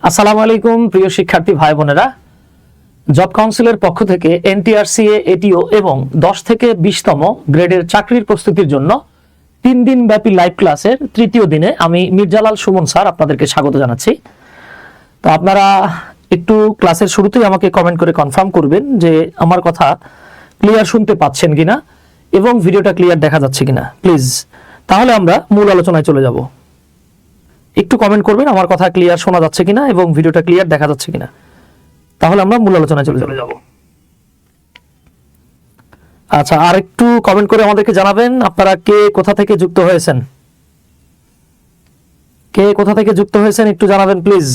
আসসালামু আলাইকুম প্রিয় শিক্ষার্থী ভাই বোনেরা, জব কাউন্সিলের পক্ষ থেকে এনটিআরসিএ এটিও এবং 10 থেকে 20তম গ্রেডের চাকরির প্রস্তুতির জন্য 3 দিন ব্যাপী লাইভ ক্লাসের তৃতীয় দিনে আমি মির্জালাল সুমন স্যার আপনাদেরকে স্বাগত জানাচ্ছি। তো আপনারা একটু ক্লাসের শুরুতেই আমাকে কমেন্ট করে কনফার্ম করবেন যে আমার কথা ক্লিয়ার শুনতে পাচ্ছেন কিনা এবং ভিডিওটা ক্লিয়ার দেখা যাচ্ছে কিনা প্লিজ, তাহলে আমরা মূল আলোচনায় চলে যাব। একটু কমেন্ট করবেন আমার কথা ক্লিয়ার শোনা যাচ্ছে কিনা এবং ভিডিওটা ক্লিয়ার দেখা যাচ্ছে কিনা, তাহলে আমরা মূল আলোচনায় চলে যাব। আচ্ছা, আর একটু কমেন্ট করে আমাদেরকে জানাবেন আপনারা কে কোথা থেকে যুক্ত হয়েছেন, কে কোথা থেকে যুক্ত হয়েছেন একটু জানাবেন প্লিজ।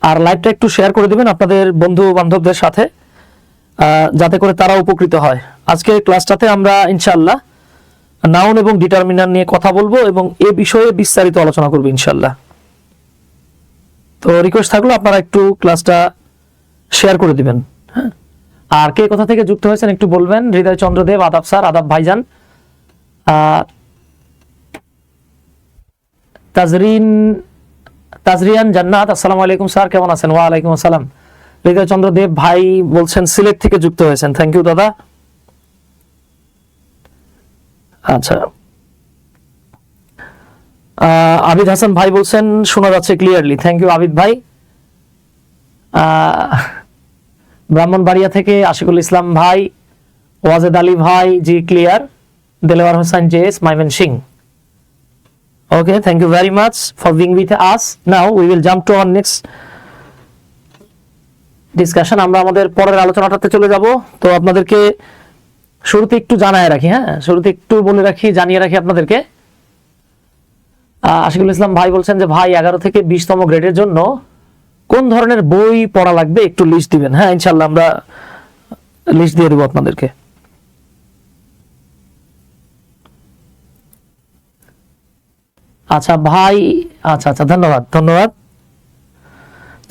আর লাইভটা একটু শেয়ার করে দিবেন আপনাদের বন্ধু বান্ধবদের সাথে, যাতে করে তারা উপকৃত হয়। আজকে ক্লাসটাতে আমরা ইনশাআল্লাহ নাউন এবং ডিটারমিনার নিয়ে কথা বলবো এবং এ বিষয়ে বিস্তারিত আলোচনা করবো ইনশাআল্লাহ। তো রিকোয়েস্ট থাকলো আপনারা একটু ক্লাসটা শেয়ার করে দিবেন। হ্যাঁ, আর কে কোথা থেকে যুক্ত হয়েছেন একটু বলবেন। হৃদয় চন্দ্রদেব, আদাব স্যার, আদাব ভাইজান। তাজরিয়ান জান্নাত, আসসালামু আলাইকুম স্যার, কেমন আছেন? ওয়া আলাইকুম আসসালাম। হৃদয় চন্দ্রদেব ভাই বলছেন সিলেট থেকে যুক্ত হয়েছেন, থ্যাংক ইউ দাদা। আচ্ছা, আবিদ হাসান ভাই বলছেন শোনা যাচ্ছে ক্লিয়ারলি, থ্যাংক ইউ আবিদ ভাই। ব্রাহ্মণবাড়িয়া থেকে আশিকুল ইসলাম ভাই, ওয়াজেদ আলী ভাই, জি clear. Delwar Hossain JS Mymensingh, okay, thank you very much for being with us. Now we will jump to our next discussion. আমরা আমাদের পরের আলোচনাটাতে চলে যাব। তো আপনাদেরকে শুরুতে একটু জানায় রাখি, হ্যাঁ, শুরুতে একটু বলে রাখি, জানিয়ে রাখি আপনাদেরকে। আশিকুল ইসলাম ভাই বলছেন যে ভাই 11 থেকে 20তম গ্রেডের জন্য কোন ধরনের বই পড়া লাগবে একটু লিস্ট দিবেন। হ্যাঁ, ইনশাআল্লাহ আমরা লিস্ট দিয়ে দেবো আপনাদেরকে। আচ্ছা ভাই, আচ্ছা আচ্ছা, ধন্যবাদ ধন্যবাদ।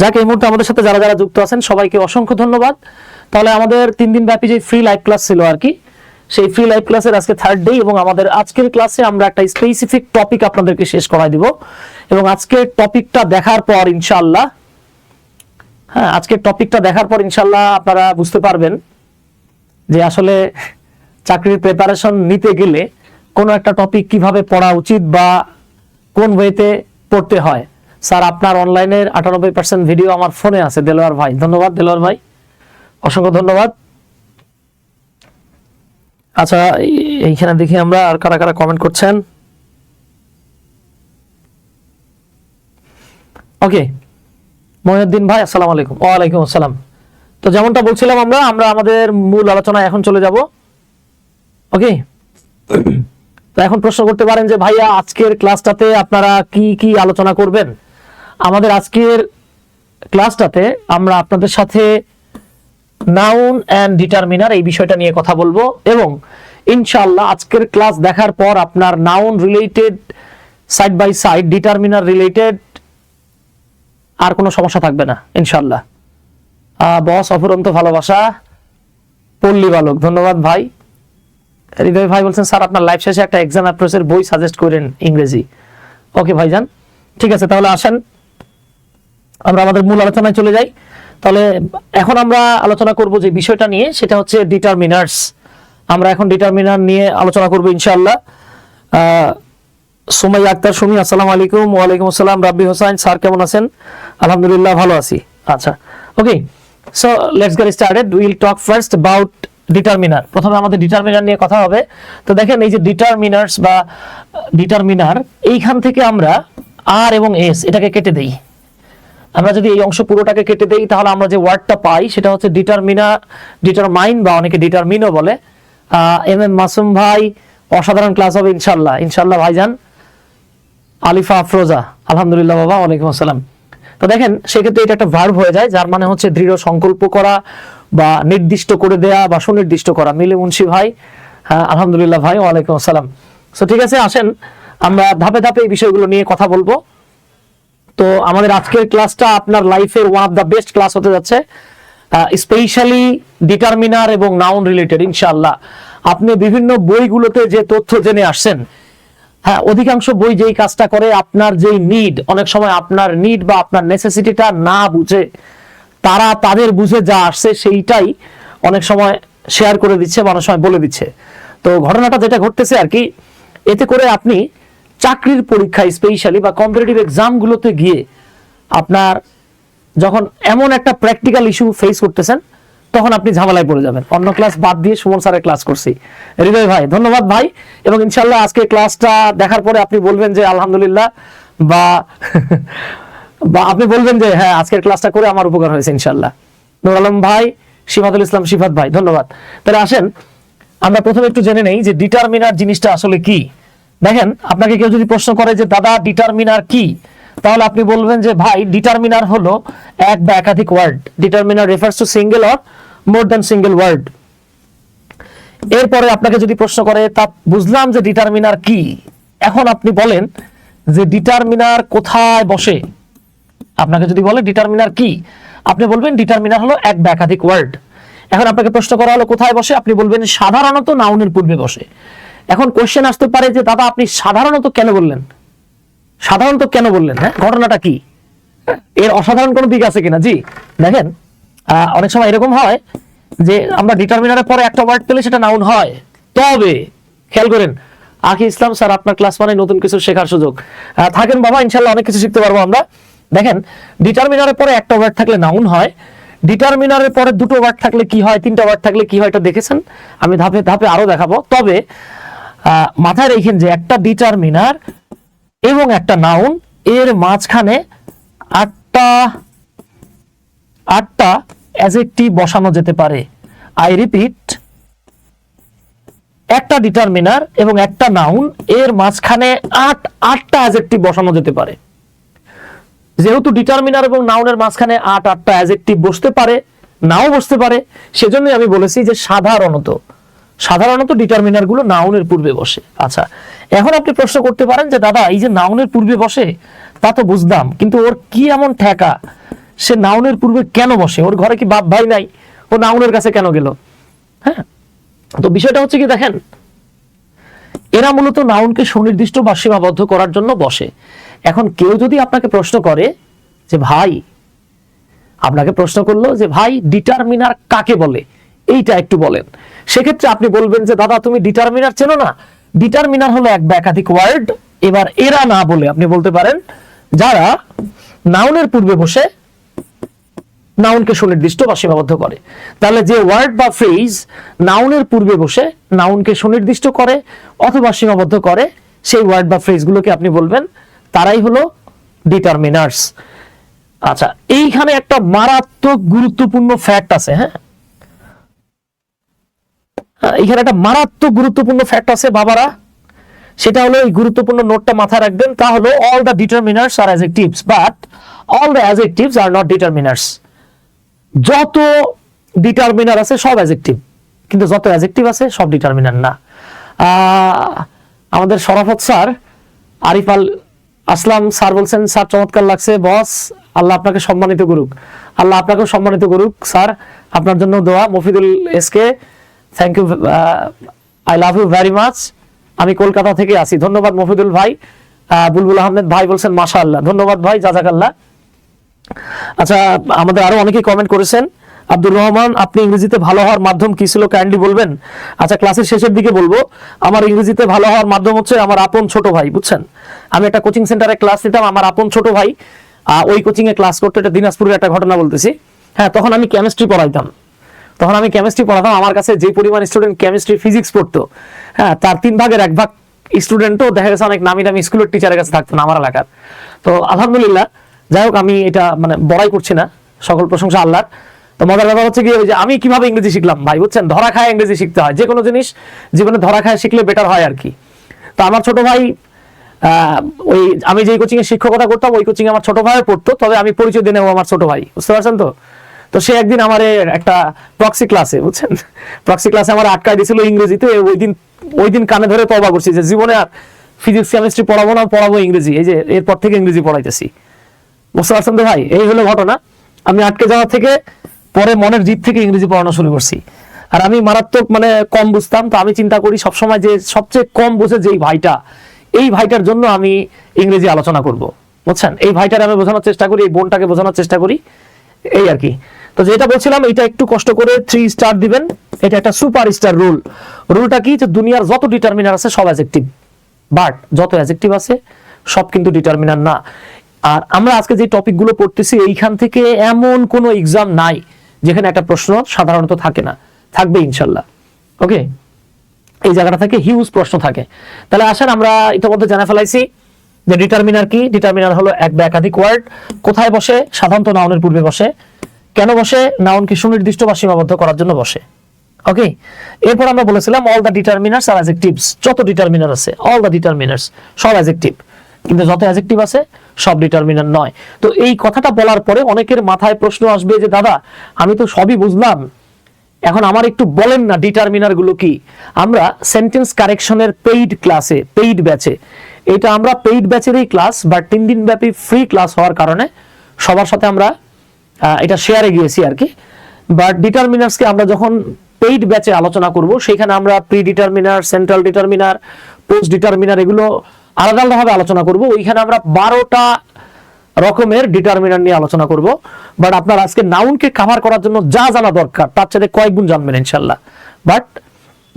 যাক, এই মুহূর্তে আমাদের সাথে যারা যারা যুক্ত আছেন সবাইকে অসংখ্য ধন্যবাদ। তাহলে আমাদের 3 দিন ব্যাপী যে ফ্রি লাইভ ক্লাস ছিল আর কি, সেই ফ্রি লাইভ ক্লাসের আজকে 3rd ডে এবং আমাদের আজকের ক্লাসে আমরা একটা স্পেসিফিক টপিক আপনাদেরকে শেষ করাই দিব এবং আজকের টপিকটা দেখার পর ইনশাআল্লাহ, হ্যাঁ, আজকের টপিকটা দেখার পর ইনশাআল্লাহ আপনারা বুঝতে পারবেন যে আসলে চাকরির প্রিপারেশন নিতে গেলে কোনো একটা টপিক কিভাবে পড়া উচিত বা কোন ওয়েতে পড়তে হয়। স্যার আপনার অনলাইনের 98% ভিডিও আমার ফোনে আছে। দেলোয়ার ভাই, ধন্যবাদ দেলোয়ার ভাই, অসংখ্য ধন্যবাদ। আচ্ছা, এইখানে দেখি আমরা আর কারা কারা কমেন্ট করছেন। ওকে, মহিউদ্দিন ভাই আসসালামু আলাইকুম। ওয়া আলাইকুম আসসালাম। তো যেমনটা বলছিলাম আমরা আমাদের মূল আলোচনায় এখন চলে যাব। ওকে, তো এখন প্রশ্ন করতে পারেন যে ভাইয়া আজকের ক্লাসটাতে আপনারা কি কি আলোচনা করবেন। আমাদের আজকের ক্লাসটাতে আমরা আপনাদের সাথে নাউন এন্ড ডিটারমিনার এই বিষয়টা নিয়ে কথা বলবো এবং ইনশাআল্লাহ আজকের ক্লাস দেখার পর আপনার noun related side by side determiner related আর কোনো সমস্যা থাকবে না ইনশাআল্লাহ। বস অফুরন্ত ভালোবাসা, পল্লী বালক, ধন্যবাদ ভাই। হৃদয় ভাই বলছেন স্যার আপনার লাইভ শেষে একটা এক্সাম অ্যাপ্রোচের বই সাজেস্ট করেন ইংরেজি। ওকে ভাইজান, ঠিক আছে, তাহলে আসেন আমরা আমাদের মূল আলোচনায় চলে যাই। তাহলে এখন আমরা আলোচনা করব যে বিষয়টা নিয়ে, সেটা হচ্ছে ডিটারমিনার্স। আমরা এখন ডিটারমিনার নিয়ে আলোচনা করব ইনশাআল্লাহ। সুমাইয়া আক্তার সুমি, আসসালামু আলাইকুম। ওয়া আলাইকুম আসসালাম। রাব্বি হোসেন স্যার কেমন আছেন? আলহামদুলিল্লাহ ভালো আছি। আচ্ছা, okay, so let's get started. Will talk first about determiner. প্রথমে আমাদের ডিটারমিনার নিয়ে কথা হবে। তো দেখেন এই যে ডিটারমিনার্স বা ডিটারমিনার, এইখান থেকে আমরা আর এবং এস এটাকে কেটে দেই। আমরা যদি এই অংশ পুরোটাকে কেটে দেই তাহলে আমরা যে ওয়ার্ডটা পাই সেটা হচ্ছে ডিটারমাইন বা অনেকে ডিটারমিনও বলে। এম এম মাসুম ভাই, অসাধারণ ক্লাস হবে ইনশাআল্লাহ। ইনশাআল্লাহ ভাইজান। আলিফা আফরোজা, আলহামদুলিল্লাহ বাবা, ওয়ালাইকুম আসসালাম। তো দেখেন সেক্ষেত্রে এটা একটা ভার্ব হয়ে যায়, যার মানে হচ্ছে দৃঢ় সংকল্প করা বা নির্দিষ্ট করে দেয়া বা সুনির্দিষ্ট করা। মিলে মুন্সি ভাই, হ্যাঁ আলহামদুলিল্লাহ ভাই, ওয়ালাইকুম আসসালাম। সো ঠিক আছে, আসেন আমরা ধাপে ধাপে এই বিষয়গুলো নিয়ে কথা বলবো। তো আমাদের আজকের ক্লাসটা আপনার লাইফের one of the best class হতে যাচ্ছে, স্পেশালি ডিটারমিনার এবং নাউন রিলেটেড ইনশাআল্লাহ। আপনি বিভিন্ন বইগুলোতে যে তথ্য জেনে আসছেন হ্যাঁ, অধিকাংশ বই যেই কাজটা করে, আপনার যেই নিড, অনেক সময় আপনার নিড বা আপনার নেসেসিটিটা না বুঝে তারা তাদের বুঝে যা আসছে সেইটাই অনেক সময় শেয়ার করে দিচ্ছে বা অনেক সময় বলে দিচ্ছে। তো ঘটনাটা যেটা ঘটতেছে আর কি, এতে করে আপনি চাকরির পরীক্ষায় স্পেশালি বা কম্পিটিটিভ এক্সামগুলোতে গিয়ে আপনার যখন এমন একটা প্র্যাকটিক্যাল ইস্যু ফেস করতেছেন, তখন আপনি ঝামেলায় পড়ে যাবেন। অন্য ক্লাস বাদ দিয়ে সুমন স্যারের ক্লাস করছি। হৃদয় ভাই ধন্যবাদ ভাই, এবং ইনশাল্লাহ আজকে ক্লাসটা দেখার পরে আপনি বলবেন যে আলহামদুলিল্লাহ, বা বা আপনি বলবেন যে হ্যাঁ আজকের ক্লাসটা করে আমার উপকার হয়েছে ইনশাল্লাহ। নুর আলম ভাই, শিফাতুল ইসলাম শিফাত ভাই ধন্যবাদ। তাহলে আসেন আমরা প্রথমে একটু জেনে নেই যে ডিটারমিনার জিনিসটা আসলে কি। দেখেন, আপনাকে কেউ যদি প্রশ্ন করে যে দাদা ডিটারমিনার কি, তাহলে আপনি বলবেন যে ভাই ডিটারমিনার হলো এক বা একাধিক word. Determiner refers to single or more than single word. এরপরে আপনাকে যদি প্রশ্ন করে, তা বুঝলাম যে ডিটারমিনার কি, এখন আপনি বলেন যে ডিটারমিনার কোথায় বসে। আপনাকে যদি বলে ডিটারমিনার কি, আপনি বলবেন ডিটারমিনার হলো এক বা একাধিক ওয়ার্ড। এখন আপনাকে প্রশ্ন করা হলো কোথায় বসে, আপনি বলবেন সাধারণত নাউনের পূর্বে বসে। এখন কোশ্চেন আসতে পারে যে দাদা আপনি সাধারণত কেন বললেন, সাধারণত কেন বললেন, হ্যাঁ ঘটনাটা কি, এর অসাধারণ কোনো দিক আছে কিনা। জি দেখেন, অনেক সময় এরকম হয় যে আমরা ডিটারমিনারের পরে একটা ওয়ার্ড পেলে সেটা নাউন হয়। তবে খেয়াল করেন, আকি ইসলাম স্যার আপনার ক্লাস মানে নতুন কিছু শেখার সুযোগ। থাকেন বাবা, ইনশাল্লাহ অনেক কিছু শিখতে পারবো আমরা। দেখেন, ডিটারমিনারের পরে একটা ওয়ার্ড থাকলে নাউন হয়, ডিটারমিনারের পরে দুটো ওয়ার্ড থাকলে কি হয়, তিনটা ওয়ার্ড থাকলে কি হয়, এটা দেখেছেন, আমি ধাপে ধাপে আরো দেখাবো। তবে মাথায় রেখেন যে একটা ডিটারমিনার এবং একটা নাউন এর মাঝখানে আটটা অ্যাডজেক্টিভ বসানো যেতে পারে। আই রিপিট, একটা ডিটারমিনার এবং একটা নাউন এর মাঝখানে আটটা অ্যাডজেক্টিভ বসানো যেতে পারে। যেহেতু ডিটারমিনার এবং নাউনের মাঝখানে আটটা অ্যাডজেক্টিভ বসতে পারে, নাও বসতে পারে, সেজন্যই আমি বলেছি যে সাধারণত ডিটারমিনার গুলো নাউনের পূর্বে বসে। আচ্ছা, এখন আপনি প্রশ্ন করতে পারেন যে দাদা এই যে নাউনের পূর্বে বসে তা তো বুঝলাম, কিন্তু ওর কি এমন ঠেকা, সে নাউনের পূর্বে কেন বসে, ওর ঘরে কি বাপ ভাই নাই, ও নাউনের কাছে কেন গেল। হ্যাঁ, তো বিষয়টা হচ্ছে কি, দেখেন এরা মূলত নাউনকে সুনির্দিষ্ট বা সীমাবদ্ধ করার জন্য বসে। এখন কেউ যদি আপনাকে প্রশ্ন করে যে ভাই, আপনাকে প্রশ্ন করলো যে ভাই ডিটারমিনার কাকে বলে, এইটা একটু বলেন, সেক্ষেত্রে আপনি বলবেন যে দাদা তুমি ডিটারমিনার চেনো না, ডিটারমিনার হলো এক বা একাধিক ওয়ার্ড। এবার এরা না বলে আপনি বলতে পারেন যারা নাউনের পূর্বে বসে নাউনকে সুনির্দিষ্ট বা সীমাবদ্ধ করে। তাহলে যে ওয়ার্ড বা ফ্রেজ নাউনের পূর্বে বসে নাউনকে সুনির্দিষ্ট করে অথবা সীমাবদ্ধ করে, সেই ওয়ার্ড বা ফ্রেজগুলোকে আপনি বলবেন তারাই হলো ডিটারমিনার্স। আচ্ছা, এইখানে একটা মারাত্মক গুরুত্বপূর্ণ ফ্যাক্ট আছে। হ্যাঁ, এখানে একটা মারাত্মক গুরুত্বপূর্ণ ফ্যাক্ট আছে বাবারা, সেটা হলো এই গুরুত্বপূর্ণ নোটটা মাথায় রাখবেন। তা হলো all the determiners are adjectives but all the adjectives are not determiners. যত ডিটারমিনার আছে সব অ্যাডজেক্টিভ, কিন্তু যত অ্যাডজেক্টিভ আছে সব ডিটারমিনার না। আমাদের শরাফত স্যার, আরিফ আল আসলাম স্যার বলছেন স্যার চমৎকার লাগছে বস, আল্লাহ আপনাকে সম্মানিত করুক। আল্লাহ আপনাকেও সম্মানিত করুক স্যার, আপনার জন্য দোয়া। Mofidul SK, thank you, I love you very much, আমি কলকাতা থেকে আসি। ধন্যবাদ মফিদুল ভাই। বুলবুল আহমেদ ভাই বলছেন মাশাআল্লাহ, ধন্যবাদ ভাই, জাযাকাল্লাহ। আচ্ছা, আমাদের আরো অনেকেই কমেন্ট করেছেন। আব্দুর রহমান, আপনি ইংরেজিতে ভালো হওয়ার মাধ্যম কি ছিল কাইন্ডলি বলবেন? আচ্ছা, ক্লাসের শেষের দিকে বলবো। আমার ইংরেজিতে ভালো হওয়ার মাধ্যম হচ্ছে আমার আপন ছোট ভাই, বুঝছেন। আমি একটা কোচিং সেন্টারে ক্লাস নিতাম, আমার আপন ছোট ভাই ওই কোচিং এ ক্লাস করতে, এটা দিনাজপুরের একটা ঘটনা বলতেছি। হ্যাঁ, তখন আমি কেমিস্ট্রি পড়াইতাম, আমার কাছে যে পরিমাণ স্টুডেন্ট কেমিস্ট্রি ফিজিক্স পড়তো, হ্যাঁ তার 3 ভাগের 1 ভাগ স্টুডেন্টও দেখা গেছে অনেক নামি দামি স্কুলের টিচারের কাছে থাকতো না আমার এলাকার। তো আলহামদুলিল্লাহ, যাই হোক, আমি এটা মানে বড়াই করছি না, সকল প্রশংসা আল্লাহর। তো মজার ব্যাপার হচ্ছে কি, যে আমি কিভাবে ইংরেজি শিখলাম ভাই, বুঝছেন, ধরা খায় ইংরেজি শিখতে হয়, যে কোনো জিনিস জীবনে ধরা খায় শিখলে বেটার হয় আর কি। তো আমার ছোট ভাই, ওই আমি যেই কোচিং এ শিক্ষকতা করতাম ওই কোচিং এ আমার ছোট ভাই পড়তো, তবে আমি পরিচয় দিয়ে নেবো আমার ছোট ভাই, বুঝতে পারছেন তো। তো সে একদিন আমার একটা প্রক্সি ক্লাসে, বুঝছেন, প্রক্সি ক্লাসে আমার আটকায় দিয়েছিল ইংরেজিতে। ওই দিন কানে ধরে তওবা করছি যে জীবনে আর ফিজিক্স কেমিস্ট্রি পড়াবো না, পড়াবো ইংরেজি। এই যে এরপর থেকে ইংরেজি পড়াইতেছি, বুঝতে পারছেন তো ভাই। এই হলো ঘটনা। আমি আটকে যাওয়া থেকে পরে মনের জিদ থেকে ইংরেজি পড়ানো শুরু করছি। আর আমি মারাত্মক মানে কম বুঝতাম, তো আমি চিন্তা করি সবসময় যে সবচেয়ে কম বুঝে যেই ভাইটা এই ভাইটার জন্য আমি ইংরেজি আলোচনা করব, বুঝছেন? এই ভাইটার আমি বোঝানোর চেষ্টা করি, এই বোনটাকে বোঝানোর চেষ্টা করি, এই আর কি। তো যেটা বলছিলাম, এটা একটু কষ্ট করে 3 স্টার দিবেন। এটা একটা সুপার স্টার রুল। রুলটা কি, যে দুনিয়ার যত ডিটারমিনার আছে সব অ্যাডজেক্টিভ, বাট যত অ্যাডজেক্টিভ আছে সব কিন্তু ডিটারমিনার না। আর আমরা আজকে যে টপিকগুলো পড়তেছি, এইখান থেকে এমন কোনো এক্সাম নাই যেখানে একটা প্রশ্ন সাধারণত থাকে না, থাকবে ইনশাল্লাহ। ওকে, এই জায়গাটা থেকে হিউজ প্রশ্ন থাকে। তাহলে আসেন, আমরা ইতিমধ্যে জানা ফেলাইছি যে ডিটারমিনার কি। ডিটারমিনার হলো এক বা একাধিক ওয়ার্ড। কোথায় বসে? সাধারণত নাউনের পূর্বে বসে। কেন বসে? নাউনকে সুনির্দিষ্ট বা সীমাবদ্ধ করার জন্য বসে। ওকে, এরপর আমরা বলেছিলাম all the determiners are adjectives. যত ডিটারমিনার আছে, অল দ্য ডিটারমিনার্স সব অ্যাডজেক্টিভ, কিন্তু যত অ্যাডজেক্টিভ আছে সব ডিটারমিনার নয়। তো এই কথাটা বলার পরে অনেকের মাথায় প্রশ্ন আসবে যে দাদা, আমি তো সবই বুঝলাম, এখন আমার একটু বলেন না ডিটারমিনার গুলো কি। আমরা সেন্টেন্স কারেকশনের পেইড ক্লাসে, পেইড ব্যাচে, এটা আমরা পেইড ব্যাচেরই ক্লাস, বাট 3 দিন ব্যাপী ফ্রি ক্লাস হওয়ার কারণে সবার সাথে আমরা এটা শেয়ারে গিয়েছি আর কি। বাট ডিটারমিনার্সকে আমরা যখন পেইড ব্যাচে আলোচনা করব, সেখানে আমরা pre determiner, central determiner, post determiner এগুলো আলাদা আলাদাভাবে আলোচনা করব। ওইখানে আমরা 12টা রকমের ডিটারমিনার নিয়ে আলোচনা করব। বাট আপনার আজকে নাউনকে কভার করার জন্য যা জানা দরকার তার চাইতে কয়েক গুণ জানবেন ইনশাল্লাহ, বাট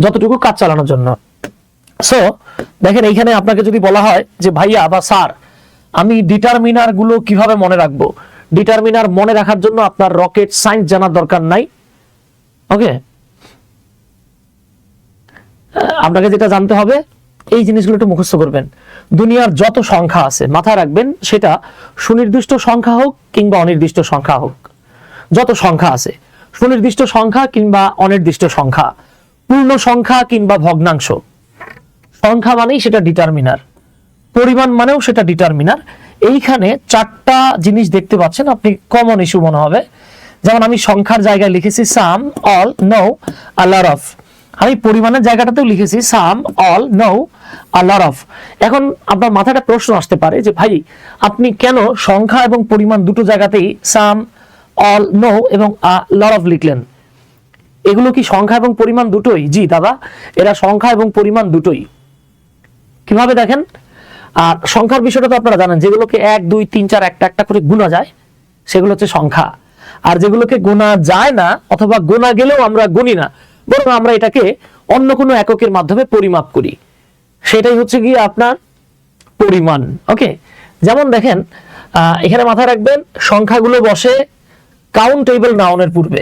যতটুকু কাজ চালানোর জন্য। সো দেখেন, এইখানে আপনাকে যদি বলা হয় যে ভাইয়া বা স্যার, আমি ডিটারমিনার গুলো কিভাবে মনে রাখবো, ডিটারমিনার মনে রাখার জন্য আপনার রকেট সায়েন্স জানার দরকার নাই। ওকে, আপনাকে যেটা জানতে হবে, এই জিনিসগুলো একটু মুখস্থ করবেন। দুনিয়ার যত সংখ্যা আছে মাথায় রাখবেন, সেটা সুনির্দিষ্ট সংখ্যা হোক কিংবা অনির্দিষ্ট সংখ্যা হোক, যত সংখ্যা আছে, সুনির্দিষ্ট সংখ্যা কিংবা অনির্দিষ্ট সংখ্যা, পূর্ণ সংখ্যা কিংবা ভগ্নাংশ, সংখ্যা মানেই সেটা ডিটারমিনার, পরিমাণ মানেও সেটা ডিটারমিনার। এইখানে 4টা জিনিস দেখতে পাচ্ছেন, আপনি কমন ইস্যু মনে হবে। যেমন আমি সংখ্যার জায়গায় লিখেছি some, all, no, a lot of. আমি পরিমাণের জায়গাটাতেও লিখেছি some, all, no, a lot of. এখন আপনার মাথায় একটা প্রশ্ন আসতে পারে যে ভাই, আপনি কেন সংখ্যা এবং পরিমাণ দুটো জায়গাতেই সাম, অল, নো এবং আ লট অফ লিখলেন? এগুলো কি সংখ্যা এবং পরিমাণ দুটোই? জি দাদা, এরা সংখ্যা এবং পরিমাণ দুটোই। কিভাবে দেখেন? আর সংখ্যার বিষয়টা তো আপনারা জানেন, যেগুলোকে 1, 2, 3, 4 একটা একটা করে গুণা যায় সেগুলো হচ্ছে সংখ্যা। আর যেগুলোকে গোনা যায় না অথবা গোনা গেলেও আমরা গুনি না, বরং আমরা এটাকে অন্য কোনো এককের মাধ্যমে পরিমাপ করি, সেটাই হচ্ছে গিয়ে আপনার পরিমাণ। ওকে, যেমন দেখেন, এখানে মাথায় রাখবেন, সংখ্যাগুলো বসে কাউন্টেবল নাউনের পূর্বে,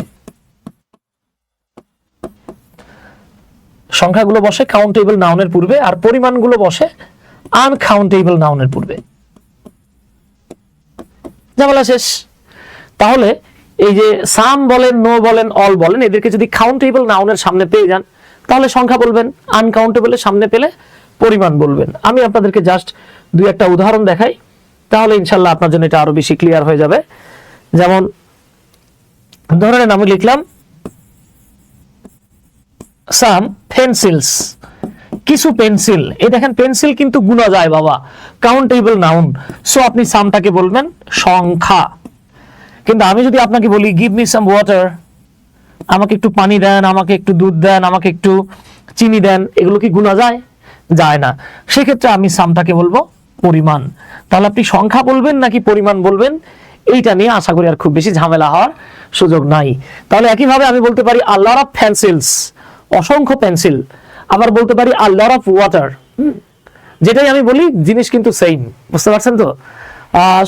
সংখ্যাগুলো বসে কাউন্টেবল নাউনের পূর্বে, আর পরিমাণগুলো বসে আনকাউন্টেবল নাউনের পূর্বে। ঝামেলা শেষ। তাহলে এই যে সাম বলেন, নো বলেন, অল বলেন, এদেরকে যদি কাউন্টেবল নাউনের সামনে পেয়ে যান তাহলে সংখ্যা বলবেন, আনকাউন্টেবলের সামনে পেলে পরিমাণ বলবেন। আমি আপনাদেরকে জাস্ট 2-1টা উদাহরণ দেখাই, তাহলে ইনশাল্লাহ আপনার জন্য এটা আরো বেশি ক্লিয়ার হয়ে যাবে। যেমন ধরেন আমি লিখলাম সাম পেন্সিলস, কিছু পেন্সিল। এই দেখেন, পেন্সিল কিন্তু গুণা যায় বাবা, কাউন্টেবল নাউন। সো আপনি সামটাকে বলবেন সংখ্যা। কিন্তু আমি যদি আপনাকে বলি গিভ মি সাম ওয়াটার, আমাকে একটু পানি দেন, আমাকে একটু দুধ দেন, আমাকে একটু চিনি দেন, এগুলো কি গুণা যায়? যায় না। সেক্ষেত্রে আমি সামটাকে বলবো পরিমাণ। তাহলে আপনি সংখ্যা বলবেন নাকি পরিমাণ বলবেন, এইটা নিয়ে আশা করি আর খুব বেশি ঝামেলা হওয়ার সুযোগ নাই। তাহলে একইভাবে আমি বলতে পারি আ লট অফ পেন্সিলস, অসংখ্য পেন্সিল। আবার বলতে পারি আ লট অফ ওয়াটার। যেটাই আমি বলি জিনিস কিন্তু সেম, বুঝতে পারছেন তো?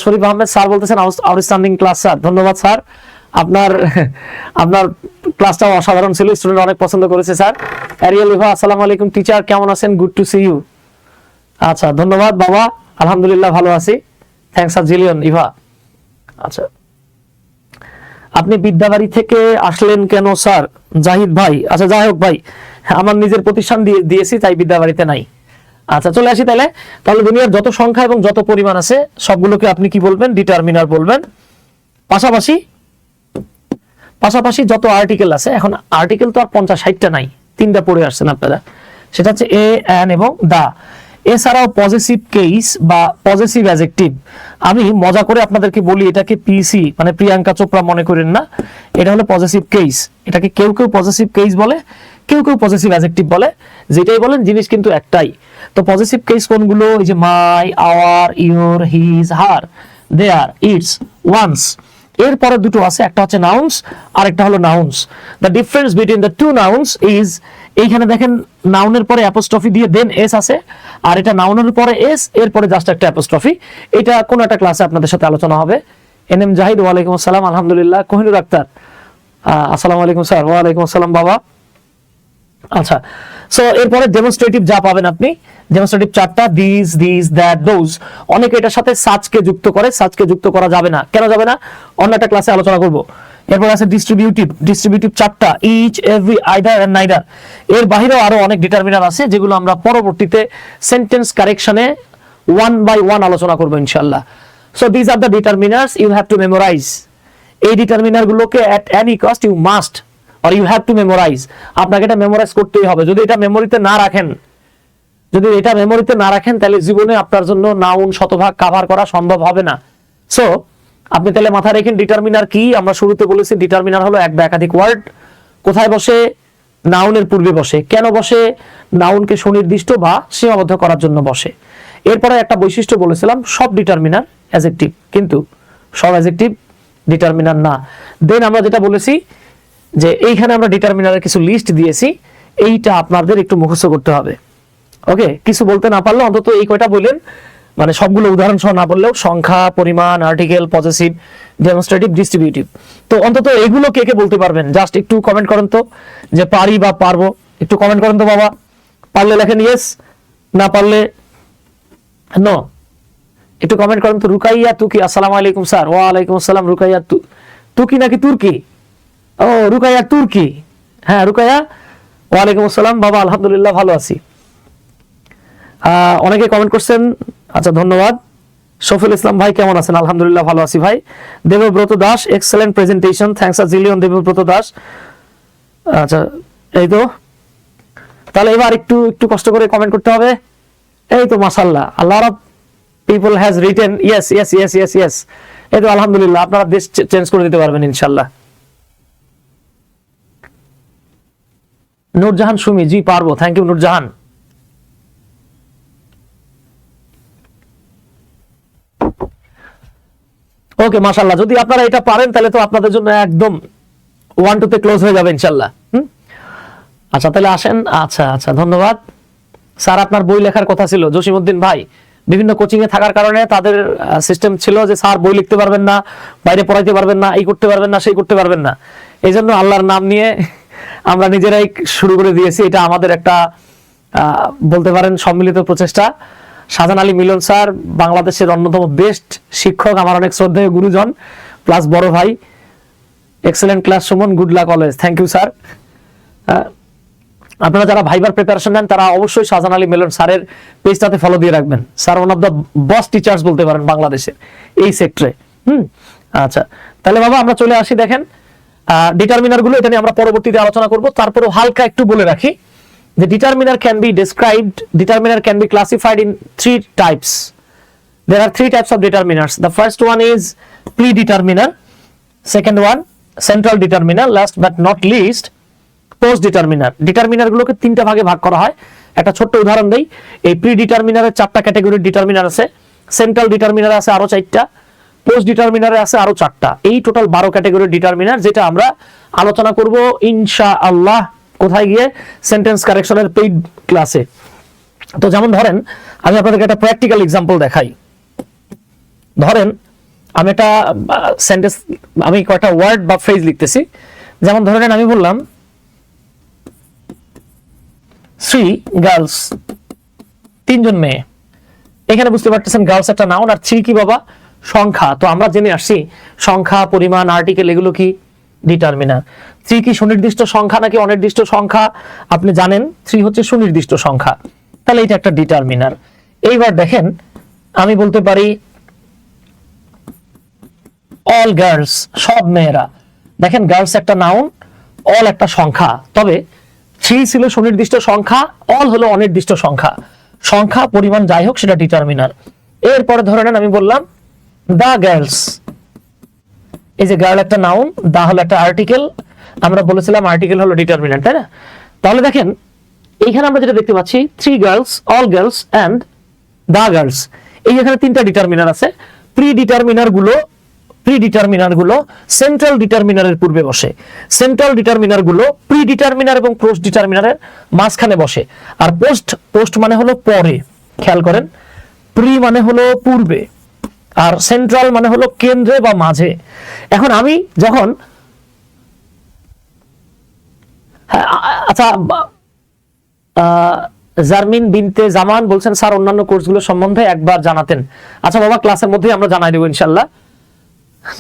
শরীফ আহমেদ স্যার বলতেছেন আউটস্ট্যান্ডিং ক্লাস স্যার। ধন্যবাদ স্যার, আপনার ক্লাসটাও অসাধারণ ছিল, স্টুডেন্ট অনেক পছন্দ করেছে স্যার। অ্যারিয়েল ইভা, আসসালামু আলাইকুম টিচার, কেমন আছেন? Good to see you. আচ্ছা, ধন্যবাদ বাবা, আলহামদুলিল্লাহ ভালো আছি। Thanks a zillion Eva. আচ্ছা, আপনি বিদ্যাবাড়ি থেকে আসলেন কেন স্যার? জাহিদ ভাই। আচ্ছা, যাই হোক ভাই, আমার নিজের প্রতিষ্ঠান দিয়েছি তাই বিদ্যাবাড়িতে নাই। আচ্ছা, চলে আসি তাহলে। তাহলে দুনিয়ার যত সংখ্যা এবং যত পরিমাণ আছে সবগুলোকে আপনি কি বলবেন? ডিটারমিনার বলবেন। পাশাপাশি পাশাপাশি যত আর্টিকেল আছে, এখন আর্টিকেল তো আর 50-60টা নাই, 3টা পড়ে আসছেন আপনারা, সেটা হচ্ছে এ, অ্যান এবং দা। এছাড়াও পজেসিভ কেস বা পজেসিভ অ্যাডজেক্টিভ। আমি মজা করে আপনাদেরকে বলি, এটাকে পিসি মানে প্রিয়াঙ্কা চোপড়া মনে করেন না, এটা হলো পজেসিভ কেস। এটাকে কেউ কেউ পজেসিভ কেস বলে, কেউ কেউ পজেসিভ অ্যাডজেক্টিভ বলে, যেটাই বলেন জিনিস কিন্তু একটাই। তো পজেসিভ কেস কোনগুলো? এই যে my, our, your, his, her, their, its, ones. এরপরে দুটো আছে, একটা হচ্ছে নাউন্স আর একটা হলো nouns. The difference between the two nouns is, এইখানে দেখেন নাউনের পরে অ্যাপোস্ট্রফি দিয়ে দেন এস আছে, আর এটা নাউনের পরে এস, এরপরে জাস্ট একটা অ্যাপোস্ট্রফি। এটা কোন একটা ক্লাসে আপনাদের সাথে আলোচনা হবে। এনএম জাহিদ, ওয়ালাইকুম আসসালাম, আলহামদুলিল্লাহ। কোহিনুর আক্তার, আসসালামু আলাইকুম স্যার। ওয়ালাইকুম আসসালাম বাবা। আচ্ছা, সো এরপরে ডেমনস্ট্রেটিভ যা পাবেন আপনি, ডেমনস্ট্রেটিভ চারটা, দিস, দিস, দ্যাট, দোজ। অনেকে এটার সাথে সাচকে যুক্ত করে, সাচকে যুক্ত করা যাবে না। কেন যাবে না? অন্য একটা ক্লাসে আলোচনা করব। এরপর আছে ডিস্ট্রিবিউটিভ, ডিস্ট্রিবিউটিভ চারটা, each, every, either and neither. এর বাইরেও আরো অনেক ডিটারমিনার আছে, যেগুলো আমরা পরবর্তীতে সেন্টেন্স কারেকশনে ওয়ান বাই ওয়ান আলোচনা করব ইনশাআল্লাহ। So this are the determiners you have to memorise. এই ডিটারমিনার গুলোকে at any cost you must or you have to memorize। আপনাকে এটা মেমোরাইজ করতেই হবে। যদি এটা মেমোরিতে না রাখেন, তাহলে জীবনে আপনার জন্য নাউন শতভাগ কভার করা সম্ভব হবে না। সো আপনি তাহলে মাথায় রাখেন ডিটারমিনার কি। আমরা শুরুতে বলেছি ডিটারমিনার হলো এক বা একাধিক ওয়ার্ড। কোথায় বসে? নাউনের পূর্বে বসে। কেন বসে? নাউনকে সুনির্দিষ্ট বা সীমাবদ্ধ করার জন্য বসে। এরপরে একটা বৈশিষ্ট্য বলেছিলাম, সব ডিটারমিনার অ্যাডজেক্টিভ, কিন্তু সব অ্যাডজেক্টিভ ডিটারমিনার না। দেন আমরা যেটা বলেছি যে এইখানে আমরা ডিটারমিনারের কিছু লিস্ট দিয়েছি, এইটা আপনাদের একটু মুখস্থ করতে হবে। ওকে, কিছু বলতে না পারলে অন্তত এই কয়টা বললেন, মানে সবগুলো উদাহরণ সহ না বললেও সংখ্যা, পরিমাণ, আর্টিকেল, পজেসিভ, ডেমনস্ট্রেটিভ, ডিস্ট্রিবিউটিভ। তো অন্তত এগুলো কে কে বলতে পারবেন জাস্ট একটু কমেন্ট করেন তো, যে পারি বা পারবো। একটু কমেন্ট করেন তো বাবা। পারলে লেখেন ইয়েস, না পারলে নো। একটু কমেন্ট করেন তো। রুকাইয়া তুকি, আসসালামু আলাইকুম স্যার। ওয়ালাইকুম আসসালাম। রুকাইয়া তুকি নাকি তুর্কি? ও, রুকাইয়া তুর্কি। হ্যাঁ রুকাইয়া, ওয়ালাইকুম আসসালাম বাবা, আলহামদুলিল্লাহ ভালো আছি। অনেকে কমেন্ট করছেন, আচ্ছা ধন্যবাদ। শফিউল ইসলাম ভাই কেমন আছেন? আলহামদুলিল্লাহ ভালো আছি ভাই। Debabrata Das, excellent presentation, thanks a zillion Debabrata Das. আচ্ছা, এই তো তাহলে এবার একটু একটু কষ্ট করে কমেন্ট করতে হবে। এই তো মাশাআল্লাহ, a lot of people has written yes yes yes yes yes। এই তো আলহামদুলিল্লাহ, আপনারা দেশ চেঞ্জ করে দিতে পারবেন ইনশাআল্লাহ। নূরজাহান সুমি, জি পারবো। Thank you Nurjahan. ওকে মাশাআল্লাহ, যদি আপনারা এটা পারেন তাহলে তো আপনাদের জন্য একদম 1-2 তে ক্লোজ হয়ে যাবে ইনশাআল্লাহ। আচ্ছা তাহলে আসেন। আচ্ছা আচ্ছা, ধন্যবাদ স্যার। আপনার বই লেখার কথা ছিল জসিমউদ্দিন ভাই, বিভিন্ন কোচিং এ থাকার কারণে তাদের সিস্টেম ছিল যে স্যার বই লিখতে পারবেন না, বাইরে পড়াইতে পারবেন না, এই করতে পারবেন না, সেই করতে পারবেন না। এই জন্য আল্লাহর নাম নিয়ে আমরা নিজেরাই শুরু করে দিয়েছি। এটা আমাদের একটা বলতে পারেন সম্মিলিত প্রচেষ্টা। শাহজাহান আলী মিলন স্যার বাংলাদেশের অন্যতম বেস্ট শিক্ষক, আমার অনেক শ্রদ্ধেয় গুরুজন প্লাস বড় ভাই। Excellent class Suman, good luck always. Thank you sir. আপনারা যারা ভাইবার প্রিপারেশন নেন তারা অবশ্যই শাহজাহান আলী মিলন স্যারের পেজটাতে ফলো দিয়ে রাখবেন। Sir one of the boss teachers বলতে পারেন বাংলাদেশের এই সেক্টরে। আচ্ছা তাহলে বাবা আমরা চলে আসি। দেখেন ডিটারমিনার গুলো, এটা নিয়ে আমরা পরবর্তীতে আলোচনা করব। তারপরে হালকা একটু বলে রাখি যে determiner can be described, determiner can be classified in 3 types. There are 3 types of determiners. The first one is predeterminer, second one central determiner, last but not least post determiner. Determiner গুলোকে 3টা ভাগে ভাগ করা হয়। একটা ছোট্ট উদাহরণ দেই। এই প্রি ডিটারমিনারের 4টা ক্যাটাগরির ডিটারমিনার আছে, সেন্ট্রাল ডিটারমিনার আছে আরো 4টা, পোস্ট ডিটারমিনারে আছে আরো 4টা। এই টোটাল 12 ক্যাটাগরির ডিটারমিনার, যেটা আমরা আলোচনা করব ইনশাআল্লাহ কোথায় গিয়ে? সেন্টেন্স কারেকশনের পেইড ক্লাসে। তো যেমন ধরেন আমি আপনাদেরকে একটা প্র্যাকটিক্যাল এক্সাম্পল দেখাই। ধরেন আমি একটা সেন্টেন্স, আমি কয়টা ওয়ার্ড বা ফ্রেজ লিখতেছি। যেমন ধরেন আমি বললাম 3 গার্লস, 3 জন মেয়ে। এখানে বুঝতে পারতেছেন গার্লস একটা নাউন, আর 3 কি বাবা? সংখ্যা। তো আমরা জেনে আসছি সংখ্যা, পরিমাণ, আর্টিকেল এগুলো কি ডিটারমিনার। 3 কি সুনির্দিষ্ট সংখ্যা নাকি অনির্দিষ্ট সংখ্যা? আপনি জানেন 3 হচ্ছে সুনির্দিষ্ট সংখ্যা, তাহলে এটা একটা ডিটারমিনার। এইবার দেখেন আমি বলতে পারি অল গার্লস, সব মেয়েরা। দেখেন গার্লস একটা নাউন, অল একটা সংখ্যা, তবে 3 ছিল সুনির্দিষ্ট সংখ্যা, অল হলো অনির্দিষ্ট সংখ্যা। সংখ্যা পরিমাণ যাই হোক সেটা ডিটারমিনার। এরপরে ধরে নেন আমি বললাম দা গার্লস, এই যে গার্ল একটা নাউন, দা হলো একটা আর্টিকেল। আমরা বলেছিলাম আর্টিকেল হলো ডিটারমিনার, তাই না? তাহলে দেখেন এইখানে আমরা যেটা দেখতে পাচ্ছি, 3 girls, all girls and the girls, এই এখানে 3টা ডিটারমিনার আছে। প্রি ডিটারমিনার গুলো সেন্ট্রাল ডিটারমিনারের পূর্বে বসে, সেন্ট্রাল ডিটারমিনার গুলো প্রি ডিটারমিনার এবং পোস্ট ডিটারমিনারের মাঝখানে বসে। আর পোস্ট মানে হলো পরে, খেয়াল করেন, প্রি মানে হলো পূর্বে, আর সেন্ট্রাল মানে হলো কেন্দ্রে বা মাঝে। এখন আমি যখন আচ্ছা, জারমিন বিনতে জামান বলছেন স্যার অন্যান্য কোর্সগুলো সম্বন্ধে একবার জানাতেন। আচ্ছা বাবা, ক্লাসের মধ্যে আমরা জানাই দেবো ইনশাল্লাহ।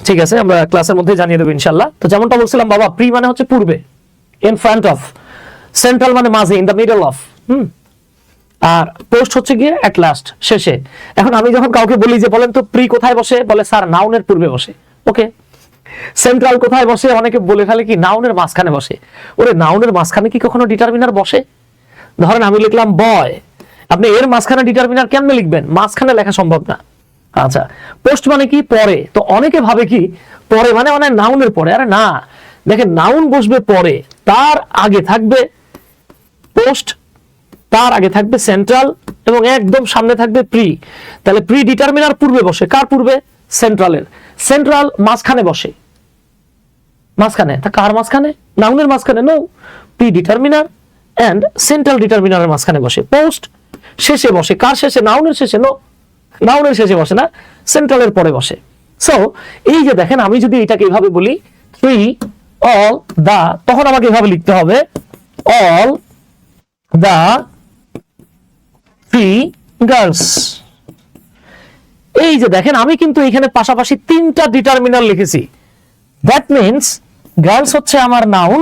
ঠিক আছে, আমরা ক্লাসের মধ্যে জানিয়ে দেবো ইনশাল্লাহ। তো যেমনটা বলছিলাম বাবা, প্রি মানে হচ্ছে পূর্বে, ইন ফ্রন্ট অফ, সেন্ট্রাল মানে মাঝে, ইন দ্য মিডল অফ, আর পোস্ট হচ্ছে গিয়ে অ্যাট লাস্ট, শেষে। এখন আমি যখন কাউকে বলি যে বলেন তো প্রি কোথায় বসে, বলে স্যার নাউনের পূর্বে বসে। ওকে, সেন্ট্রাল কোথায় বসে, অনেকে বলে ফেলে কি নাউনের মাঝখানে বসে। ওরে নাউনের মাঝখানে কি কখনো ডিটারমিনার বসে? ধরেন আমি লিখলাম বয়, আপনি এর মাঝখানে ডিটারমিনার কেমনে লিখবেন? মাঝখানে লেখা সম্ভব না। আচ্ছা, পোস্ট মানে কি? পরে। তো অনেকে ভাবে কি পরে মানে নাউনের পরে। আরে না, দেখেন নাউন বসবে পরে, তার আগে থাকবে পোস্ট, তার আগে থাকবে সেন্ট্রাল, এবং একদম সামনে থাকবে প্রি। তাহলে প্রি ডিটারমিনার পূর্বে বসে, কার পূর্বে? সেন্ট্রালের। সেন্ট্রাল মাঝখানে বসে, মাঝখানে। তা কার মাঝখানে? নাউনের মাঝখানে। No, pre determiner and central ডিটারমিনারের মাঝখানে বসে। পোস্ট শেষে বসে, কার শেষে? নাউনের শেষে। নো, নাউনের শেষে বসে না, সেন্ট্রালের পরে বসে। সো এই যে দেখেন, আমি যদি এটাকে এইভাবে বলি 3 অল দা, তখন আমাকে এভাবে লিখতে হবে অল দা 3 গার্লস। এই যে দেখেন, আমি কিন্তু এখানে পাশাপাশি 3টা ডিটারমিনার লিখেছি। দ্যাট মিনস গার্লস হচ্ছে আমার নাউন,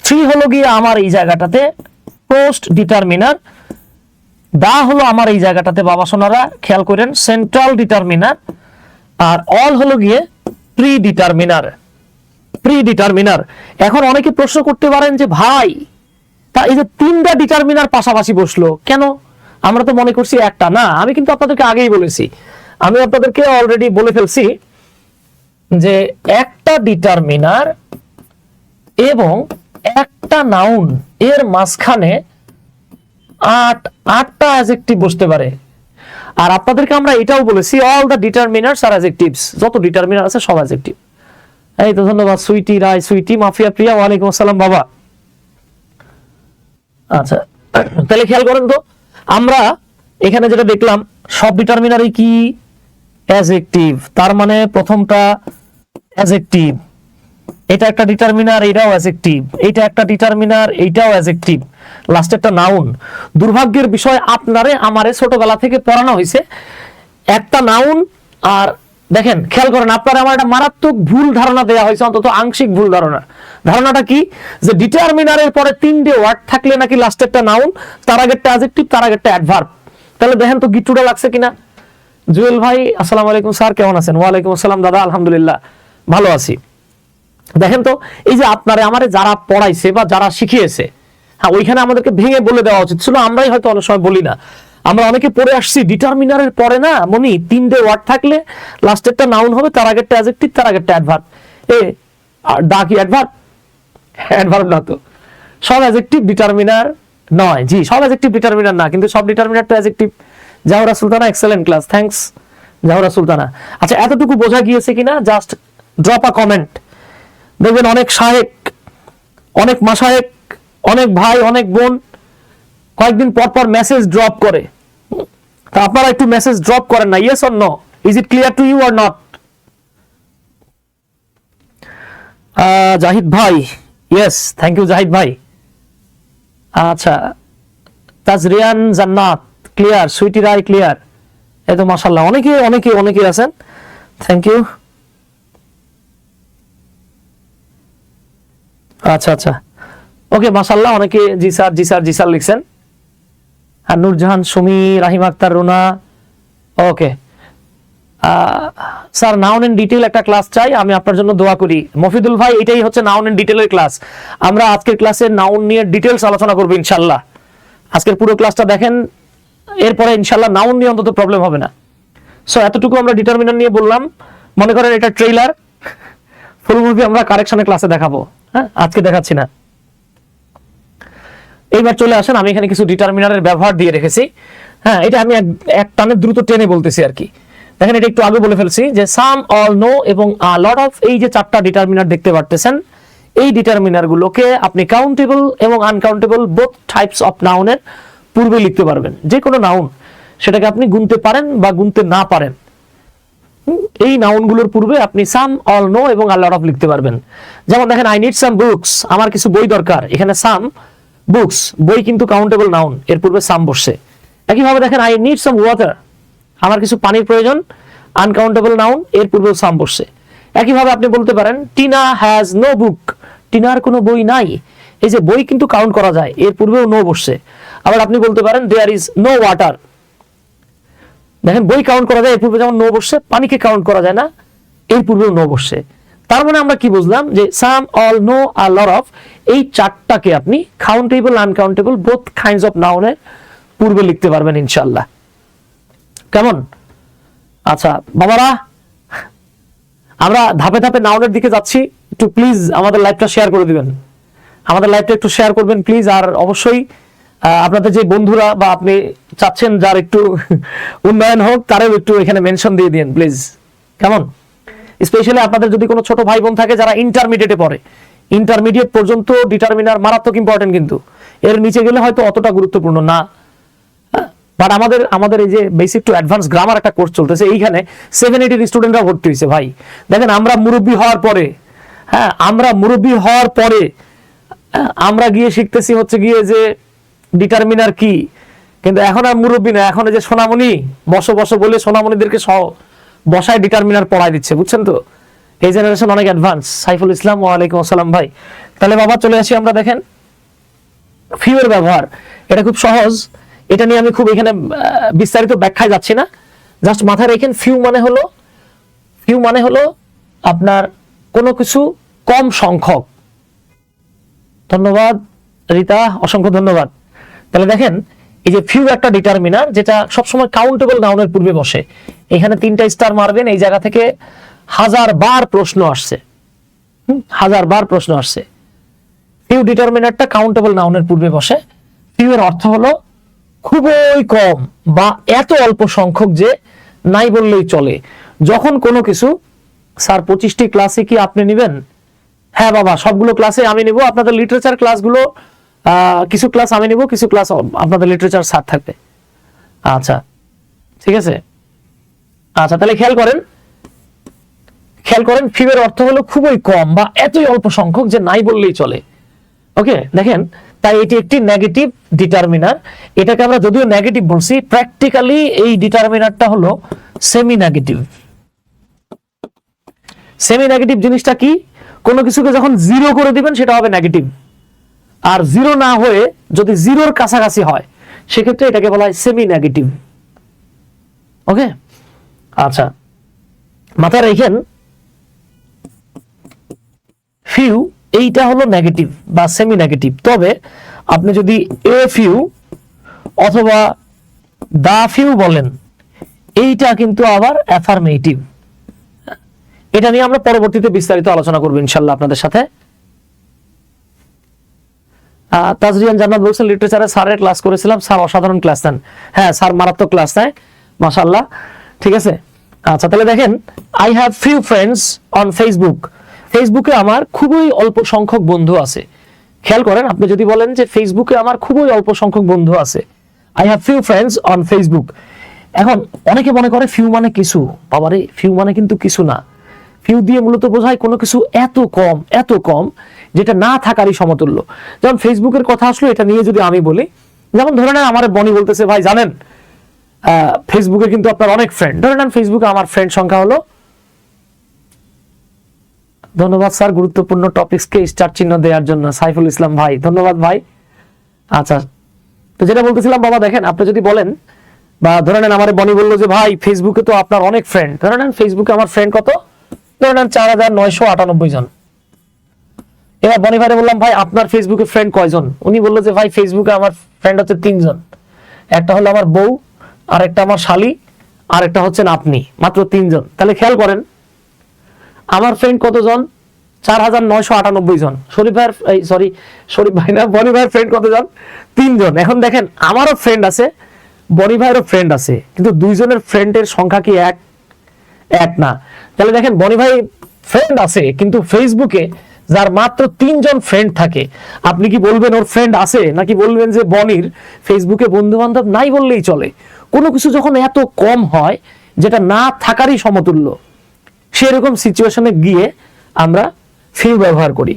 3 হলো গিয়ে আমার এই জায়গাটাতে পোস্ট ডিটারমিনার, দা হলো আমার এই জায়গাটাতে বাবা সোনারা খেয়াল করেন সেন্ট্রাল ডিটারমিনার, আর অল হলো গিয়ে প্রি ডিটারমিনার। Pre determiner. এখন অনেকে প্রশ্ন করতে পারেন যে ভাই, তা এই যে 3টা ডিটারমিনার পাশাপাশি বসলো কেন? আমরা তো মনে করছি একটা। না, আমি কিন্তু আপনাদেরকে আগেই বলেছি, আমি আপনাদেরকে অলরেডি বলে ফেলছি যে একটা ডিটারমিনার এবং একটা নাউন এর মাঝখানে 8টা অ্যাডজেক্টিভ বসতে পারে। আর আপনাদেরকে আমরা এটাও বলেছি অল দ্য ডিটারমিনারস আর অ্যাডজেক্টিভস, যত ডিটারমিনার আছে সব অ্যাডজেক্টিভ। এই তো ধন্যবাদ সুইটি রায়, সুইটি মাফিয়া প্রিয়া, ওয়ালাইকুম আসসালাম বাবা। আচ্ছা, তাহলে খেয়াল করেন তো, আমরা এখানে যেটা দেখলাম সব ডিটারমিনারই কি? অ্যাডজেক্টিভ। তার মানে প্রথমটা অ্যাডজেক্টিভ, এটা একটা ডিটারমিনার, এটাও অ্যাডজেক্টিভ, এটা একটা ডিটারমিনার, এইটাও অ্যাডজেক্টিভ, লাস্টেরটা নাউন। দুর্ভাগ্যের বিষয়, আপনারে আমারে ছোটবেলা থেকে পড়ানো হয়েছে একটা নাউন। আর দেখেন খেয়াল করেন, আপনার আমার একটা মারাত্মক ভুল ধারণা দেওয়া হয়েছে, অন্তত আংশিক ভুল ধারণা। ধারণাটা কি? যে ডিটারমিনারের পরে 3টে ওয়ার্ড থাকলে নাকি লাস্টেরটা নাউন, তার আগেরটা অ্যাডজেক্টিভ, তার আগেরটা অ্যাডভার্ব। তাহলে দেখেন তো গিট্টুটা লাগছে কিনা। জুয়েল ভাই আসসালামু আলাইকুম স্যার, কেমন আছেন? ওয়ালাইকুম আসসালাম দাদা, আলহামদুলিল্লাহ ভালো আছি। দেখেন তো, এই যে আপনারে আমারে যারা পড়াইছে বা যারা শিখিয়েছে, হ্যাঁ ওইখানে আমাদেরকে ভেঙে বলে দেওয়া উচিত ছিল। আমরাই হয়তো অনেক সময় বলি না, আমরা অনেকে পড়ে আসছি ডিটারমিনারের পরে না মনি 3টে ওয়ার্ড থাকলে লাস্টেরটা নাউন হবে, তার আগেরটা অ্যাডজেক্টিভ, তার আগেরটা অ্যাডভার্ব। আর দা কি অ্যাডভার্ব? অ্যাডভার্ব না তো, সব অ্যাডজেক্টিভ ডিটারমিনার নয়। জি, সব অ্যাডজেক্টিভ ডিটারমিনার না, কিন্তু সব ডিটারমিনার তো adjective. Zahra Sultana, excellent class, thanks Zahra Sultana. আচ্ছা, এতটুকু বোঝা গিয়েছে কিনা? Just drop a comment. দেখবেন অনেক শায়েক, অনেক মাশায়েক, অনেক ভাই, অনেক বোন কয়েকদিন পর পর মেসেজ ড্রপ করে। তা আপনারা একটু মেসেজ ড্রপ করেন না, yes or no, is it clear to you or not? Zahid ভাই, ইয়েস, থ্যাংক ইউ জাহিদ ভাই। আচ্ছা, তাজরিয়ান জান্নাত ক্লিয়ার, সুইটি রায় ক্লিয়ার। এই তো মাশাআল্লাহ, অনেকে অনেকে অনেকে আছেন, থ্যাংক ইউ। আচ্ছা আচ্ছা, ওকে মাশাআল্লাহ, অনেকে জি স্যার জি স্যার জি স্যার লিখছেন। আর নূরজাহান, সুমি, রাহিমা আক্তার, রুনা, ওকে। স্যার নাউন ইন ডিটেইল একটা ক্লাস চাই, আমি আপনার জন্য দোয়া করি। মফিদুল ভাই, এটাই হচ্ছে নাউন ইন ডিটেইলের ক্লাস। আমরা আজকের ক্লাসে নাউন নিয়ে ডিটেইলস আলোচনা করব ইনশাআল্লাহ। আজকের পুরো ক্লাসটা দেখেন, এরপরে ইনশাআল্লাহ নাউন নিয়ে অন্তত প্রবলেম হবে না। সো এতটুকু আমরা ডিটারমিনার নিয়ে বললাম। মনে করেন এটা ট্রেইলার, ফুল মুভি আমরা কারেকশনের ক্লাসে দেখাবো। হ্যাঁ, আজকে দেখাচ্ছি না। এইবার চলে আসেন, আমি এখানে কিছু ডিটারমিনারের ব্যবহার দিয়ে রেখেছি। হ্যাঁ, এটা আমি এক টানে দ্রুত টেনে বলতেছি আর কি। দেখেন, এটা একটু আগে বলে ফেলছি যে সাম, অল, নো এবং আ লট অফ, এই যে 4টা ডিটারমিনার দেখতে পারতেছেন, এই ডিটারমিনার গুলোকে আপনি কাউন্টেবল এবং আনকাউন্টেবল বোথ টাইপস অফ নাউনের পূর্বে লিখতে পারবেন। যে কোনো নাউন, সেটাকে আপনি গুনতে পারেন বা গুনতে না পারেন, এই নাউনগুলোর পূর্বে আপনি সাম, অল, নো এবং আ লট অফ লিখতে পারবেন। যেমন দেখেন, আই নিড সাম বুকস, আমার কিছু বই দরকার, এখানে সাম, বুকস, বই কিন্তু কাউন্টেবল নাউন, এর পূর্বে সাম বসছে। একইভাবে দেখেন, আই নিড সাম ওয়াটার, আমার কিছু পানির প্রয়োজন, আনকাউন্টেবল নাউন, এর পূর্বেও সাম বসছে। একইভাবে আপনি বলতে পারেন টিনা হ্যাজ নো বুক, টিনার কোনো বই নাই, এই যে বই কিন্তু কাউন্ট করা যায়, এর পূর্বেও নো বসছে। আবার আপনি বলতে পারেন দেয়ার ইজ নো ওয়াটার, দেখেন বই কাউন্ট করা যায়, এর পূর্বে যেমন নো বসছে, পানিকে কাউন্ট করা যায় না, এর পূর্বেও নো বসছে। তার মানে আমরা কি বুঝলাম যে সাম, অল, নো আর লট অফ, এই 4টাকে আপনি countable, uncountable both kinds of নাউনের পূর্বে লিখতে পারবেন ইনশাআল্লাহ। কেমন? আচ্ছা বাবারা, আমরা ধাপে ধাপে নাউনের দিকে যাচ্ছি, একটু প্লিজ আমাদের লাইভটা শেয়ার করে দিবেন, আমাদের লাইভটা একটু শেয়ার করবেন প্লিজ। আর অবশ্যই আপনাদের যে বন্ধুরা বা আপনি চাচ্ছেন যার একটু উন্নয়ন হোক, তারও একটু এখানে মেনশন দিয়ে দিন প্লিজ। কেমন? স্পেশালি আপনাদের যদি কোনো ছোট ভাই বোন থাকে যারা ইন্টারমিডিয়েটে পড়ে, ইন্টারমিডিয়েট পর্যন্ত ডিটারমিনার মারাত্মক ইম্পর্টেন্ট, কিন্তু এর নিচে গেলে হয়তো অতটা গুরুত্বপূর্ণ না। বাট আমাদের এই যে বেসিক টু অ্যাডভান্স গ্রামার একটা কোর্স চলতেছে, এইখানে 780 স্টুডেন্টরা ভর্তি হয়েছে ভাই। দেখেন, আমরা মুরব্বী হওয়ার পরে, হ্যাঁ আমরা মুরব্বী হওয়ার পরে আমরা গিয়ে শিখতেছি হচ্ছে গিয়ে যে ডিটারমিনার কি, কিন্তু এখন আর মুরব্বী না, এখন যে সোনামণি বসো বসো বলে সোনামণিদেরকে সহ বসায় ডিটারমিনার পড়ায় দিচ্ছে, বুঝছেন তো? এই জেনারেশন অনেক অ্যাডভান্স। সাইফুল ইসলাম, ওয়ালাইকুম আসসালাম ভাই। তাহলে বাবা চলে আসি আমরা। দেখেন, ফিউ এর ব্যবহার, এটা খুব সহজ, এটা নিয়ে আমি খুব এখানে বিস্তারিত ব্যাখ্যায় যাচ্ছি না, জাস্ট মাথায় রেখেন ফিউ মানে হলো আপনার কোনো কিছু কম সংখ্যক। ধন্যবাদ রিতা, অসংখ্য ধন্যবাদ। তাহলে দেখেন, এই যে ফিউ একটা ডিটারমিনার যেটা সবসময় কাউন্টেবল নাউনের পূর্বে বসে। এখানে 3টা স্টার মারবেন, এই জায়গা থেকে 1000 বার প্রশ্ন আসছে, 1000 বার প্রশ্ন আসছে। ফিউ ডিটারমিনারটা কাউন্টেবল নাউনের পূর্বে বসে। ফিউ এর অর্থ হলো খুবই কম বা এত অল্প সংখ্যক যে নাই বললেই চলে। যখন কোনো কিছু, স্যার 25টি ক্লাসে কি আপনি নেবেন? হ্যাঁ বাবা, সবগুলো ক্লাসে আমি নিব। আপনাদের লিটারেচার ক্লাসগুলো কিছু ক্লাস আমি নিব, কিছু ক্লাস আপনাদের লিটারেচার স্যার থাকবে। আচ্ছা ঠিক আছে। আচ্ছা তাহলে খেয়াল করেন ফিউ এর অর্থ হলো খুবই কম বা এতই অল্প সংখ্যক যে নাই বললেই চলে। ওকে, দেখেন, তাই এটি একটি নেগেটিভ ডিটারমিনার। এটাকে আমরা যদিও নেগেটিভ বলছি, প্র্যাকটিক্যালি এই ডিটারমিনারটা হলো সেমি নেগেটিভ। সেমি নেগেটিভ জিনিসটা কি? কোনো কিছুকে যখন 0 করে দিবেন সেটা হবে নেগেটিভ, আর 0 না হয়ে যদি 0-র কাছাকাছি হয় সেক্ষেত্রে এটাকে বলা হয় সেমি নেগেটিভ। ওকে, আচ্ছা মাথায় রাখেন, ফিউ এইটা হলো নেগেটিভ বা সেমি নেগেটিভ। তবে আপনি যদি এ ফিউ অথবা দা ফিউ বলেন, এইটা কিন্তু আবার অ্যাফার্মেটিভ। এটা নিয়ে আমরা পরবর্তীতে বিস্তারিত আলোচনা করব ইনশাআল্লাহ আপনাদের সাথে। তাজরিয়ান জান্নাত বলছেন লিটারেচারে স্যারের ক্লাস করেছিলাম, স্যার অসাধারণ ক্লাস নেন। হ্যাঁ স্যার মারাত্মক ক্লাস নেয়, মাশাআল্লাহ। ঠিক আছে, আচ্ছা তাহলে দেখেন, I have few friends on Facebook. ফেসবুকে আমার খুবই অল্প সংখ্যক বন্ধু আছে। খেয়াল করেন, আপনি যদি বলেন যে ফেসবুকে আমার খুবই অল্প সংখ্যক বন্ধু আছে, I have few friends on Facebook. এখন অনেকে মনে করে ফিউ মানে কিছু, বাবারে ফিউ মানে কিন্তু কিছু না। ফিউ দিয়ে মূলত বোঝায় কোনো কিছু এত কম যেটা না থাকারই সমতুল্য। যেমন ফেসবুকের কথা আসলো, এটা নিয়ে যদি আমি বলি, যেমন ধরে নেন আমার বনি বলতেছে ভাই জানেন ফেসবুকে কিন্তু আপনার অনেক ফ্রেন্ড। ধরে নেন ফেসবুকে আমার ফ্রেন্ড সংখ্যা হলো, ধন্যবাদ স্যার গুরুত্বপূর্ণ টপিকসকে স্টার চিহ্ন দেওয়ার জন্য, সাইফুল ইসলাম ভাই ধন্যবাদ ভাই। আচ্ছা তো যেটা বলতেছিলাম বাবা, দেখেন আপনি যদি বলেন বা ধরে নেন আমার বনি বললো যে ভাই ফেসবুকে তো আপনার অনেক ফ্রেন্ড, ধরে নেন ফেসবুকে আমার ফ্রেন্ড কত, ধরে নেন 4998 জন। এবার বনি ভাইরে বললাম ভাই আপনার ফেসবুকে ফ্রেন্ড কয়জন? উনি বললো যে ভাই ফেসবুকে আমার ফ্রেন্ড হচ্ছে 3 জন, একটা হলো আমার বউ, আর একটা আমার শালি, আর একটা হচ্ছেন আপনি, মাত্র 3 জন। তাহলে খেয়াল করেন আমার ফ্রেন্ড কতজন? 4,998 জন। শরীফ ভাই না, বনি ভাইয়ের ফ্রেন্ড কতজন? 3 জন। এখন দেখেন আমারও ফ্রেন্ড আছে, বনি ভাইয়েরও ফ্রেন্ড আছে, কিন্তু 2 জনের ফ্রেন্ডের সংখ্যা কি এক না? তাহলে দেখেন বনি ভাই ফ্রেন্ড আছে, কিন্তু ফেসবুকে যার মাত্র 3 জন ফ্রেন্ড থাকে, আপনি কি বলবেন ওর ফ্রেন্ড আছে, নাকি বলবেন যে বনির ফেসবুকে বন্ধু বান্ধব নাই বললেই চলে? কোনো কিছু যখন এত কম হয়, যেটা না থাকারই সমতুল্য, সেরকম সিচুয়েশনে গিয়ে আমরা ফিউ ব্যবহার করি।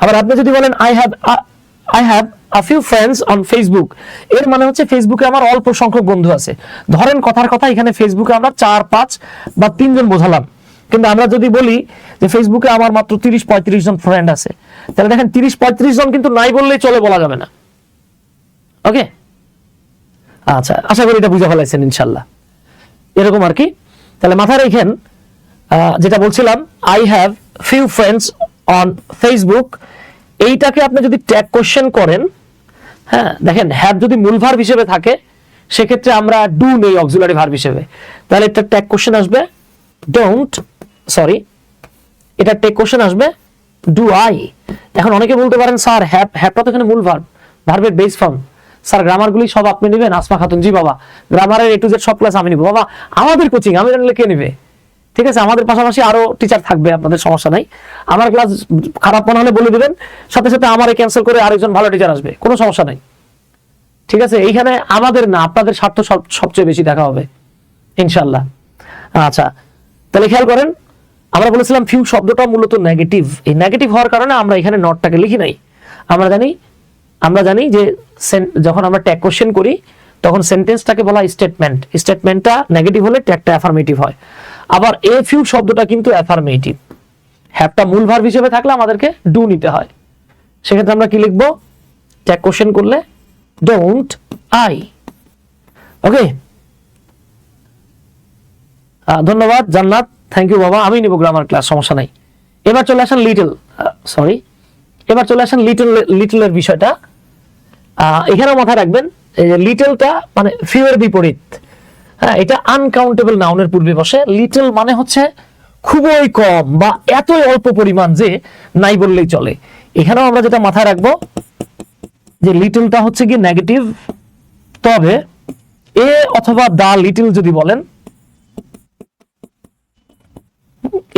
আবার আপনি যদি বলেন I have a few friends on Facebook, এর মানে হচ্ছে ফেসবুকে আমার অল্প সংখ্যক বন্ধু আছে। ধরেন কথার কথা এখানে ফেসবুকে আমরা 4, 5 বা 3 জন বোঝালাম, কিন্তু আমরা যদি বলি যে ফেসবুকে আমার মাত্র 30-35 জন ফ্রেন্ড আছে, তাহলে দেখেন 30-35 জন কিন্তু নাই বললেই চলে, বলা যাবে না। ওকে, আচ্ছা, আশা করি এটা বুঝে ফেলাইছেন ইনশাল্লাহ। এরকম আর কি। তাহলে মাথায় রেখেন, যেটা বলছিলাম, I have few friends on Facebook, এইটাকে আপনি যদি ট্যাগ কোশ্চেন করেন, হ্যাঁ দেখেন হ্যাভ যদি মূল ভার্ব হিসেবে থাকে, সেক্ষেত্রে আমরা ডু নেই অক্সিলারি ভার্ব হিসেবে, তাহলে এটা ট্যাগ কোশ্চেন আসবে এটা ট্যাগ কোশ্চেন আসবে ডু আই। এখন অনেকে বলতে পারেন স্যার হ্যাভটা তো এখানে মূল ভার্ব, ভার্বের বেস ফর্ম, স্যার গ্রামারগুলি সব আপনি নেবেন? আসমা খাতুন: জি বাবা, গ্রামারের A to Z সব ক্লাস আমি নিব। বাবা, আমাদের কোচিং আমি জানলে কে নেবে? ঠিক আছে, আমাদের পাশাপাশি আরো টিচার থাকবে, আপনাদের সমস্যা নাই। আমার ক্লাস খারাপ মনে হলে বলে দিবেন, সাথে সাথে আমারে ক্যান্সেল করে আরেকজন ভালো টিচার আসবে, কোনো সমস্যা নাই। ঠিক আছে, এইখানে আমাদের না আপনাদের স্বার্থ সবচেয়ে বেশি দেখা হবে ইনশাল্লাহ। আচ্ছা, তাহলে খেয়াল করেন, আমরা বলেছিলাম ফিউ শব্দটা মূলত নেগেটিভ। এই নেগেটিভ হওয়ার কারণে আমরা এখানে নটটাকে লিখি নাই। আমরা জানি যে যখন আমরা ট্যাগ কোশ্চেন করি, তখন সেন্টেন্সটাকে বলা স্টেটমেন্ট। স্টেটমেন্টটা নেগেটিভ হলে ট্যাগটা অ্যাফার্মেটিভ হয়। আবার এ ফিউ শব্দটা কিন্তু অ্যাফার্মেটিভ। হ্যাভটা মূল ভার্ব হিসেবে থাকলে আমাদেরকে ডু নিতে হয়। সেক্ষেত্রে আমরা কি লিখবো? ট্যাগ কোশ্চেন করলে ডোন্ট আই। ওকে, ধন্যবাদ জান্নাত, থ্যাংক ইউ বাবা, আমি নিব গ্রামার ক্লাস, সমস্যা নাই। এবার চলে আসেন লিটলের বিষয়টা। এখানে মাথায় রাখবেন, লিটলটা মানে ফিউ এর বিপরীত। হ্যাঁ, এটা আনকাউন্টেবল নাউনের পূর্বে বসে। লিটল মানে হচ্ছে খুবই কম বা এতই অল্প পরিমাণ যে নাই বললেই চলে। এখানেও আমরা যেটা মাথায় রাখবো যে লিটলটা হচ্ছে কি নেগেটিভ, তবে এ অথবা দা লিটল যদি বলেন,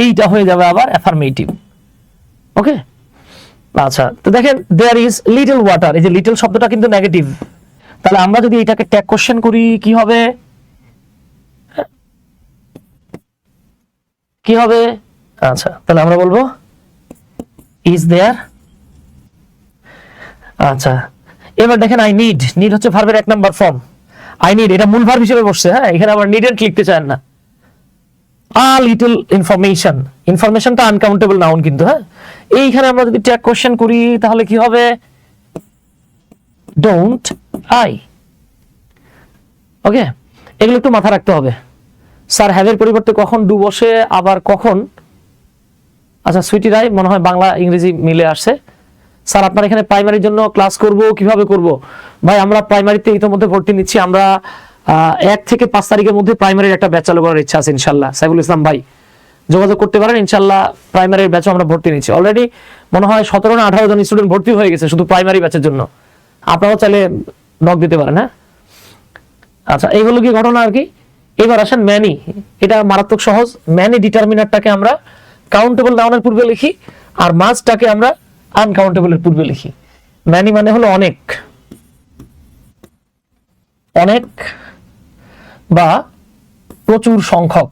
এইটা হয়ে যাবে আবার অ্যাফার্মেটিভ। ওকে, আচ্ছা, তো দেখেন দেয়ার ইজ লিটল ওয়াটার, এই যে লিটল শব্দটা কিন্তু নেগেটিভ। তাহলে আমরা যদি এটাকে ট্যাগ কোশ্চেন করি, কি হবে? আচ্ছা, তাহলে আমরা বলবো ইজ দেয়ার। আচ্ছা, এবার দেখেন আই নিড হচ্ছে ভার্বের 1 নাম্বার ফর্ম। আই নিড, এটা মূল ভার্ব হিসেবে বসছে। হ্যাঁ, এখানে আবার নিডেন্ট লিখতে চান না। আ লিটল ইনফরমেশনটা আনকাউন্টেবল নাউন কিন্তু। হ্যাঁ, এইখানে আমরা যদি ট্যাগ কোশ্চেন করি, তাহলে কি হবে? Don't I. ওকে, এগুলো একটু মাথা রাখতে হবে। স্যার হ্যাভের পরিবর্তে কখন ডু বসে, আবার কখন? আচ্ছা, সুইটি রায় মনে হয় বাংলা ইংরেজি মিলে আসছে। স্যার আপনার এখানে প্রাইমারির জন্য ক্লাস করব, কিভাবে করব? ভাই, আমরা প্রাইমারিতে ইতিমধ্যে ভর্তি নিচ্ছি। আমরা 1 থেকে 5 তারিখের মধ্যে প্রাইমারির একটা ব্যাচ চালু করার ইচ্ছা আছে ইনশাল্লাহ। সাইফুল ইসলাম ভাই যোগাযোগ করতে পারেন ইনশাল্লাহ। প্রাইমারির ব্যাচও আমরা ভর্তি নিচ্ছি। অলরেডি মনে হয় 17 না 18 জন স্টুডেন্ট ভর্তি হয়ে গেছে শুধু প্রাইমারি ব্যাচের জন্য। আপনারাও চাইলে নক দিতে পারেন। হ্যাঁ, আচ্ছা, এই হলো কি ঘটনা আর কি। এবার আসেন ম্যানি। এটা মারাত্মক সহজ। ম্যানি ডিটারমিনারটাকে আমরা কাউন্টেবল নাউনের পূর্বে লিখি, আর মাস্টটাকে আমরা আনকাউন্টেবলের পূর্বে লিখি। ম্যানি মানে হলো অনেক বা প্রচুর সংখ্যক।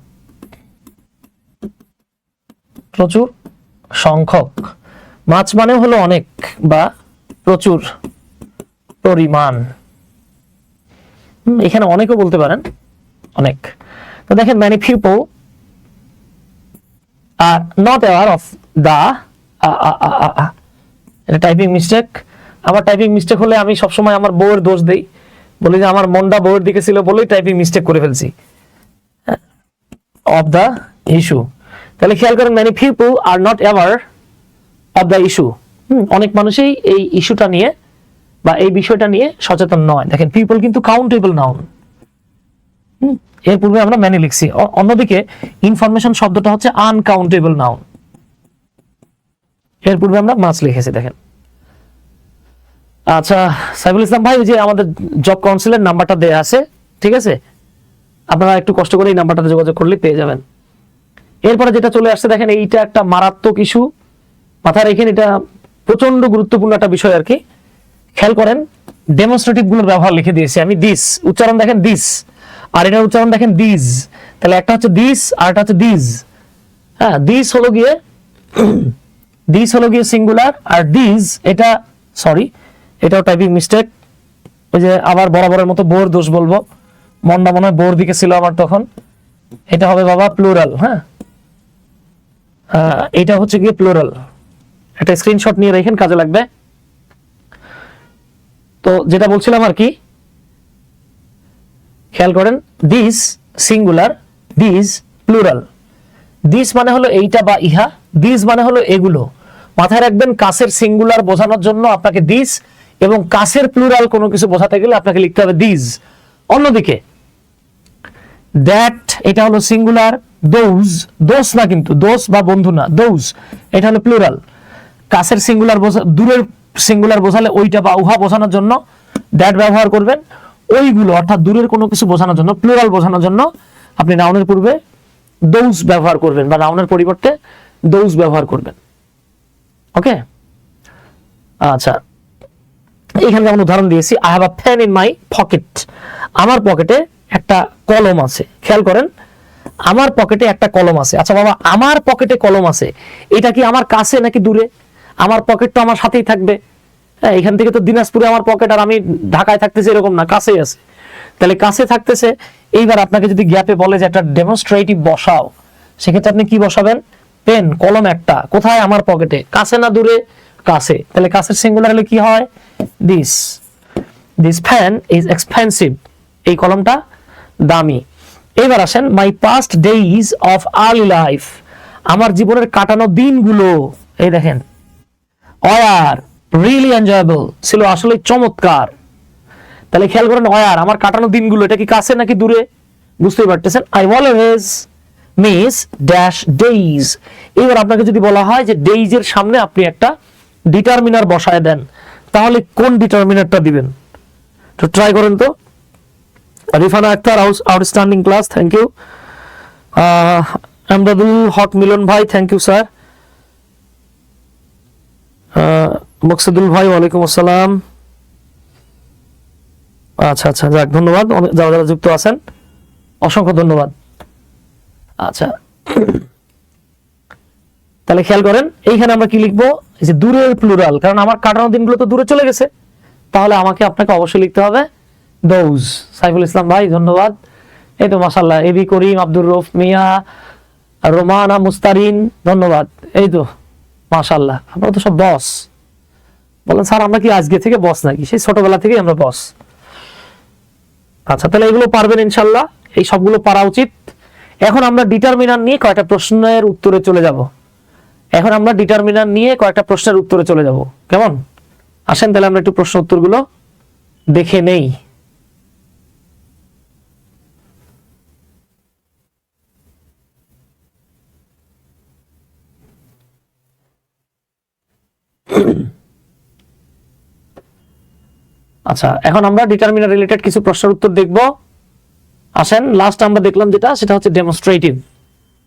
মাছ মানে হলো অনেক বা প্রচুর পরিমাণ। এখানে অনেকও বলতে পারেন, অনেক। তো দেখেন many people are not aware of the এটা টাইপিং মিস্টেক। আমার টাইপিং মিস্টেক হলে আমি সবসময় আমার বউয়ের দোষ দেই, বলি যে আমার মনটা বউয়ের দিকে ছিল বলেই টাইপিং মিস্টেক করে ফেলছি। অফ দ্য ইস্যু, তাহলে খেয়াল করেন many people are not aware of the issue। অনেক মানুষই এই ইস্যুটা নিয়ে বা এই বিষয়টা নিয়ে সচেতন নয়। দেখেন পিপল কিন্তু কাউন্টেবল নাউন, এর পূর্বে আমরা ম্যানি লিখছি। অন্যদিকে ইনফরমেশন শব্দটা হচ্ছে আনকাউন্টেবল নাউন। এর পূর্বে আমরা মাছ লিখেছি দেখেন। আচ্ছা সাইফুল ইসলাম ভাই, ওই যে আমাদের জব কাউন্সিলের নাম্বারটা দেয়া আছে, ঠিক আছে, আপনারা একটু কষ্ট করে এই নাম্বারটাতে যোগাযোগ করলে পেয়ে যাবেন। এরপরে যেটা চলে আসছে দেখেন, এইটা একটা মারাত্মক ইস্যু, মাথায় রেখেন, এটা প্রচন্ড গুরুত্বপূর্ণ একটা বিষয় আর কি। খেয়াল করেন, ডেমনস্ট্রেটিভ গুলোর ব্যবহার লিখে দিয়েছি আমি। দিস উচ্চারণ দেখেন দিস, আর এটার উচ্চারণ দেখেন দিস। তাহলে একটা হচ্ছে দিস আর একটা হচ্ছে দিস। হ্যাঁ, দিস হলো গিয়ে দিস হলো গিয়ে সিঙ্গুলার, আর দিস এটা সরি এটাও টাইপিং মিস্টেক। ওই যে আবার বরাবরের মতো বোর দোষ বলবো, মনটা মনে হয় বোর দিকে ছিল আমার তখন। এটা হবে বাবা প্লুরাল। হ্যাঁ, এটা হচ্ছে গিয়ে প্লুরাল। একটা স্ক্রিনশট নিয়ে রাখেন, কাজে লাগবে। তো যেটা বলছিলাম আর কি, খেয়াল করেন, this singular, this plural. This মানে হলো এইটা বা ইহা, দিস মানে হলো এগুলো। মাথায় রাখবেন, কাছের সিঙ্গুলার বোঝানোর জন্য আপনাকে দিস, এবং কাছের প্লুরাল কোনো কিছু বোঝাতে গেলে আপনাকে লিখতে হবে দিস। অন্যদিকে দ্যাট এটা হলো সিঙ্গুলার, দোজ, দোষ না কিন্তু, দোষ বা বন্ধু না, দোজ এটা হলো প্লুরাল। কাছের সিঙ্গুলার দূরের সিঙ্গুলার বোঝালে ওইটা বা উহা বোঝানোর জন্য দ্যাট ব্যবহার করবেন। ওইগুলো অর্থাৎ দূরের কোনো কিছু বোঝানোর জন্য, প্লুরাল বোঝানোর জন্য আপনি নাউনের পূর্বে দোজ ব্যবহার করবেন, বা নাউনের পরিবর্তে দোজ ব্যবহার করবেন। ওকে, আচ্ছা, এইখানে যেমন উদাহরণ দিয়েছি, I have a pen in my pocket, আমার পকেটে একটা কলম আছে। খেয়াল করেন, আমার পকেটে একটা কলম আছে। আচ্ছা বাবা, আমার পকেটে কলম আছে, এটা কি আমার কাছে নাকি দূরে? আমার পকেট তো আমার সাথেই থাকবে। হ্যাঁ, এখান থেকে তো দিনাজপুরে আমার পকেট, আর আমি ঢাকায় থাকতেছি এরকম না, কাছেই আছে। তাহলে কাছে থাকতেছে। এইবার আপনাকে যদি গ্যাপে বলে যে একটা ডেমনস্ট্রেটিভ বসাও, সেক্ষেত্রে আপনি কি বসাবেন? পেন, কলম একটা, কোথায়? আমার পকেটে। কাছে না দূরে? কাছে। তাহলে কাছের সিঙ্গুলার হলে কি হয়? This. This pen is expensive, এই কলমটা দামি। এবার আসেন, my past days of early life, আমার জীবনের কাটানো দিনগুলো, এই দেখেন, অয়ার রিয়েলি এনজয়েবল, ছিল আসলে চমৎকার। তাহলে খেয়াল করেন, অয়ার আমার কাটানো দিনগুলো, এটা কি কাছে নাকি দূরে? বুঝতেই পারতেছেন। I always miss dash days. এবার আপনাকে যদি বলা হয় যে ডেইজ এর সামনে আপনি একটা ডিটারমিনার বসায় দেন, তাহলে কোন ডিটারমিনারটা দিবেন? তো ট্রাই করেন তো। Rifana Akter, outstanding class, thank you. Amdadul Haque Milon ভাই, থ্যাংক ইউ স্যার। মকসুদুল ভাই, ওয়ালাইকুম আসসালাম। আচ্ছা আচ্ছা, যাক, ধন্যবাদ যারা যারা যুক্ত আছেন, অসংখ্য ধন্যবাদ। আচ্ছা, তাহলে খেয়াল করেন, এইখানে আমরা কি লিখবো? যে দূরের প্লুরাল, কারণ আমার কাটানো দিনগুলো তো দূরে চলে গেছে, তাহলে আমাকে আপনাকে অবশ্যই লিখতে হবে দোজ। সাইফুল ইসলাম ভাই, ধন্যবাদ। এই তো মাশাআল্লাহ, এবি করিম, আব্দুর রউফ মিয়া, রোমানা মুস্তারিন, ধন্যবাদ। এই তো মাশাআল্লাহ, আপনারা তো সব বস। বলেন স্যার আমরা কি আজকে থেকে বস নাকি? সেই ছোটবেলা থেকেই আমরা বস। আচ্ছা, তাহলে এগুলো পারবেন ইনশাআল্লাহ, এই সবগুলো পারা উচিত। এখন আমরা ডিটারমিনার নিয়ে কয়েকটা প্রশ্নের উত্তরে চলে যাব। কেমন? আসেন তাহলে আমরা একটু প্রশ্ন উত্তরগুলো দেখে নেই। আচ্ছা, এখন আমরা ডিটারমিনার রিলেটেড কিছু প্রশ্নের উত্তর দেখব। আসেন, লাস্ট আমরা দেখলাম যেটা, সেটা হচ্ছে ডেমনস্ট্রেটিভ।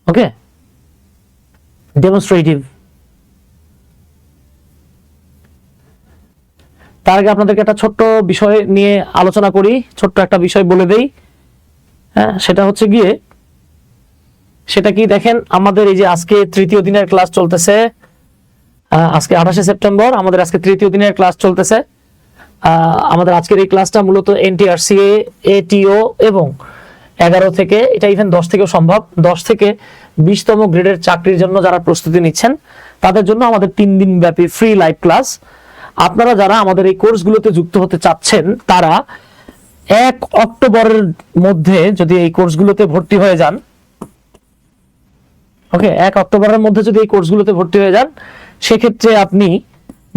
ওকে, ডেমনস্ট্রেটিভ। তার আগে আপনাদেরকে একটা ছোট্ট বিষয় নিয়ে আলোচনা করি, ছোট্ট একটা বিষয় বলে দেই। হ্যাঁ, সেটা হচ্ছে গিয়ে, সেটা কি দেখেন, আমাদের এই যে আজকে তৃতীয় দিনের ক্লাস চলতেছে, আজকে 28শে সেপ্টেম্বর, আমাদের আজকে তৃতীয় দিনের ক্লাস চলতেছে। আমাদের আজকের এই ক্লাসটা মূলত এনটিআরসিএ, এটিও এবং 11 থেকে, এটা ইভেন 10 থেকেও সম্ভব, 10 থেকে 20তম গ্রেডের চাকরির জন্য যারা প্রস্তুতি নিচ্ছেন, তাদের জন্য আমাদের 3 দিন ব্যাপী ফ্রি লাইভ ক্লাস। আপনারা যারা আমাদের এই কোর্সগুলোতে যুক্ত হতে চাচ্ছেন, তারা 1 অক্টোবরের মধ্যে যদি এই কোর্সগুলোতে ভর্তি হয়ে যান, ওকে, 1 অক্টোবরের মধ্যে যদি এই কোর্সগুলোতে ভর্তি হয়ে যান, সেক্ষেত্রে আপনি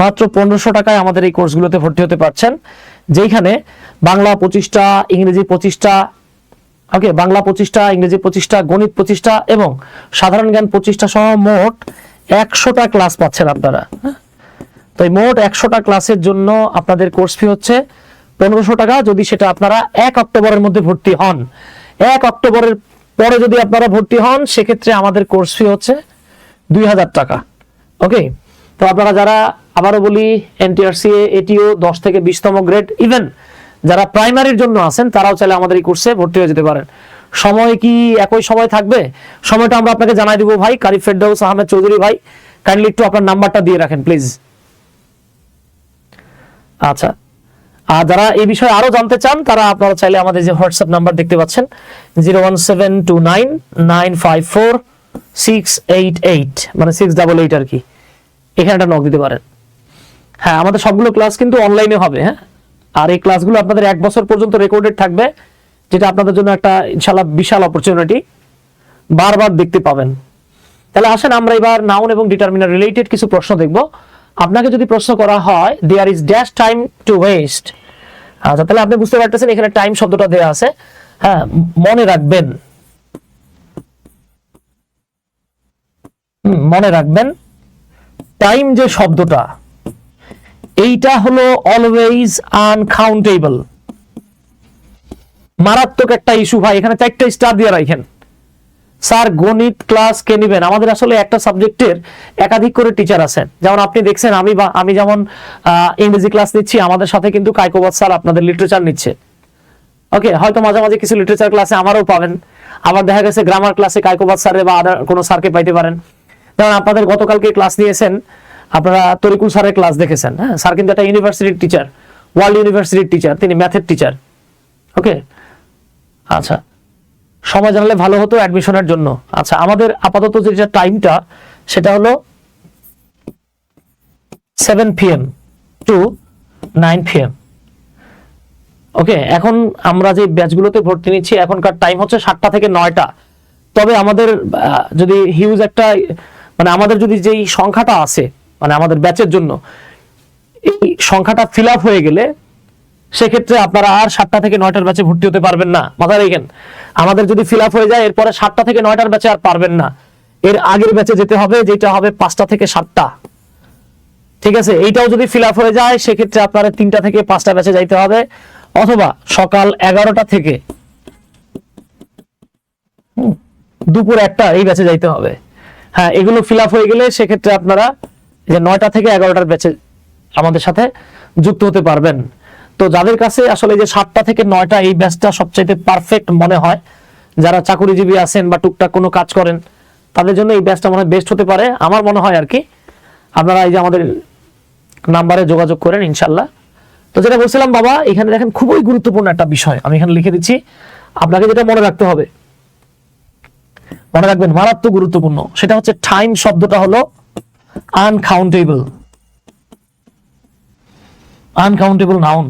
মাত্র 1500 টাকায় আমাদের এই কোর্সগুলোতে ভর্তি হতে পারছেন, যেখানে বাংলা 25টা, ইংরেজি 25টা, ওকে, বাংলা 25টা, ইংরেজি 25টা, গণিত 25টা এবং সাধারণ জ্ঞান 25টা সহ মোট 100টা ক্লাস পাচ্ছেন আপনারা। তো এই মোট 100টা ক্লাসের জন্য আপনাদের কোর্স ফি হচ্ছে 1500 টাকা। যদি সেটা আপনারা 1 অক্টোবরের মধ্যে ভর্তি হন, 1 অক্টোবরের পরে যদি আপনারা ভর্তি হন, সেক্ষেত্রে আমাদের কোর্স ফি হচ্ছে 2000 টাকা। ওকে, তো আপনারা যারা, আবারও বলি, এনটিআরসি এটিও 10 থেকে 20তম গ্রেড, ইভেন যারা প্রাইমারির জন্য আছেন, তারাও চাইলে আমাদের এই কোর্সে ভর্তি হয়ে যেতে পারেন। সময় কি একই সময় থাকবে? সময়টা আমরা আপনাকে জানাই দিব ভাই। কারি ফেরদৌস আহমেদ চৌধুরী ভাই, কাইন্ডলি একটু আপনার নাম্বারটা দিয়ে রাখেন প্লিজ। আচ্ছা, আর যারা এই বিষয়ে আরো জানতে চান, তারা আপনারা চাইলে আমাদের যে হোয়াটসঅ্যাপ নাম্বার দেখতে পাচ্ছেন 01729954688, মানে 688 আর কি, এখানে একটা নক দিতে পারেন। হ্যাঁ, আমাদের সবগুলো ক্লাস কিন্তু অনলাইনে হবে। হ্যাঁ, আর এই ক্লাসগুলো আপনাদের 1 বছর পর্যন্ত রেকর্ডেড থাকবে, যেটা আপনাদের জন্য একটা ইনশাআল্লাহ বিশাল অপরচুনিটি, বারবার দেখতে পাবেন। তাহলে আসেন আমরা এবার নাউন এবং ডিটারমিনার রিলেটেড কিছু প্রশ্ন দেখব। আপনাকে যদি প্রশ্ন করা হয় there is dash time to waste, আচ্ছা, তাহলে আপনি বুঝতে পারতেছেন এখানে টাইম শব্দটা দেওয়া আছে। হ্যাঁ, মনে রাখবেন, মনে রাখবেন টাইম যে শব্দটা, এইটা হলো অলওয়েজ আনকাউন্টেবল। মারাত্মক একটা ইস্যু ভাই, এখানে 4টা স্টার দিয়ে রাখেন। স্যার গণিত ক্লাস কে নেবেন? আমাদের আসলে একটা সাবজেক্টের একাধিক করে টিচার আছেন। যেমন আপনি দেখছেন আমি যেমন ইংরেজি ক্লাস নিচ্ছি, আমাদের সাথে কিন্তু কায়কোবাদ স্যার আপনাদের লিটারেচার নিচ্ছে। ওকে, হয়তো মাঝে মাঝে কিছু লিটারেচার ক্লাসে আমারও পাবেন, আবার দেখা গেছে গ্রামার ক্লাসে কায়কোবাদ স্যার বা আদার কোনো স্যারকে পাইতে পারেন। যেমন আপনাদের গতকালকে ক্লাস নিয়েছেন, আপনারা তরিকুল স্যারের ক্লাস দেখেছেন। হ্যাঁ, স্যার কিন্তু একটা ইউনিভার্সিটির টিচার, ওয়ার্ল্ড ইউনিভার্সিটির টিচার, তিনি ম্যাথের টিচার। ওকে, আচ্ছা, সময় জানলে ভালো হতো অ্যাডমিশনের জন্য। আচ্ছা, আমাদের আপাতত যেটা টাইমটা, সেটা হলো 7 PM টু 9 PM। ওকে, এখন আমরা যে ব্যাচগুলোতে ভর্তি নিচ্ছি, এখনকার টাইম হচ্ছে 7টা থেকে 9টা। তবে আমাদের যদি হিউজ একটা, মানে আমাদের যদি যেই সংখ্যাটা আছে, মানে আমাদের ব্যাচের জন্য এই সংখ্যাটা ফিল আপ হয়ে গেলে, সেক্ষেত্রে আপনারা আর 7টা থেকে 9টার ব্যাচে ভর্তি হতে পারবেন না। মাথায় রাখেন, আমাদের যদি ফিল আপ হয়ে যায়, এরপরে 7টা থেকে 9টার ব্যাচে আর পারবেন না। এর আগের ব্যাচে যেতে হবে, যেটা হবে 5টা থেকে 7টা। ঠিক আছে, এইটাও যদি ফিল আপ হয়ে যায়, সেক্ষেত্রে আপনারা 3টা থেকে 5টা ব্যাচে যাইতে হবে, অথবা সকাল 11টা থেকে দুপুর 1টা এই ব্যাচে যাইতে হবে। হ্যাঁ, এগুলো ফিল আপ হয়ে গেলে সেক্ষেত্রে আপনারা যে 9টা থেকে 11টার ব্যাচে আমাদের সাথে যুক্ত হতে পারবেন। তো যাদের কাছে আসলে যে 7টা থেকে 9টা এই ব্যাচটা সবচাইতে পারফেক্ট মনে হয়, যারা চাকরিজীবী আছেন বা টুকটাক কোনো কাজ করেন, তাদের জন্য এই ব্যাচটা মনে হয় বেস্ট হতে পারে, আমার মনে হয় আর কি। আপনারা এই যে আমাদের নাম্বারে যোগাযোগ করেন ইনশাল্লাহ। তো যেটা বলছিলাম বাবা, এখানে দেখেন খুবই গুরুত্বপূর্ণ একটা বিষয় আমি এখানে লিখে দিচ্ছি, আপনাকে যেটা মনে রাখতে হবে, মনে রাখবেন মারাত্মক গুরুত্বপূর্ণ, সেটা হচ্ছে টাইম শব্দটা হলো আনকাউন্টেবল, আনকাউন্টেবল নাউন।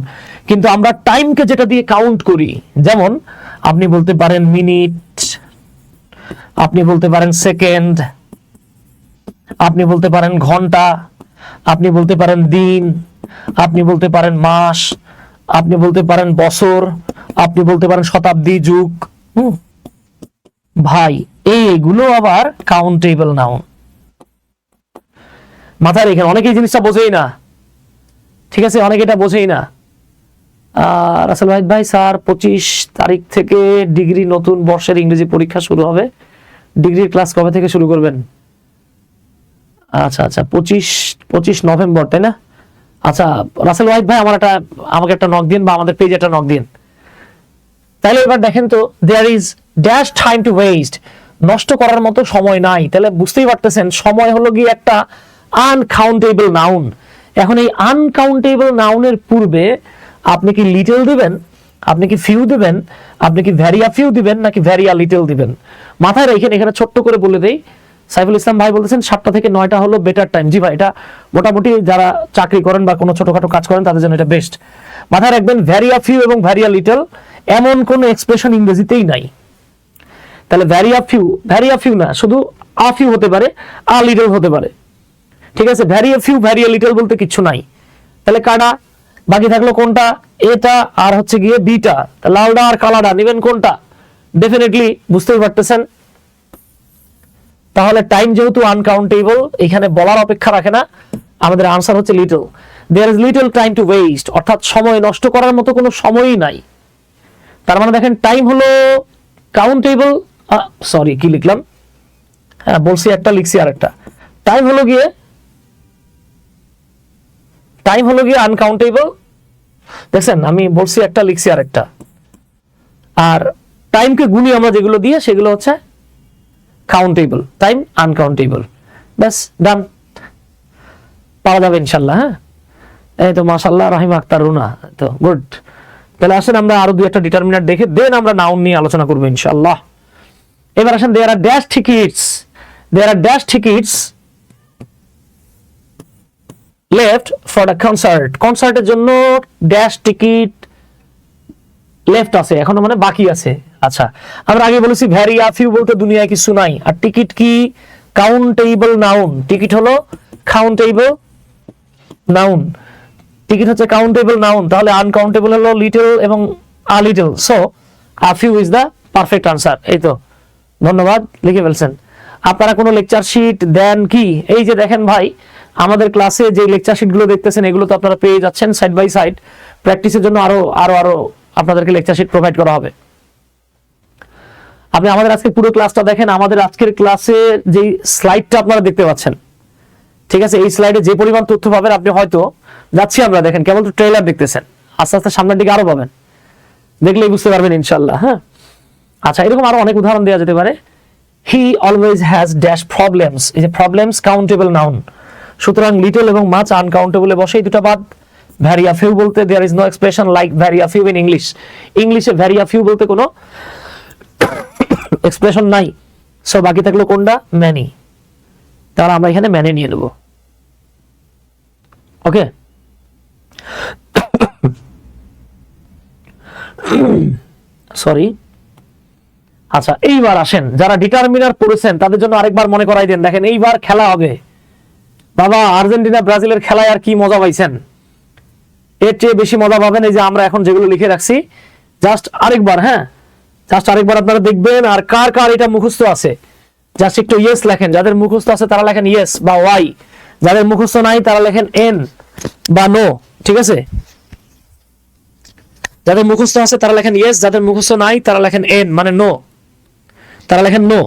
কিন্তু আমরা টাইমকে যেটা দিয়ে কাউন্ট করি, যেমন আপনি বলতে পারেন মিনিট, আপনি বলতে পারেন সেকেন্ড, আপনি বলতে পারেন ঘন্টা, আপনি বলতে পারেন দিন, আপনি বলতে পারেন মাস, আপনি বলতে পারেন বছর, আপনি বলতে পারেন শতাব্দী, যুগ। ভাই, এইগুলো আবার কাউন্টেবল নাউন। মাথায় রেখে, অনেকে এই জিনিসটা বোঝেই না। ঠিক আছে, অনেকে এটা বোঝেই না। রাসেল ভাই, স্যার 25 তারিখ থেকে ডিগ্রি নতুন বর্ষের ইংরেজি পরীক্ষা শুরু হবে, ডিগ্রির ক্লাস কবে থেকে শুরু করবেন? আচ্ছা আচ্ছা, 25 নভেম্বর, তাই না? আচ্ছা রাসেল ভাই, আমাকে একটা নক দিন, বা আমাদের পেজে একটা নক দিন। তাহলে এবার দেখেন তো, there is dash time to waste, নষ্ট করার মতো সময় নাই। তাহলে বুঝতেই পারতেছেন, সময় হলো গিয়ে একটা আনকাউন্টেবল নাউন। এখন এই আনকাউন্টেবল নাউনের পূর্বে আপনি কি লিটল দিবেন, আপনি কি ফিউ দিবেন, আপনি কি ভ্যারিয়া ফিউ দিবেন, নাকি ভ্যারিয়া লিটল দিবেন? মাথায় রেখেন, এখানে ছোট্ট করে বলে দেই। সাইফুল ইসলাম ভাই বলতেছেন 7টা থেকে 9টা হলো বেটার টাইম। জি ভাই, এটা মোটামুটি যারা চাকরি করেন বা কোনো ছোটখাটো কাজ করেন, তাদের জন্য এটা বেস্ট। মাথায় রাখবেন, ভ্যারিয়া ফিউ এবং ভ্যারিয়া লিটল এমন কোন এক্সপ্রেশন ইংরেজিতেই নাই। তাহলে ভ্যারিয়া ফিউ না, শুধু আ ফিউ হতে পারে, আ লিটল হতে পারে। ঠিক আছে, ভ্যারিয়া ফিউ ভ্যারিয়া লিটল বলতে কিছু নাই। তাহলে কাটা বাকি থাকলো কোনটা? এটা আর হচ্ছে গিয়ে বিটা। লালডা আর কালাডা নেবেন কোনটা? ডেফিনেটলি বুঝতেই পারতেছেন তাহলে টাইম যেহেতু আনকাউন্টেবল, এখানে বলার অপেক্ষা রাখে না, আমাদের আনসার হচ্ছে little. There is little time to waste, অর্থাৎ সময় নষ্ট করার মতো কোনো সময়ই নাই। তার মানে দেখেন টাইম হলো কাউন্টেবল, সরি কি লিখলাম, হ্যাঁ বলছি একটা লিখছি আরেকটা। টাইম হলো গিয়ে আনকাউন্টেবল, দেখছেন আমি বলছি একটা লিখছি আরেকটা। আর টাইমকে গুনি আমরা যেগুলো দিয়ে সেগুলো হচ্ছে কাউন্টেবল, টাইম আনকাউন্টেবল। ব্যাস ডান, পাওয়া যাবে ইনশাল্লাহ। হ্যাঁ এই তো মাশাআল্লাহ রাহিম আক্তার রুনা, তো গুড। তাহলে আসেন আমরা আরো দুই একটা ডিটারমিনার দেখে দেন আমরা নাউন নিয়ে আলোচনা করবো ইনশাআল্লাহ। এবার আসেন there are dash tickets left for the concert, কনসার্টের জন্য ড্যাশ টিকিট লেফট আছে, এখনো মানে বাকি আছে। আচ্ছা আমরা আগে বলেছি ভ্যারি আ ফিউ বলতে দুনিয়ায় কিছু নাই, আর টিকিট কি কাউন্টেবল নাউন, টিকিট হলো কাউন্টেবল নাউন, টিকিট হচ্ছে কাউন্টেবল নাউন, তাহলে আনকাউন্টেবল হলো লিটল এবং a little, so a few is the perfect answer. এই তো ধন্যবাদ, লিখে ফেলছেন। আপনারা কোনো লেকচার শিট দেন কি? এই যে দেখেন ভাই, আমাদের ক্লাসে যে লেকচার শিট গুলো দেখতেছেন এগুলো তো আপনারা পেয়ে যাচ্ছেন সাইড বাই সাইড, প্র্যাকটিসের জন্য আরো আরো আরো আপনাদেরকে লেকচার শিট প্রোভাইড করা হবে। আপনি আমাদের আজকে পুরো ক্লাসটা দেখেন, আমাদের আজকের ক্লাসে যে স্লাইডটা আপনারা দেখতে পাচ্ছেন, ঠিক আছে, এই স্লাইডে যে পরিমাণ তথ্য পাবেন আপনি হয়তো যাচ্ছি আমরা, দেখেন কেবল তো ট্রেলার দেখতেছেন, আস্তে আস্তে সামনের দিকে আরো পাবেন, দেখলেই বুঝতে পারবেন ইনশাল্লাহ। হ্যাঁ আচ্ছা, এরকম আরো অনেক উদাহরণ দেওয়া যেতে পারে। He always has dash problems, এই যে প্রবলেমস কাউন্টেবল নাউন, সুতরাং লিটল এবং মাচ আনকাউন্টেবলে বসে, এই দুটো বাদ। ভ্যারি আ ফিউ বলতে there is no expression like very a few in English, ইংলিশে ভ্যারি আ ফিউ বলতে কোনো এক্সপ্রেশন নাই, সো বাকি থাকলো কোনটা? ম্যানি, তাহলে আমরা এখানে ম্যানে নিয়ে নেব। ওকে সরি। আচ্ছা এইবার আসেন, যারা ডিটারমিনার পড়েছেন তাদের জন্য আরেকবার মনে করাই দেন। দেখেন এইবার খেলা হবে বাবা, আর্জেন্টিনা ব্রাজিলের খেলায় আর কি মজা পাইছেন, এর চেয়ে বেশি মজা পাবেন এই যে আমরা এখন যেগুলো লিখে রাখছি, জাস্ট আরেকবার, হ্যাঁ জাস্ট আরেকবার আপনারা দেখবেন। আর কার কার এটা মুখস্থ আছে জাস্ট একটু ইয়েস লেখেন, যাদের মুখস্থ আছে তারা লেখেন ইয়েস বা ওয়াই, যাদের মুখস্থ নাই তারা লেখেন এন বা নো, ঠিক আছে? যাদের মুখস্থ আছে তারা লেখেন ইয়েস, যাদের মুখস্থ নাই তারা লেখেন এন মানে নো, তারা লেখেন নো।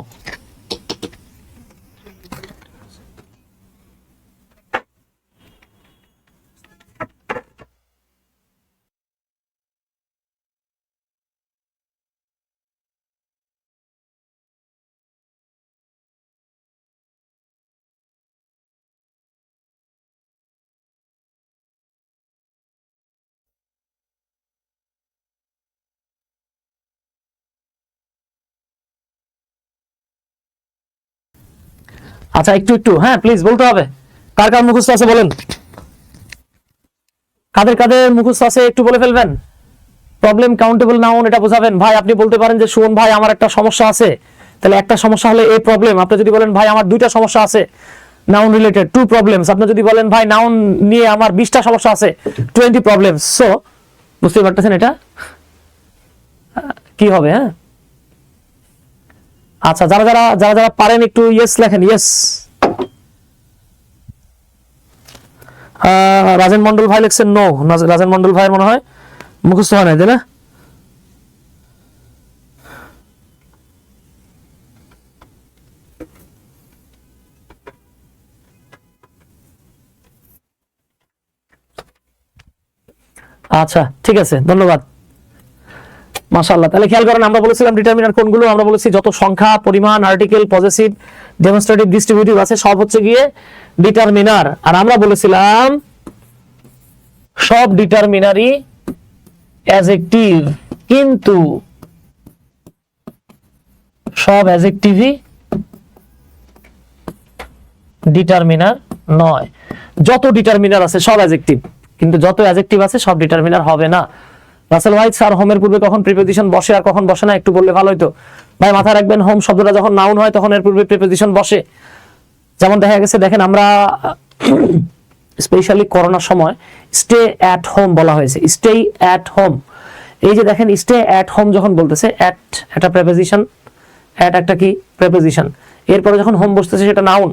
আচ্ছা একটু একটু হ্যাঁ প্লিজ বলতে হবে, কার কার মুখস্থ আছে বলেন, কাদের কাদের মুখস্থ আছে একটু বলে ফেলবেন। প্রবলেম কাউন্টেবল নাউন এটা বোঝাবেন। ভাই আপনি বলতে পারেন যে সুমন ভাই আমার একটা সমস্যা আছে, তাহলে একটা সমস্যা হলে এই প্রবলেম। আপনি যদি বলেন ভাই আমার দুইটা সমস্যা আছে নাউন রিলেটেড, টু প্রবলেমস। আপনি যদি বলেন ভাই নাউন নিয়ে আমার 20টা সমস্যা আছে, 20 প্রবলেমস। সো বুঝতে পারতেছেন এটা কি হবে? হ্যাঁ আচ্ছা, যারা যারা যারা যারা পারেন একটু ইয়েস লেখেন, ইয়েস। রাজেন মন্ডল ভাই লিখছেন নো, রাজেন মন্ডল ভাইয়ের মনে হয় মুখস্থ হয় নাই, তাই না? আচ্ছা ঠিক আছে, ধন্যবাদ, মাশাআল্লাহ। তাহলে খেয়াল করেন, আমরা বলেছিলাম ডিটারমিনার কোনগুলো, আমরা বলেছি যত সংখ্যা, পরিমাণ, আর্টিকেল, পজেসিভ, ডেমনস্ট্রেটিভ, ডিস্ট্রিবিউটিভ আছে সব হচ্ছে গিয়ে ডিটারমিনার। আর আমরা বলেছিলাম সব ডিটারমিনারই অ্যাডজেক্টিভ, কিন্তু সব অ্যাডজেক্টিভই ডিটারমিনার নয়। যত ডিটারমিনার আছে সব অ্যাডজেক্টিভ, কিন্তু যত অ্যাডজেক্টিভ আছে সব ডিটারমিনার হবে না। রাসেল হোয়াইট স্যার, হোমের পূর্বে কখন প্রিপোজিশন বসে আর কখন বসে না একটু বললে ভালো হতো। ভাই মাথায় রাখবেন, হোম শব্দটা যখন নাউন হয় তখন এর পূর্বে প্রিপোজিশন বসে। যেমন দেখা গেছে, দেখেন আমরা স্পেশালি করোনার সময় স্টে অ্যাট হোম বলা হয়েছে, স্টে অ্যাট হোম। এই যে দেখেন স্টে অ্যাট হোম যখন বলতেছে, অ্যাট একটা প্রিপোজিশন, অ্যাট একটা কি প্রিপোজিশন। এরপরে যখন হোম বসতেছে সেটা নাউন।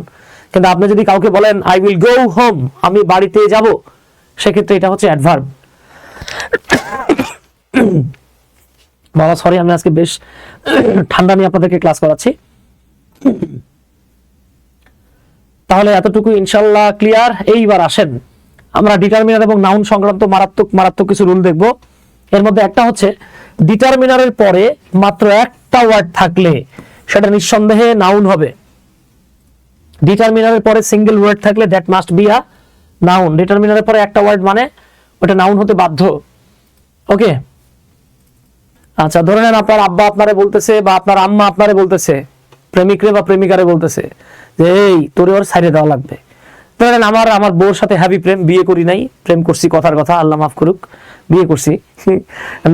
কিন্তু আপনি যদি কাউকে বলেন আই উইল গো হোম, আমি বাড়িতে যাব, সেক্ষেত্রে এটা হচ্ছে অ্যাডভার্ব। বাবা সরি, আমি আজকে বেশ ঠান্ডা নিয়ে আপনাদেরকে ক্লাস করাচ্ছি। তাহলে এতটুকু ইনশাল্লাহ ক্লিয়ার। এইবার আসেন আমরা ডিটারমিনার এবং নাউন সংক্রান্ত মারাত্মক কিছু রুল দেখব। এর মধ্যে একটা হচ্ছে ডিটারমিনারের পরে মাত্র একটা ওয়ার্ড থাকলে সেটা নিঃসন্দেহে নাউন হবে। ডিটারমিনারের পরে সিঙ্গেল ওয়ার্ড থাকলে that must be a noun. ডিটারমিনারের পরে একটা ওয়ার্ড মানে ওটা নাউন হতে বাধ্য। ওকে, আচ্ছা ধরে নেন আপনার আব্বা আপনারে বলতেছে বা আপনার আম্মা আপনারে বলতেছে, প্রেমিকরে বা প্রেমিকারে বলতেছে যে এই তোরে ওর সাইডে দেওয়া লাগবে। ধরে নেন আমার বউর সাথে হ্যাভি প্রেম, বিয়ে করি নাই, প্রেম করছি, কথার কথা, আল্লাহ মাফ করুক, বিয়ে করছি।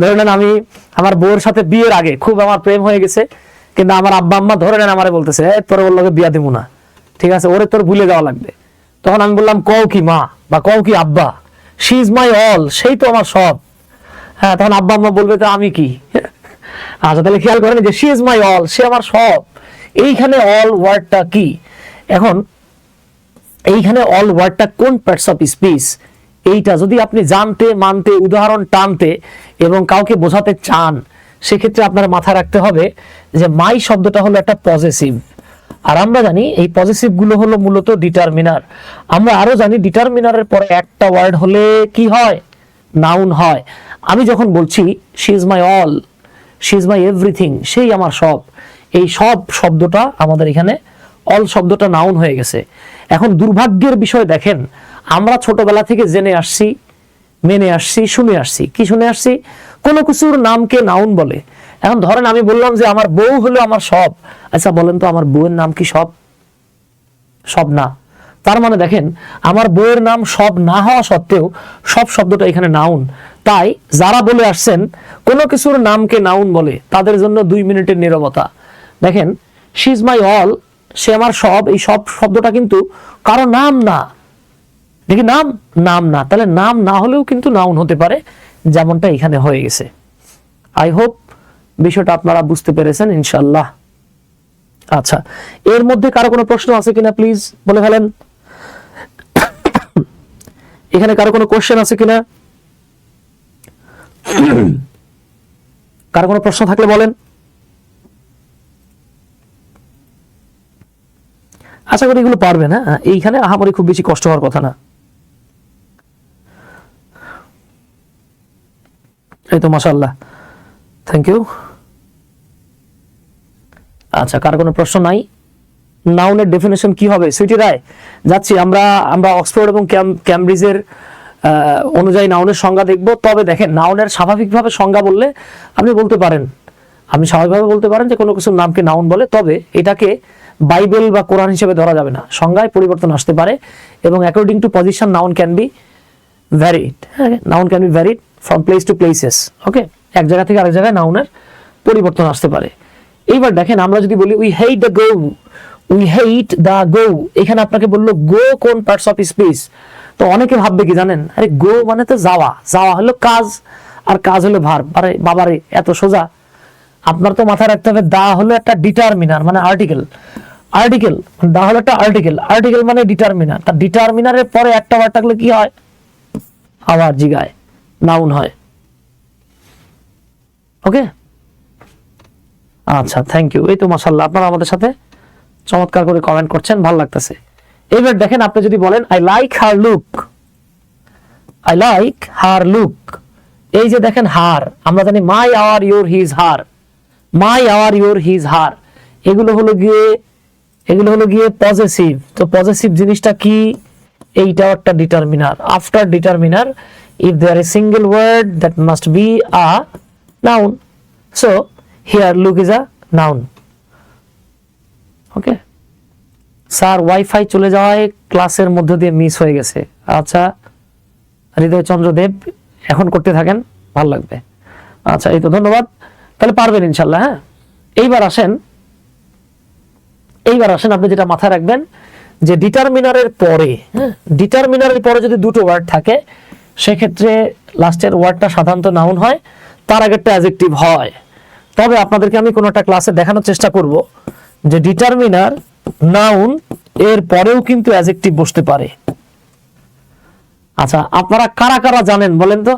ধরে নেন আমি আমার বউর সাথে বিয়ের আগে খুব আমার প্রেম হয়ে গেছে, কিন্তু আমার আব্বা আম্মা ধরে নেন আমারে বলতেছে তোরে ওর লগে বিয়া দিব না, ঠিক আছে, ওরে তোর ভুলে যাওয়া লাগবে। তখন আমি বললাম কও কি মা বা কও কি আব্বা, শি ইজ মাই অল, সেই তো আমার সব। হ্যাঁ, তখন আব্বা আম্মা বলবে তো আমি কি? আচ্ছা তাহলে খেয়াল করেন যে শি ইজ মাই অল, সে আমার সব। এইখানে অল ওয়ার্ডটা কি? এখন এইখানে অল ওয়ার্ডটা কোন পার্টস অফ স্পিচ, এইটা যদি আপনি জানতে মানতে উদাহরণ টানতে এবং কাউকে বোঝাতে চান, সেক্ষেত্রে আপনার মাথায় রাখতে হবে যে মাই শব্দটা হলো একটা পজেসিভ। আর আমরা জানি এই পজেসিভ গুলো হলো মূলত ডিটারমিনার। আমরা আরো জানি ডিটারমিনারের পরে একটা ওয়ার্ড হলে কি হয়? নাউন হয়। আমি যখন বলছি she is my all, she is my everything, সেই আমার সব, এই সব শব্দটা আমাদের এখানে অল শব্দটা নাউন হয়ে গেছে। এখন দুর্ভাগ্যের বিষয় দেখেন, আমরা ছোটবেলা থেকে জেনে আসছি, মেনে আসছি, শুনে আসছি। কি শুনে আসছি? কোনো কিছুর নামকে নাউন বলে। এখন ধরেন আমি বললাম যে আমার বউ হলো আমার সব। আচ্ছা বলেন তো আমার বউয়ের নাম কি সব? সব না। তার মানে দেখেন আমার বউয়ের নাম সব না হওয়া সত্ত্বেও সব শব্দটা এখানে নাউন। তাই যারা বলে আসছেন কোনো কিছুর নামকে নাউন বলে, তাদের জন্য 2 মিনিটের নীরবতা। দেখেন শি ইজ মাই অল, সে আমার সব, এই সব শব্দটা কিন্তু কারো নাম না। দেখি নাম, নাম না, তাহলে নাম না হলেও কিন্তু নাউন হতে পারে, যেমনটা এখানে হয়ে গেছে। আই হোপ বিষয়টা আপনারা বুঝতে পেরেছেন ইনশাআল্লাহ। আচ্ছা, এর মধ্যে কারো কোনো প্রশ্ন আছে কিনা প্লিজ বলে ফেলেন। এখানে কারো কোনো কোশ্চেন আছে কিনা? কারো কোনো প্রশ্ন থাকলে বলেন। আশা করি এগুলো পারবেন। হ্যাঁ, এইখানে আহামরি খুব বেশি কষ্ট হওয়ার কথা না। এই তো মাশাআল্লাহ, থ্যাংক ইউ। আচ্ছা, কার কোনো প্রশ্ন নাই? নাউনের ডেফিনেশন কি হবে? সুইটি রায়, যাচ্ছি আমরা অক্সফোর্ড এবং ক্যামব্রিজের অনুযায়ী নাউনের সংজ্ঞা দেখব। তবে দেখেন নাউনের স্বাভাবিকভাবে সংজ্ঞা বললে আপনি বলতে পারেন, আপনি স্বাভাবিকভাবে বলতে পারেন যে কোনো কিছুর নামকে নাউন বলে, তবে এটাকে বাইবেল বা কোরআন হিসেবে ধরা যাবে না। সংজ্ঞায় পরিবর্তন আসতে পারে এবং according to position noun can be varied. Noun can be varied from place to places. Okay, এক জায়গা থেকে আরেক জায়গায় নাউনের পরিবর্তন আসতে পারে। এইবার দেখেন আমরা যদি বলি we hate the go, we hate the go, এখানে আপনাকে বললো গো কোন পার্টস অফ স্পিচ, তো অনেকে ভাববে কি জানেন, আরে গো মানে তো যাওয়া, যাওয়া হলো কাজ আর কাজ হলো ভার্ব। আরে বাবারে এত সোজা? আপনার তো মাথায় রাখতে হবে দা হলো একটা ডিটারমিনার মানে আর্টিকেল, আর্টিকেল দা হলো একটা আর্টিকেল, আর্টিকেল মানে ডিটারমিনার। তার ডিটারমিনারের পরে একটা ওয়ার্ড থাকলে কি হয়? আবার জিগায় নাউন হয়। ওকে, আচ্ছা থ্যাংক ইউ। এই তো মাশাআল্লাহ আপনারা আমাদের সাথে চমৎকার করে কমেন্ট করছেন, ভালো লাগতেছে। এবার দেখেন আপনি যদি বলেন I like her look, I like her look, এই যে দেখেন হার, আমরা জানি মাই our your his her, my our your his হার, এগুলো হলো গিয়ে পজেসিভ। তো পজেসিভ জিনিসটা কি? এইটাও একটা determiner. After determiner if there is single word that must be a noun, so here look is a noun. Okay, sir wifi চলে যাওয়ায় ক্লাসের মধ্য দিয়ে মিস হয়ে গেছে। আচ্ছা হৃদয় চন্দ্র দেব, এখন করতে থাকেন, ভালো লাগবে। আচ্ছা এই তো ধন্যবাদ, তাহলে পারবেন ইনশাল্লাহ। হ্যাঁ, এইবার আসেন আপনি যেটা মাথায় রাখবেন যে ডিটারমিনারের পরে, হ্যাঁ ডিটারমিনারের পরে যদি দুটো ওয়ার্ড থাকে সেক্ষেত্রে লাস্টের ওয়ার্ডটা সাধারণত নাউন হয়, তার আগেরটা অ্যাডজেক্টিভ হয়। তবে আপনাদেরকে আমি কোনো একটা ক্লাসে দেখানোর চেষ্টা করব যে ডিটারমিনার নাউন এর পরেও কিন্তু অ্যাডজেক্টিভ বসতে পারে। আচ্ছা, আপনারা কারা কারা জানেন বলেন তো?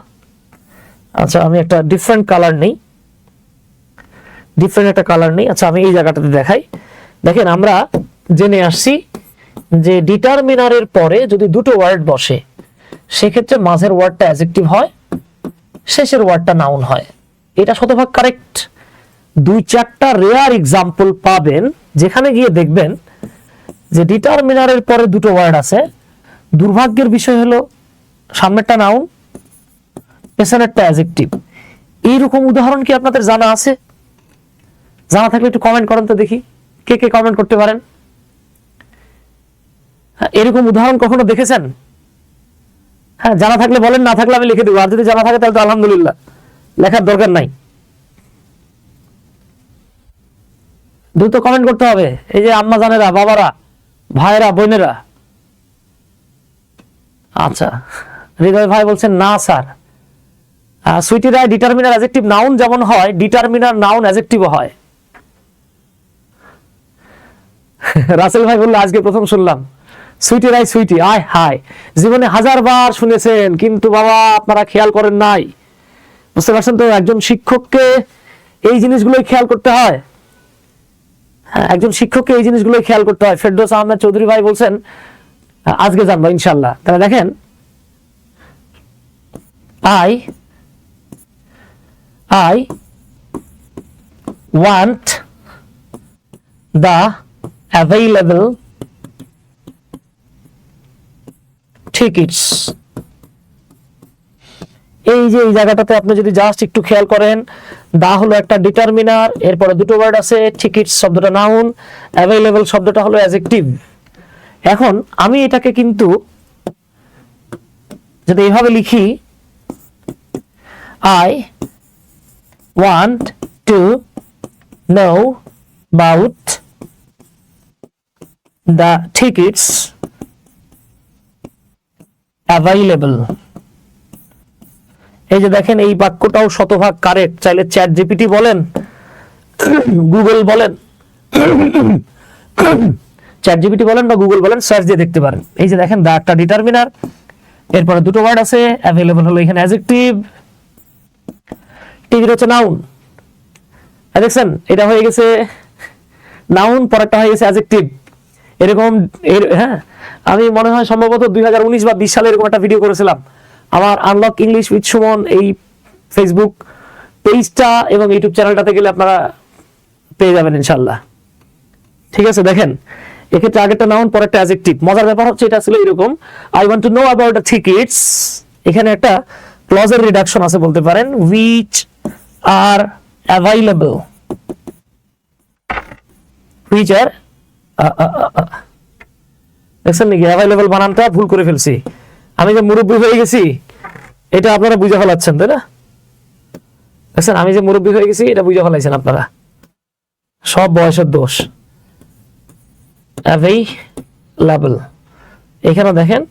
আচ্ছা, আমি একটা ডিফারেন্ট কালার নেই, আচ্ছা আমি এই জায়গাটাতে দেখাই। দেখেন, আমরা জেনে আসছি যে ডিটারমিনারের পরে যদি দুটো ওয়ার্ড বসে সেক্ষেত্রে মাঝের ওয়ার্ডটা অ্যাডজেক্টিভ হয়, শেষের ওয়ার্ডটা নাউন হয়। এটা শতভাগ কারেক্ট। 2-4টা রেয়ার এক্সাম্পল পাবেন যেখানে গিয়ে দেখবেন যে ডিটারমিনারের পরে দুটো ওয়ার্ড আছে, দুর্ভাগ্যের বিষয় হলো সামনেরটা নাউন, পেছনেরটা অ্যাডজেক্টিভ। এইরকম উদাহরণ কি আপনাদের জানা আছে? জানা থাকলে একটু কমেন্ট করেন তো দেখি, কে কে কমেন্ট করতে পারেন। এরকম উদাহরণ কখনো দেখেছেন? হ্যাঁ, জানা থাকলে বলেন, না থাকলে আমি লিখে দেবো। আর যদি জানা থাকে তাহলে তো আলহামদুলিল্লাহ, লেখার দরকার নাই। দ্রুত কমেন্ট করতে হবে। এই যে আম্মা জানেরা, বাবারা, ভাইরা, বোনেরা। আচ্ছা, হৃদয় ভাই বলছেন না স্যার। সুইটি রায়, ডিটারমিনার অ্যাডজেক্টিভ নাউন যেমন হয়, ডিটারমিনার নাউন অ্যাডজেক্টিভও হয়। রাসেল ভাই বললো আজকে প্রথম শুনলাম। সুইটি রায়, সুইটি, আয় হায়, জীবনে 1000বার শুনেছেন কিন্তু বাবা আপনারা খেয়াল করেন নাই। বুঝতে পারছেন তো? একজন শিক্ষককে এই জিনিসগুলোই খেয়াল করতে হয়। হ্যাঁ, একজন শিক্ষককে এই জিনিসগুলোই খেয়াল করতে হয়। ফেরদৌস আহমেদ চৌধুরী ভাই বলছেন আজকে জানবো ইনশাল্লাহ। তাহলে দেখেন, I want the available tickets। এই যে এই জায়গাটাতে আপনি যদি জাস্ট একটু খেয়াল করেন, দা হলো একটা ডিটারমিনার, এরপরে দুটো ওয়ার্ড আছে, টিকিটস শব্দটা নাউন, অ্যাভেইলেবল শব্দটা হলো অ্যাডজেক্টিভ। এখন আমি এটাকে কিন্তু যদি এইভাবে লিখি, I want to know about the tickets available। এই যে দেখেন, এই বাক্যটাও শতভাগ কারেক্ট। চাইলে চ্যাট জিপিটি বলেন, গুগল বলেন, চ্যাট জিপিটি বলেন বা গুগল বলেন, সার্চ দিয়ে দেখতে পারেন। এই যে দেখেন, দা একটা ডিটারমিনার, এরপরে দুটো ওয়ার্ড আছে, অ্যাভেলেবল হলো এখানে অ্যাডজেক্টিভ, টিকিট হচ্ছে নাউন। দেখছেন, এটা হয়ে গেছে নাউন, পরেরটা হয়ে গেছে অ্যাডজেক্টিভ। এরকম হ্যাঁ, আমি মনে হয় সম্ভবত 2019 বা 20 সালে এরকম একটা ভিডিও করেছিলাম। আমার আনলক ইংলিশ উইথ সুমন এই ফেসবুক পেজটা এবং ইউটিউব চ্যানেলটাতে গেলে আপনারা পেয়ে যাবেন ইনশাল্লাহ। ঠিক আছে, দেখেন এক্ষেত্রে আগেরটা নাউন, পরেরটা অ্যাডজেক্টিভ। মজার ব্যাপার হচ্ছে এটা ছিল এরকম, I want to know about the tickets. এখানে একটা ক্লজের রিডাকশন আছে বলতে পারেন, which are available, which are দেখছেন নাকি অ্যাভেলেবল বানানটা ভুল করে ফেলছি। আমি যে মুরব্বী হয়ে গেছি এটা আপনারা বুঝে ফেলাচ্ছেন, তাই না? দেখছেন, আমি যে মুরব্বী হয়ে গেছি এটা বুঝে ফেলাইছেন আপনারা। সব বয়সের দোষ। অ্যাভেইলেবল, এখানে দেখেন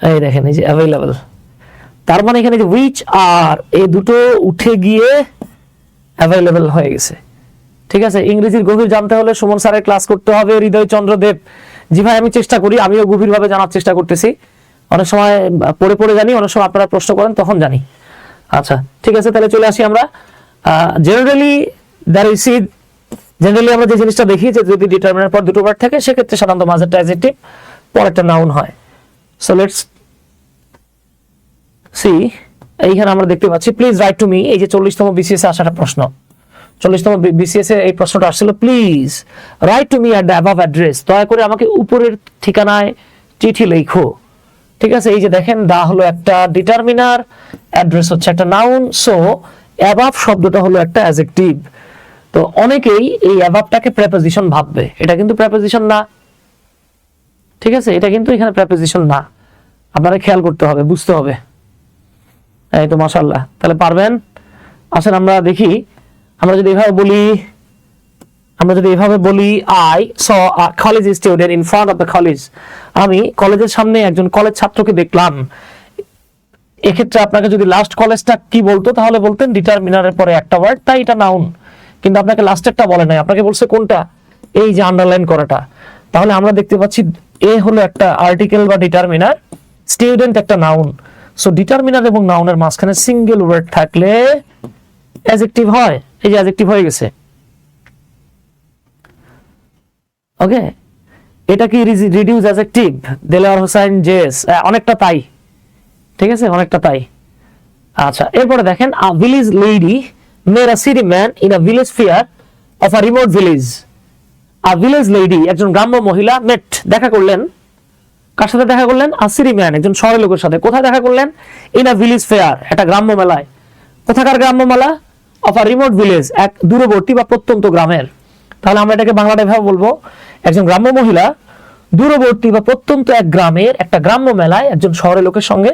এই দেখেন, এই যে অ্যাভেইলেবল, তার মানে এখানে যে which are এই দুটো উঠে গিয়ে অ্যাভেইলেবল হয়ে গেছে। ঠিক আছে, ইংরেজির গভীর জানতে হলে সুমন স্যারের ক্লাস করতে হবে। হৃদয় চন্দ্র দেব, জি ভাই আমি চেষ্টা করি, আমিও গভীরভাবে জানার চেষ্টা করতেছি। অনেক সময় পড়ে পড়ে জানি, অনেক সময় আপনারা প্রশ্ন করেন তখন জানি। আচ্ছা ঠিক আছে, তাহলে চলে আসি আমরা জেনারেলি আমরা যে জিনিসটা দেখি যে যদি ডিটারমিনার পর দুটো ওয়ার্ড থাকে সেক্ষেত্রে সাধারণত মাঝেরটা অ্যাডজেক্টিভ, পরেরটা নাউন হয়। সো লেটস সি, এইখানে আমরা দেখতে পাচ্ছি প্লিজ রাইট টু মি। এই যে 40তম বিসিএস এ আসাটা প্রশ্ন, 40তম বিসিএস এ এই প্রশ্নটা আসছিল, please write to me at the above address. দয়া করে আমাকে উপরের ঠিকানায় চিঠি লেখো। ঠিক আছে, এই যে দেখেন, দা হলো একটা ডিটারমিনার, অ্যাড্রেস হচ্ছে একটা নাউন, সো অ্যাবাভ শব্দটা হলো একটা অ্যাডজেক্টিভ। তো অনেকেই এই অ্যাবাভটাকে প্রেপোজিশন ভাববে, এটা কিন্তু প্রেপোজিশন না। ঠিক আছে, এটা কিন্তু এখানে প্রেপোজিশন না, আপনারা খেয়াল করতে হবে, বুঝতে হবে। এই তো মাশাআল্লাহ, তাহলে পারবেন। আসেন আমরা দেখি, আমরা যদি এভাবে বলি I saw a college student in front of the college, আমি কলেজের সামনে একজন কলেজ ছাত্রকে দেখলাম। এক্ষেত্রে আপনাকে যদি লাস্ট কলেজটা কি বলতো তাহলে বলতেন ডিটারমিনারের পরে একটা ওয়ার্ড, তাই এটা নাউন। কিন্তু আপনাকে লাস্টেরটা বলে নাই, আপনাকে বলছে কোনটা, এই যে আন্ডারলাইন করাটা। তাহলে আমরা দেখতে পাচ্ছি এ হলো একটা আর্টিকেল বা ডিটারমিনার, স্টুডেন্ট একটা নাউন। সো ডিটারমিনার এবং নাউনের মাঝখানে সিঙ্গেল ওয়ার্ড থাকলে অ্যাডজেক্টিভ হয়। এই যে অ্যাডজেক্টিভ হয়ে গেছে। ওকে, এটা কি reduce adjective? Delwar Hossain yes, অনেকটা তাই, ঠিক আছে, অনেকটা তাই। আচ্ছা, এরপরে দেখেন, a village lady made a city man in a village fair of a remote village. A village lady, একজন গ্রাম্য মহিলা, মেট, দেখা করলেন, কার সাথে দেখা করলেন? আ সিটি ম্যান, একজন শহরের লোকের সাথে। কোথায় দেখা করলেন? ইন আ ভিলেজ ফেয়ার, একটা গ্রাম্য মেলায়। কোথাকার গ্রাম্য মেলা? অফ আ রিমোট ভিলেজ, এক দূরবর্তী বা প্রত্যন্ত গ্রামের। তাহলে আমরা এটাকে বাংলাতে ভাবে বলবো, একজন গ্রাম্য মহিলা দূরবর্তী বা প্রত্যন্ত এক গ্রামের একটা গ্রাম্য মেলায় একজন শহরের লোকের সঙ্গে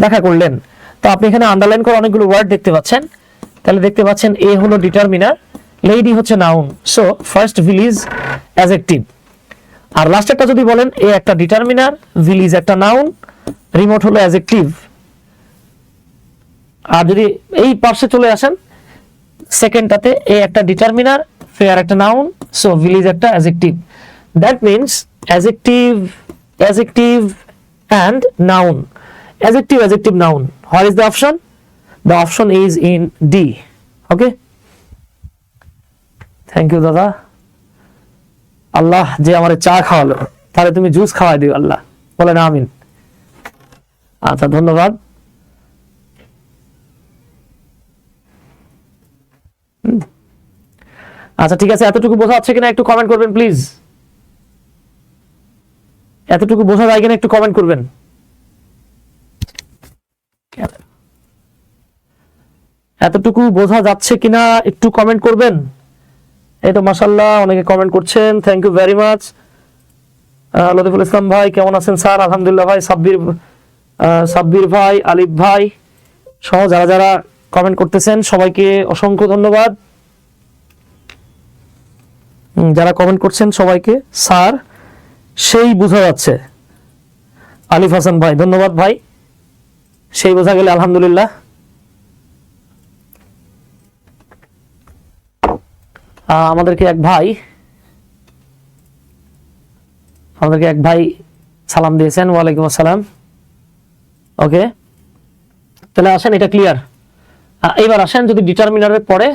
দেখা করলেন। তো আপনি এখানে আন্ডারলাইন করা অনেকগুলো ওয়ার্ড দেখতে পাচ্ছেন। তাহলে দেখতে পাচ্ছেন এ হলো ডিটারমিনার, লেডি হচ্ছে noun. So first village adjective. আর লাস্টেরটা যদি বলেন, এ একটা ডিটারমিনার, ভিলেজ একটা নাউন, রিমোট হলো অ্যাডজেক্টিভ। আর যদি এই পার্শ্বে চলে আসেন, সেকেন্ডটাতে এ একটা ডিটারমিনার, ফেয়ার একটা নাউন, সো ভিলেজ একটা adjective. That means adjective and noun, adjective noun. What is the option? The option is in D. Okay, thank you দাদা। আল্লাহ যে আমারে চা খাওয়ালো, তাহলে তুমি জুস খাওয়াই দিও আল্লাহ, বলেন আমিন। আচ্ছা, ধন্যবাদ। আচ্ছা, ঠিক আছে, এতটুকু বোঝা যাচ্ছে কিনা একটু কমেন্ট করবেন প্লিজ। এতটুকু বোঝা যায় কিনা একটু কমেন্ট করবেন। এতটুকু বোঝা যাচ্ছে কিনা একটু কমেন্ট করবেন। এই তো মাশাআল্লাহ, অনেকে কমেন্ট করছেন, thank you very much. Latiful Islam ভাই কেমন আছেন স্যার? আলহামদুলিল্লাহ ভাই। সাব্বির ভাই, আলিফ ভাই সহ যারা যারা কমেন্ট করতেছেন সবাইকে অসংখ্য ধন্যবাদ। যারা কমেন্ট করছেন সবাইকে স্যার সেই বোঝা যাচ্ছে। আলিফ হাসান ভাই ধন্যবাদ ভাই, সেই বোঝা গেলে আলহামদুলিল্লাহ। আমাদেরকে এক ভাই সালাম দিয়েছেন, ওয়ালাইকুম আসসালাম। ওকে, তাহলে আসেন, এটা ক্লিয়ার। এইবার আসেন, যদি ডিটারমিনারের পরে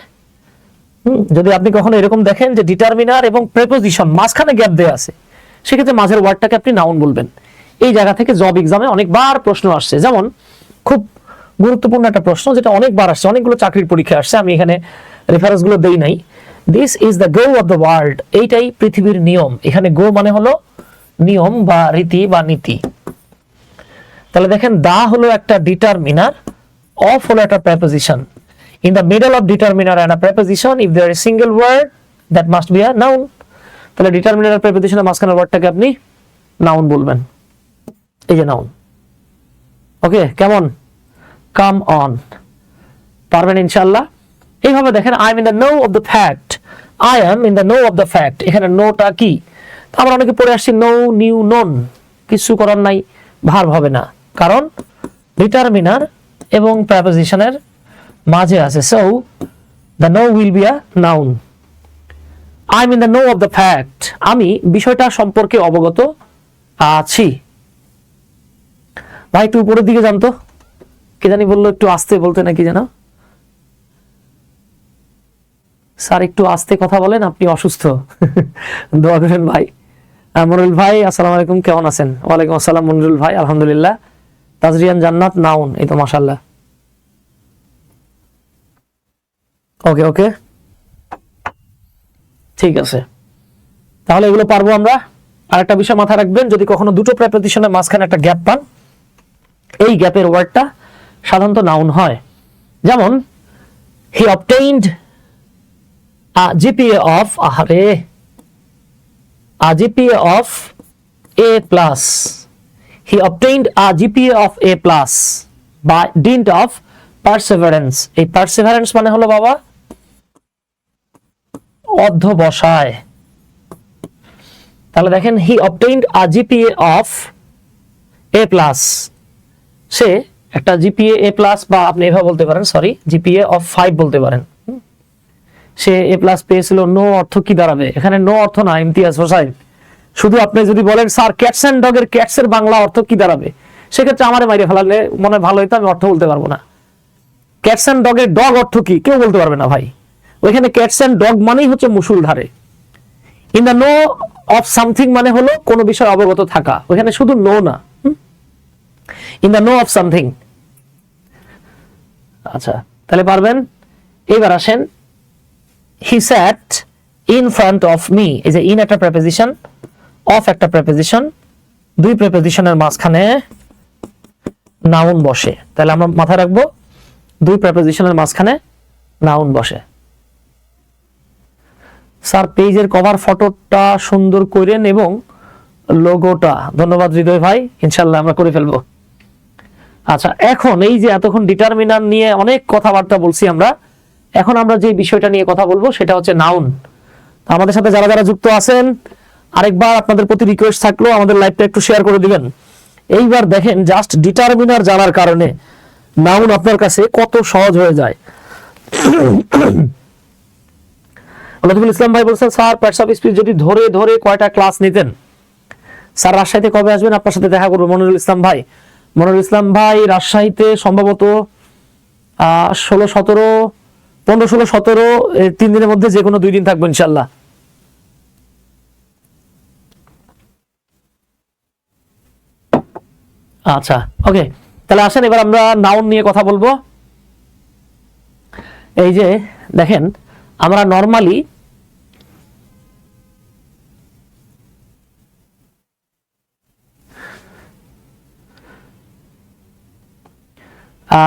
যদি আপনি কখনো এরকম দেখেন যে ডিটারমিনার এবং প্রেপোজিশন মাঝখানে গ্যাপ দেয়া আছে, সেক্ষেত্রে মাঝের ওয়ার্ডটাকে আপনি নাউন বলবেন। এই জায়গা থেকে জব এক্সামে অনেকবার প্রশ্ন আসছে। যেমন খুব গুরুত্বপূর্ণ একটা প্রশ্ন যেটা অনেকবার আসছে, অনেকগুলো চাকরির পরীক্ষা আসছে, আমি এখানে রেফারেন্স গুলো দেই নাই। This is the go of the world, এইটাই পৃথিবীর নিয়ম। এখানে গো মানে হলো নিয়ম বা রীতি বা নীতি। তাহলে দেখেন, দা হলো একটা ডিটারমিনার, অফ হলো একটা preposition. In the middle of determiner and a preposition, if there is single word, that must be a noun. তাহলে ডিটারমিনার আর প্রেপোজিশনের মাঝখানের ওয়ার্ডটাকে আপনি নাউন বলবেন। এই যে নাউন। ওকে, কেমন? কাম অন, পারবেন ইনশাআল্লাহ। এইভাবে দেখেন, I am in the know of the fact, I am in the know of the fact. এখানে নোটা কি? আমরা অনেকে পড়ে আসছি নো, নিউ, নোন, কিছু করার নাই, ভার্ব হবে না, কারণ ডিটারমিনার এবং প্রেপোজিশনের মাঝে আছে। So the know will be a noun. I am in the know of the fact, আমি বিষয়টা সম্পর্কে অবগত আছি। ভাই একটু উপরের দিকে জানতো, কে জানি বললো একটু আস্তে বলতে, নাকি যেন। স্যার একটু আস্তে কথা বলেন, আপনি অসুস্থ। দোয়া করেন ভাই। মনিরুল ভাই আসসালামু আলাইকুম, কেমন আছেন? ওয়ালাইকুম আসসালাম মনিরুল ভাই, আলহামদুলিল্লাহ। তাজরিয়ান জান্নাত নাউন, এই তো মাশাআল্লাহ। ওকে ওকে, ঠিক আছে, তাহলে এগুলো পারবো আমরা। আরেকটা বিষয় মাথায় রাখবেন, যদি কখনো দুটো প্রেপোজিশনের মাঝখানে একটা গ্যাপ পান, এই গ্যাপের ওয়ার্ডটা সাধারণত নাউন হয়। যেমন he obtained a GPA of, a GPA of A plus. He obtained a GPA of A plus by dint of perseverance. এই perseverance মানে হলো বাবা অধ্যবসায়। তাহলে দেখেন, he obtained a GPA of A plus, সে একটা জিপিএ এ plus, বা আপনি এভাবে বলতে পারেন, সরি, জিপিএ অফ 5 বলতে পারেন, সে এ প্লাস পেয়েছিল, নো অর্থ কি দাঁড়াবে এখানে? নো অর্থ না ইমতিয়াজ হোসাইন, শুধু আপনি যদি বলেন স্যার ক্যাটস এন্ড ডগের ক্যাটস এর বাংলা অর্থ কি দাঁড়াবে, সেক্ষেত্রে আমারে মাইরে ফেলালে মনে ভালো হইতো, আমি অর্থ বলতে পারবো না। ক্যাটস এন্ড ডগের ডগ অর্থ কি কেউ বলতে পারবে না ভাই, ওইখানে ক্যাটস এন্ড ডগ মানেই হচ্ছে মুষলধারে। In the know of something মানে হলো কোনো বিষয় অবগত থাকা, ওইখানে শুধু নো না, in the know of something. আচ্ছা, তাহলে পারবেন। এবার আসেন, he sat in front of me, এই যে ইন একটা প্রেপোজিশন, অফ একটা প্রেপোজিশন, দুই প্রেপোজিশনের মাঝখানে নাউন বসে, তাহলে আমরা মাথায় রাখবো দুই প্রেপোজিশনের মাঝখানে নাউন বসে। স্যার পেজের কভার ফটোটা সুন্দর করেন এবং লোগোটা, ধন্যবাদ হৃদয় ভাই, ইনশাল্লাহ আমরা করে ফেলবো। আচ্ছা, এখন এই যে এতক্ষণ ডিটারমিনার নিয়ে অনেক কথাবার্তা বলছি আমরা, এখন আমরা যে বিষয়টা নিয়ে কথা বলবো সেটা হচ্ছে নাউন। আমাদের সাথে যারা যারা যুক্ত আছেন, আরেকবার আপনাদের প্রতি রিকোয়েস্ট থাকলো আমাদের লাইভটা একটু শেয়ার করে দিবেন। এইবার দেখেন জাস্ট ডিটারমিনার জানার কারণে নাউন আপনার কাছে কত সহজ হয়ে যায়। লতিফুল ইসলাম ভাই বলছেন স্যার পার্টস অফ স্পিচ যদি ধরে ধরে কয়টা ক্লাস নিতেন। স্যার রাজশাহীতে কবে আসবেন? আপনার সাথে দেখা করবো। মনিরুল ইসলাম ভাই, মনিরুল ইসলাম ভাই রাজশাহীতে সম্ভবত 16-17, 15-16-17 3 দিনের মধ্যে যে কোনো 2 দিন থাকবো ইনশাল্লাহ। আচ্ছা, ওকে, তাহলে আসেন এবার আমরা নাউন নিয়ে কথা বলবো। এই যে দেখেন, আমরা নরমালি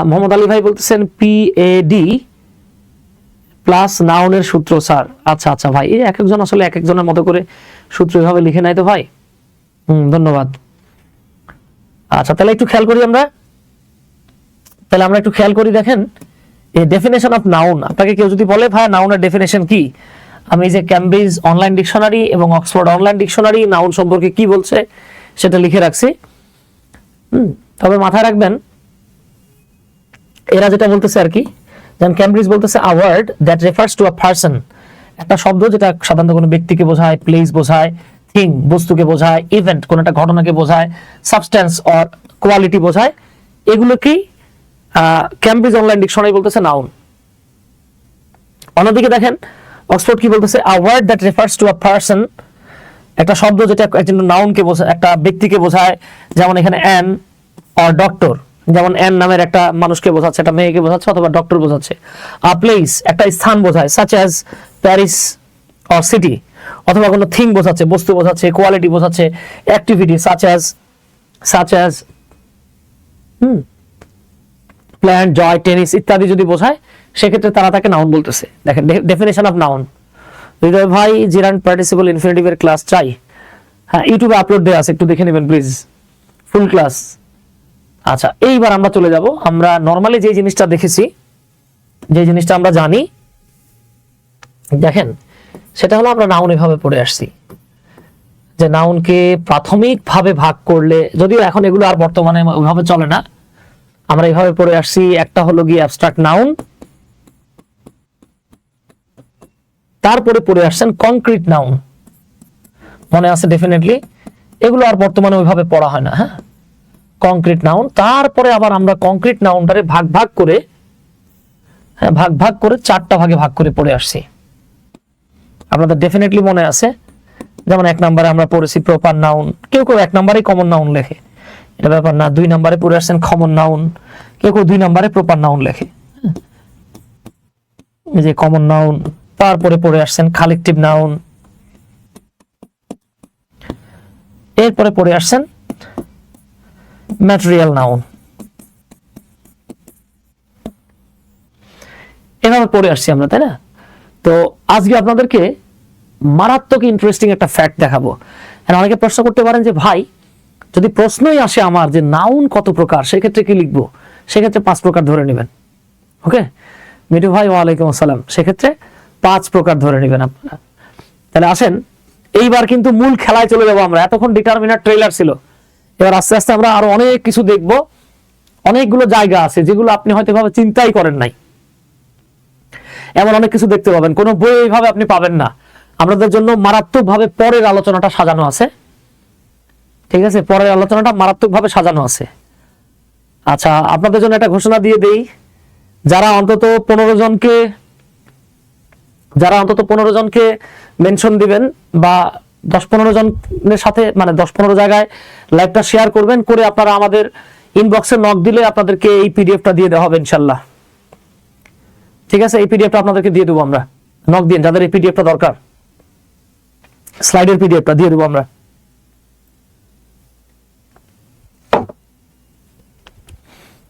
মোহাম্মদ আলী ভাই বলতেছেন পিএডি প্লাস নাউনের সূত্র স্যার। আচ্ছা আচ্ছা ভাই, এই এক একজন আসলে এক একজনের মতো করে সূত্র এভাবে লিখে নাই তো ভাই। ধন্যবাদ। আচ্ছা, তাহলে একটু খেয়াল করি আমরা, একটু খেয়াল করি। দেখেন এই ডেফিনেশন অফ নাউন, আপনাকে কেউ যদি বলে ভাই নাউনের ডেফিনেশন কি, আমি যে ক্যামব্রিজ অনলাইন ডিকশনারি এবং অক্সফোর্ড অনলাইন ডিকশনারি নাউন সম্পর্কে কি বলছে সেটা লিখে রাখছি। তবে মাথায় রাখবেন এরা যেটা বলতেছে আর কি, যেমন ক্যামব্রিজ বলতেছে a word that refers to a person, একটা শব্দ যেটা সাধারণত কোনো ব্যক্তিকে বোঝায়, প্লেস বোঝায়, থিং বস্তুকে বোঝায়, ইভেন্ট কোন একটা ঘটনাকে বোঝায়, সাবস্টেন্স অর কোয়ালিটি বোঝায়, এগুলোকেই ক্যামব্রিজ অনলাইন ডিকশনারি বলতেছে নাউন। অন্যদিকে দেখেন অক্সফোর্ড কি বলতেছে, a word that refers to a person, একটা শব্দ যেটা একজন নাউনকে বোঝায়, একটা ব্যক্তিকে বোঝায়, যেমন এখানে অ্যান অর ডক্টর, যেমন অ্যান নামের একটা মানুষকে বোঝাচ্ছে, একটা মেয়েকে বোঝাচ্ছে, অথবা ডক্টর বোঝাচ্ছে। আ প্লেস একটা স্থান বোঝায়, such as Paris or city, অথবা কোনো থিং বোঝাচ্ছে, বস্তু বোঝাচ্ছে, কোয়ালিটি বোঝাচ্ছে, অ্যাক্টিভিটি সাচ অ্যাজ প্ল্যান্ট, জয়, টেনিস ইত্যাদি যদি বোঝায়, সেক্ষেত্রে তারা তাকে নাউন বলতেছে। দেখেন ডেফিনেশন অফ নাউন। হৃদয় ভাই জিরান্ড পার্টিসিপল ইনফিনিটিভের ক্লাস চাই। হ্যাঁ, ইউটিউবে আপলোড দেওয়া আছে, একটু দেখে নেবেন প্লিজ, ফুল ক্লাস। আচ্ছা, এইবার আমরা চলে যাব, আমরা নরমালি যে জিনিসটা দেখেছি, যে জিনিসটা আমরা জানি, দেখেন সেটা হলো আমরা নাউন এভাবে পড়ে আসছি, যে নাউনকে প্রাথমিকভাবে ভাগ করলে, যদিও এখন এগুলো আর বর্তমানে ওইভাবে চলে না, আমরা এইভাবে পড়ে আসছি। একটা হলো গিয়ে অ্যাবস্ট্রাক্ট নাউন, তারপরে পড়ে আসছেন কংক্রিট নাউন, মনে আছে ডেফিনেটলি, এগুলো আর বর্তমানে ওইভাবে পড়া হয় না। হ্যাঁ, কংক্রিট নাউন, তারপরে আবার আমরা কংক্রিট নাউনটারে ভাগ ভাগ করে 4টা ভাগে ভাগ করে পড়ে আসছি। আপনাদের ডেফিনেটলি মনে আছে, যেমন 1 নম্বরে আমরা পড়েছি প্রপার নাউন, কেউ 1 নম্বরে কমন নাউন লেখে, এটা ব্যাপার না। 2 নম্বরে পড়ে আসছেন কমন নাউন, কেউ 2 নম্বরে প্রপার নাউন লেখে, এই যে কমন নাউন। তারপরে পড়ে আসছেন কালেকটিভ নাউন, এরপরে পড়ে আসছেন ম্যাটেরিয়াল নাউন। এভাবে পড়ে আসছি আমরা, তাই না? তো আজকে আপনাদেরকে মারাত্মক ইন্টারেস্টিং একটা ফ্যাক্ট দেখাবো। অনেকে প্রশ্ন করতে পারেন যে ভাই যদি প্রশ্নই আসে আমার যে নাউন কত প্রকার, সেক্ষেত্রে কি লিখবো? সেক্ষেত্রে 5 প্রকার ধরে নেবেন। ওকে মিঠু ভাই, ওয়ালাইকুম আসসালাম। সেক্ষেত্রে 5 প্রকার ধরে নেবেন আপনারা। তাহলে আসেন এইবার কিন্তু মূল খেলায় চলে যাবো আমরা। এতক্ষণ ডিটারমিনার ট্রেলার ছিল, এবার আস্তে আস্তে আমরা আরো অনেক কিছু দেখবো, অনেকগুলো জায়গা আছে যেগুলো আপনি হয়তো ভাবে চিন্তাই করেন নাই। এমন অনেক কিছু দেখতে পাবেন, কোনো বই এইভাবে আপনি পাবেন না। আপনাদের জন্য মারাত্মকভাবে পরের আলোচনাটা সাজানো আছে, ঠিক আছে? পরের আলোচনাটা মারাত্মকভাবে সাজানো আছে। আচ্ছা, আপনাদের জন্য একটা ঘোষণা দিয়ে দেই, যারা অন্তত 15 জনকে মেনশন দিবেন বা 10-15 জনের সাথে, মানে 10-15 জায়গায় লাইভটা শেয়ার করবেন, করে আপনারা আমাদের ইনবক্সে নক দিলে আপনাদেরকে এই পিডিএফটা দিয়ে দেওয়া হবে ইনশাল্লাহ। ঠিক আছে, এই পিডিএফটা আপনাদেরকে দিয়ে দেবো আমরা। নক দিন যাদের এই পিডিএফটা দরকার, স্লাইডের পিডিএফটা দিয়ে দেবো আমরা।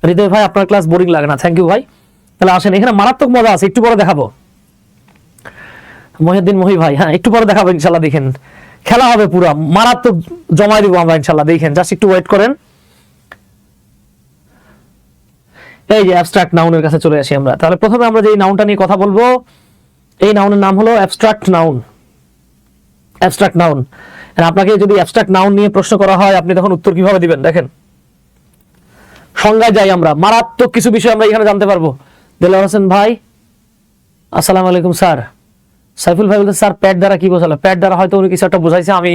হৃদয় ভাই, আপনার ক্লাস বোরিং লাগে না? থ্যাংক ইউ ভাই। তাহলে আসেন, এখানে মারাত্মক মজা আছে, একটু পরে দেখাবো। মহিউদ্দিন মহি ভাই, হ্যাঁ একটু পরে দেখাবো ইনশাল্লাহ। দেখেন খেলা হবে পুরো মারাত্মক, জমাই দিব আমরা ইনশাল্লাহ। দেখেন, জাস্ট একটু ওয়েট করেন। এই যে অ্যাবস্ট্রাক্ট নাউনের কাছে চলে আসি আমরা। তাহলে প্রথমে আমরা যে নাউনটা নিয়ে কথা বলবো, এই নাউনের নাম হলো অ্যাবস্ট্রাক্ট নাউন। Abstract noun. আপনাকে যদি অ্যাবস্ট্রাক্ট নাউন নিয়ে প্রশ্ন করা হয়, আপনি তখন উত্তর কিভাবে দিবেন? দেখেন, সংজ্ঞায় যাই আমরা, মারাত্মক কিছু বিষয় আমরা এখানে জানতে পারবো। দেলোয়ার হোসেন ভাই, আসসালামু আলাইকুম স্যার। সাইফুল ভাই বলতে স্যার প্যাড দ্বারা কি বোঝালো? প্যাড দ্বারা হয়তো উনি কিছু একটা বোঝাইছে, আমি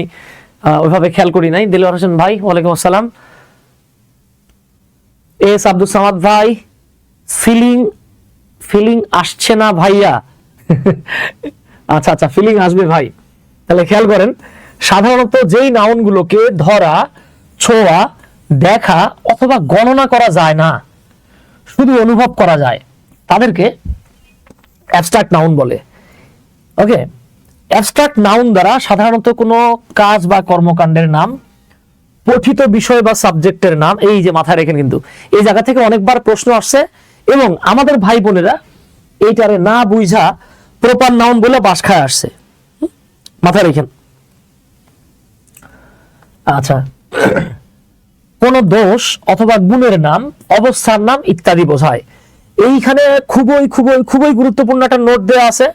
ওইভাবে খেয়াল করি নাই। দেলোয়ার হোসেন ভাই, ওয়ালাইকুম আসসালাম। এস আব্দুল সামাদ ভাই, ফিলিং আসছে না ভাইয়া? আচ্ছা আচ্ছা, ফিলিং আসবে ভাই। তাহলে খেয়াল করেন, সাধারণত যেই নাউনগুলোকে ধরা, ছোঁয়া, দেখা অথবা গণনা করা যায় না, শুধু অনুভব করা যায়, তাদেরকে অ্যাবস্ট্রাক্ট নাউন বলে। ওকে, অ্যাবস্ট্রাক্ট নাউন দ্বারা সাধারণত কোনো কাজ বা কর্মকাণ্ডের নাম, পঠিত বিষয় বা সাবজেক্টের নাম, এই যে মাথায় রেখেন, কিন্তু এই জায়গা থেকে অনেকবার প্রশ্ন আসছে এবং আমাদের ভাই বোনেরা এইটারে না বুঝা প্রপার নাউন বলে বাস খায় আসছে, মাথায় রেখেন। আচ্ছা, কোন দোষ অথবা গুণের নাম, অবস্থার নাম ইত্যাদি বোঝায়। এইখানে খুবই খুবই খুবই গুরুত্বপূর্ণ একটা নোট দেওয়া আছে।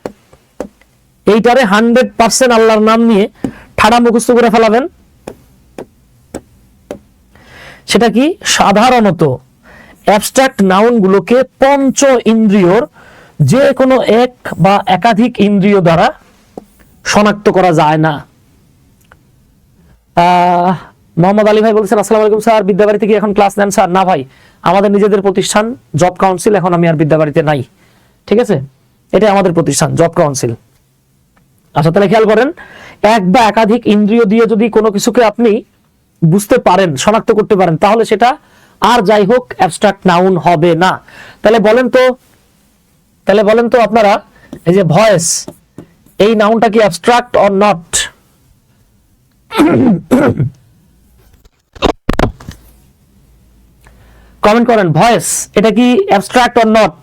এইটারে 100% আল্লাহর নাম নিয়ে ঠাড়া মুখস্থ করে ফেলাবেন। সেটা কি? সাধারণত অ্যাবস্ট্রাক্ট নাউন গুলোকে পঞ্চ ইন্দ্রিয়র যে কোনো এক বা একাধিক ইন্দ্রিয় দ্বারা শনাক্ত করা যায় না। মোহাম্মদ আলী ভাই বলছেন, আসসালামু আলাইকুম স্যার, বিদ্যাবাড়িতে কি এখন ক্লাস নেন স্যার? না ভাই, আমাদের নিজেদের প্রতিষ্ঠান জব কাউন্সিল, এখন আমি আর বিদ্যাবাড়িতে নাই। ঠিক আছে, এটা আমাদের প্রতিষ্ঠান জব কাউন্সিল। আচ্ছা, তাহলে খেয়াল করেন, এক বা একাধিক ইন্দ্রিয় দিয়ে যদি কোনো কিছুকে আপনি বুঝতে পারেন, শনাক্ত করতে পারেন, তাহলে সেটা আর যাই হোক অ্যাবস্ট্রাক্ট নাউন হবে না। তাহলে বলেন তো আপনারা, এই যে ভয়েস, এই নাউনটা কি অ্যাবস্ট্রাক্ট অর নট? কমেন্ট করেন, ভয়েস এটা কি abstract or not?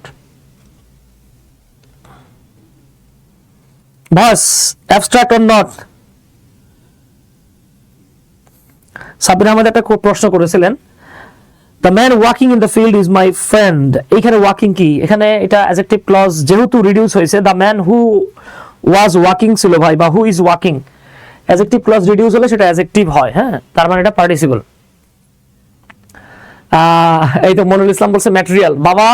Voice abstract or not? Sabir Ahmed একটা প্রশ্ন করেছিলেন, the man walking in the field is my friend. এইখানে ওয়াকিং কি? এখানে এটা অ্যাডজেক্টিভ ক্লজ যেহেতু রিডিউস হয়েছে, the man who was walking ছিল ভাই, বা who is walking, adjective clause reduce হলে সেটা অ্যাডজেক্টিভ হয়, হ্যাঁ, তার মানে এটা পার্টিসিপল। এই তো মনুল ইসলাম বলছে ম্যাটেরিয়াল। বাবা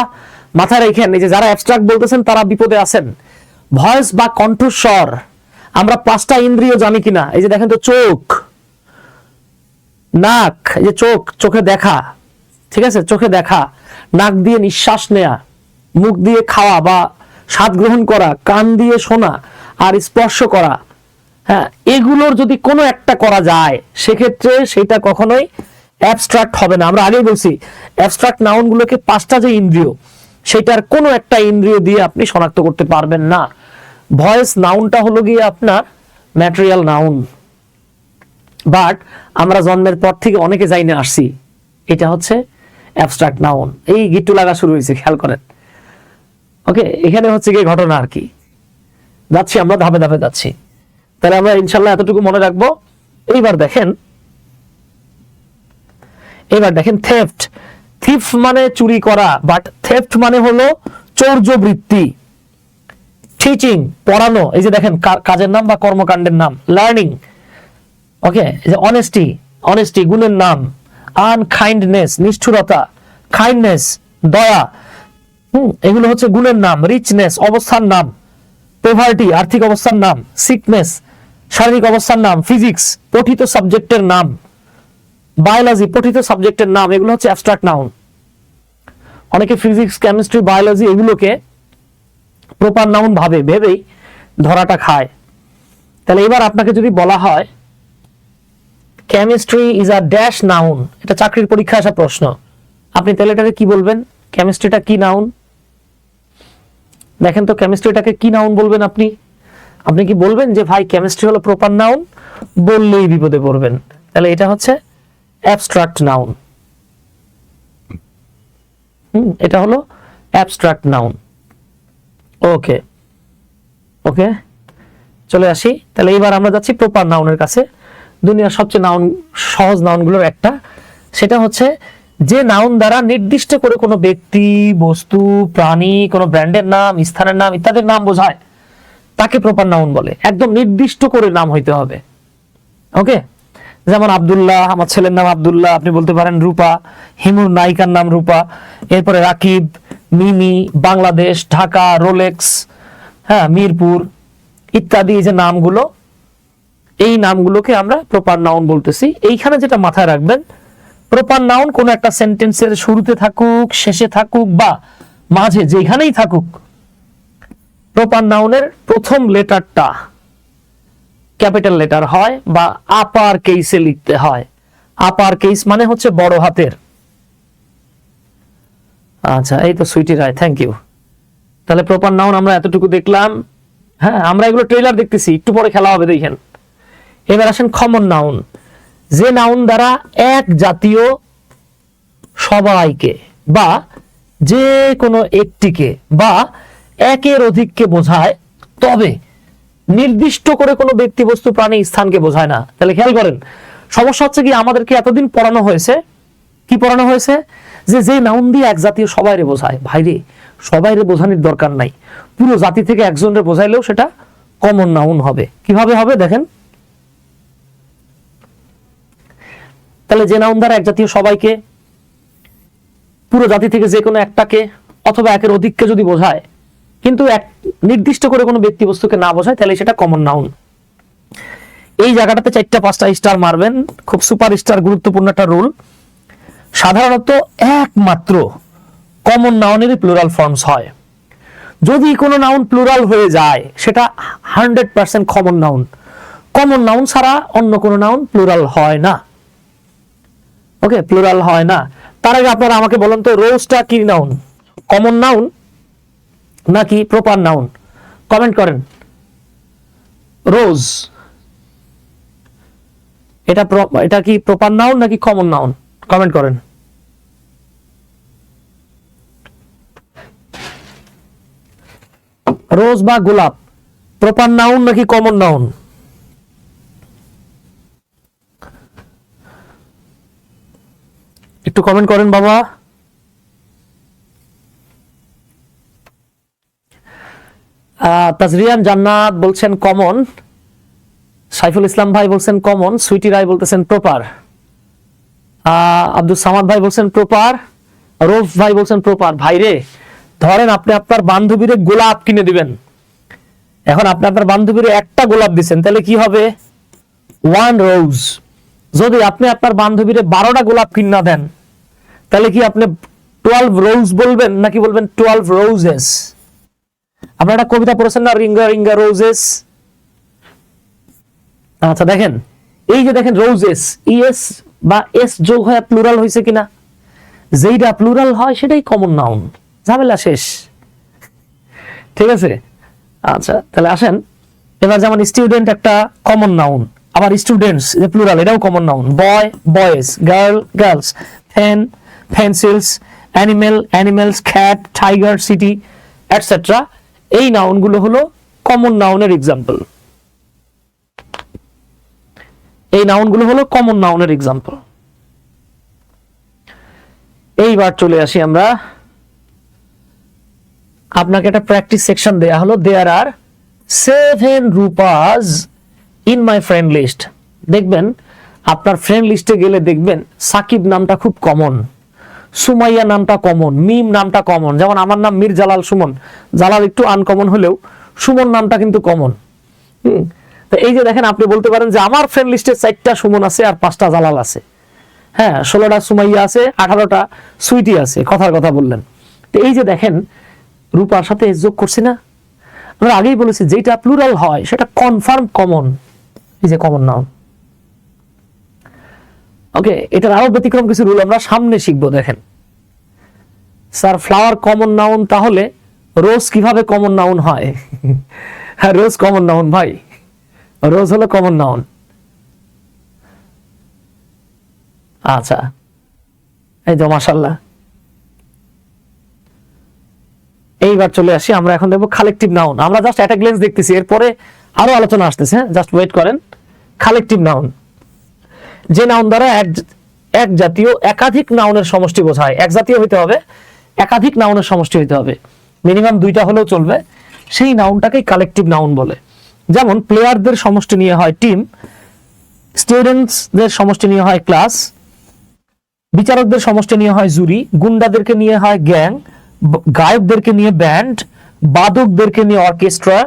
মাথায় রেখেন, এই যে যারা অ্যাবস্ট্রাক্ট বলতেছেন তারা বিপদে আছেন। ভয়েস বা কণ্ঠস্বর, আমরা 5টা ইন্দ্রিয় জানি কিনা? এই যে দেখেন তো, চোখ, নাক, এই যে চোখে দেখা, ঠিক আছে, চোখে দেখা, নাক দিয়ে নিঃশ্বাস নেয়া, মুখ দিয়ে খাওয়া বা স্বাদ গ্রহণ করা, কান দিয়ে শোনা আর স্পর্শ করা, হ্যাঁ, এগুলোর যদি কোনো একটা করা যায়, সেক্ষেত্রে সেটা কখনোই অ্যাবস্ট্রাক্ট হবে না। আমরা আগেই বলছি, অ্যাবস্ট্রাক্ট নাউন গুলোকে 5টা যে ইন্দ্রিয়, সেটার কোনো একটা ইন্দ্রিয় দিয়ে আপনি শনাক্ত করতে পারবেন না। ভয়েস নাউনটা হলো গিয়ে আপনার ম্যাটেরিয়াল নাউন, বাট আমরা জন্মের পর থেকে অনেকে যাই না আসছি, এটা হচ্ছে অ্যাবস্ট্রাক্ট নাউন। এই গিট্টু লাগা শুরু হয়েছে, খেয়াল করেন। ওকে, এখানে হচ্ছে গিয়ে ঘটনা আর কি, যাচ্ছি আমরা ধাপে ধাপে যাচ্ছি। তাহলে আমরা ইনশাল্লাহ এতটুকু মনে রাখবো। এইবার দেখেন থেফট। থিফ মানে চুরি করা, বাট থেফট মানে হলো চৌর্যবৃত্তি। টিচিং পড়ানো, এই যে দেখেন কাজের নাম বা কর্মকাণ্ডের নাম। লার্নিং, ওকে, এই যে অনেস্টি গুণের নাম। আনকাইন্ডনেস নিষ্ঠুরতা, কাইন্ডনেস দয়া, এগুলো হচ্ছে গুণের নাম। রিচনেস অবস্থার নাম, পভার্টি আর্থিক অবস্থার নাম, সিকনেস শারীরিক অবস্থার নাম, ফিজিক্স পঠিত সাবজেক্টের নাম, বায়োলজি পঠিত সাবজেক্টের নাম, এগুলো হচ্ছে অ্যাবস্ট্রাক্ট নাউন। অনেকে ফিজিক্স কেমিস্ট্রি বায়োলজি এগুলোকে প্রপার নাউন ভেবেই ধরাটা খায়। তাহলে এবার আপনাকে যদি বলা হয় chemistry is a dash noun, এটা চাকরির পরীক্ষায় আসা প্রশ্ন, আপনি তাহলে এটাকে কি বলবেন? কেমিস্ট্রিটা কি নাউন? দেখেন তো কেমিস্ট্রিটাকে কি নাউন বলবেন আপনি? আপনি কি বলবেন যে ভাই কেমিস্ট্রি হলো প্রপার নাউন? বললেই বিপদে পড়বেন। তাহলে এটা হচ্ছে অ্যাবস্ট্রাক্ট নাউন। এটা হলো অ্যাবস্ট্রাক্ট নাউন। ওকে ওকে, চলে আসি। তাহলে এবার আমরা যাচ্ছি প্রপার নাউনের কাছে। দুনিয়ার সবচেয়ে সহজ নাউনগুলোর একটা, সেটা হচ্ছে যে নাউন দ্বারা নির্দিষ্ট করে কোনো ব্যক্তি, বস্তু, প্রাণী, কোনো ব্র্যান্ডের নাম, স্থানের নাম ইত্যাদির নাম বোঝায় তাকে প্রপার নাউন বলে। একদম নির্দিষ্ট করে নাম হইতে হবে। ওকে, যেমন আব্দুল্লাহ, আমার ছেলের নাম আব্দুল্লাহ, আপনি বলতে পারেন রূপা, হিমুর নায়িকার নাম রূপা, এরপরে রাকিব, মিমি, বাংলাদেশ, ঢাকা, রোলেক্স, হ্যাঁ মিরপুর ইত্যাদি। এই যে নামগুলো, এই নামগুলোকে আমরা প্রপার নাউন বলতেছি। এইখানে যেটা মাথায় রাখবেন, প্রপার নাউন কোন একটা সেন্টেন্সের শুরুতে থাকুক, শেষে থাকুক বা মাঝে যেখানেই থাকুক, প্রপার নাউনের প্রথম লেটারটা ক্যাপিটাল লেটার হয় বা আপার কেসে লিখতে হয়। আপার কেস মানে হচ্ছে বড় হাতের। আচ্ছা, এই তো সুইটি রায়, থ্যাংক ইউ। তাহলে প্রপার নাউন আমরা এতটুকু দেখলাম। হ্যাঁ, আমরা এগুলো ট্রেলার দেখতেছি, একটু পরে খেলা হবে, দেখেন। এবার আসেন কমন নাউন। যে নাউন দ্বারা এক জাতীয় সবাইকে বা যে কোনো একটিকে বা একের অধিককে বোঝায়, তবে নির্দিষ্ট করে কোনো ব্যক্তি, বস্তু, প্রাণী, স্থানকে বোঝায় না। তাহলে খেয়াল করেন, সমস্যা হচ্ছে কি, আমাদেরকে এতদিন পড়ানো হয়েছে কি পড়ানো হয়েছে, যে নাউন দিয়ে এক জাতীয় সবাইরে বোঝায়। ভাইরে, সবাইরে বোঝানোর দরকার নাই, পুরো জাতি থেকে একজনের বোঝাইলেও সেটা কমন নাউন হবে। কিভাবে হবে দেখেন। তাহলে যে নাউন দ্বারা এক জাতীয় সবাইকে, পুরো জাতি থেকে যে কোনো একটাকে অথবা একের অধিককে যদি বোঝায়, কিন্তু এক নির্দিষ্ট করে কোনো ব্যক্তি বস্তুকে না বোঝায়, তাহলে সেটা কমন নাউন। এই জায়গাটাতে 4-5টা স্টার মারবেন, খুব সুপার স্টার, গুরুত্বপূর্ণ একটা রুল। সাধারণত একমাত্র কমন নাউনেরই প্লুরাল ফর্মস হয়। যদি কোনো নাউন প্লুরাল হয়ে যায়, সেটা 100% কমন নাউন। কমন নাউন ছাড়া অন্য কোনো নাউন প্লুরাল হয় না। ওকে, প্লুরাল হয় না। তার আগে আপনারা আমাকে বলেন তো, রোজটা কি নাউন? কমন নাউন নাকি প্রপার নাউন? কমেন্ট করেন। রোজ এটা কি প্রপার নাউন নাকি কমন নাউন? কমেন্ট করেন। রোজ বা গোলাপ প্রপার নাউন নাকি কমন নাউন? একটু কমেন্ট করেন বাবা। তাজরিয়ান জান্নাত বলছেন কমন, সাইফুল ইসলাম ভাই বলছেন কমন, সুইটি রায় বলতেছেন প্রপার, আব্দুল সামাদ ভাই বলছেন প্রপার, রৌফ ভাই বলছেন প্রপার। ভাইরে, ধরেন আপনি আপনার বান্ধবীরে গোলাপ কিনে দিবেন। এখন আপনি আপনার বান্ধবীরে একটা গোলাপ দিচ্ছেন, তাহলে কি হবে? 1 রোজ। যদি আপনি আপনার বান্ধবীরে 12টা গোলাপ কিনা দেন, তাহলে কি আপনি 12 রোজ বলবেন নাকি বলবেন 12 রোজেস? আপনারা একটা কবিতা পড়েছেন না, রিঙ্গা রিঙ্গা রোজেস? আচ্ছা দেখেন, এই যে দেখেন রোজেস, ইএস বা এস যোগ হয়ে প্লুরাল হয়েছে কিনা? যেইটা প্লুরাল হয় সেটাই কমন নাউন। ঝামেলা শেষ। ঠিক আছে? আচ্ছা, তাহলে আসেন এবার, যেমন স্টুডেন্ট একটা কমন নাউন, আবার স্টুডেন্টস যে প্লুরাল, এটাও common noun. Boy boys, girl girls, pen pencils, animal animals, cat tiger, city etcetera. এই নাউনগুলো হলো কমন নাউনের এক্সাম্পল। এই নাউনগুলো হলো কমন নাউনের এক্সাম্পল। এইবার চলে আসি আমরা, আপনাকে একটা প্র্যাকটিস সেকশন দেয়া হলো। দেয়ার আর 7 রূপাস ইন মাই ফ্রেন্ড লিস্ট। দেখবেন আপনার ফ্রেন্ড লিস্টে গেলে দেখবেন সাকিব নামটা খুব কমন, সুমাইয়া নামটা কমন, মিম নামটা কমন। যেমন আমার নাম মীর জালাল সুমন, জালাল একটু আনকমন হলেও সুমন নামটা কিন্তু কমন। তো এই যে দেখেন, আপনি বলতে পারেন যে আমার ফ্রেন্ড লিস্টে 4টা সুমন আছে আর 5টা জালাল আছে, হ্যাঁ 16টা সুমাইয়া আছে, 18টা সুইটি আছে, কথার কথা বললেন। তো এই যে দেখেন রূপার সাথে যোগ করছি না, আমরা আগেই বলেছি যেটা প্লুরাল হয় সেটা কনফার্ম কমন, এই যে কমন নাউন। ওকে, এটার আরো ব্যতিক্রম কিছু রুল আমরা সামনে শিখবো। দেখেন স্যার ফ্লাওয়ার কমন নাউন, তাহলে রোজ কিভাবে কমন নাউন হয়? হ্যাঁ রোজ কমন নাউন ভাই, রোজ হলো কমন নাউন। আচ্ছা এই তো মাশাআল্লাহ। এইবার চলে আসি, আমরা এখন দেখবো কালেকটিভ নাউন। আমরা জাস্ট একটা গ্লেন্স দেখতেছি, এরপরে আরো আলোচনা আসতেছে, জাস্ট ওয়েট করেন। কালেকটিভ নাউন, যে নাউন দ্বারা এক জাতীয় একাধিক নাউনের সমষ্টি বোঝায়। এক জাতীয় হইতে হবে, একাধিক নাউনের সমষ্টি হইতে হবে, মিনিমাম 2টা হলেও চলবে, সেই নাউনটাকেই কালেকটিভ নাউন বলে। যেমন প্লেয়ারদের সমষ্টি নিয়ে হয় টিম, স্টুডেন্টসদের সমষ্টি নিয়ে হয় ক্লাস, বিচারকদের সমষ্টি নিয়ে হয় জুরি, গুন্ডাদেরকে নিয়ে হয় গ্যাং, গায়কদেরকে নিয়ে ব্যান্ড, বাদকদেরকে নিয়ে অর্কেস্ট্রা,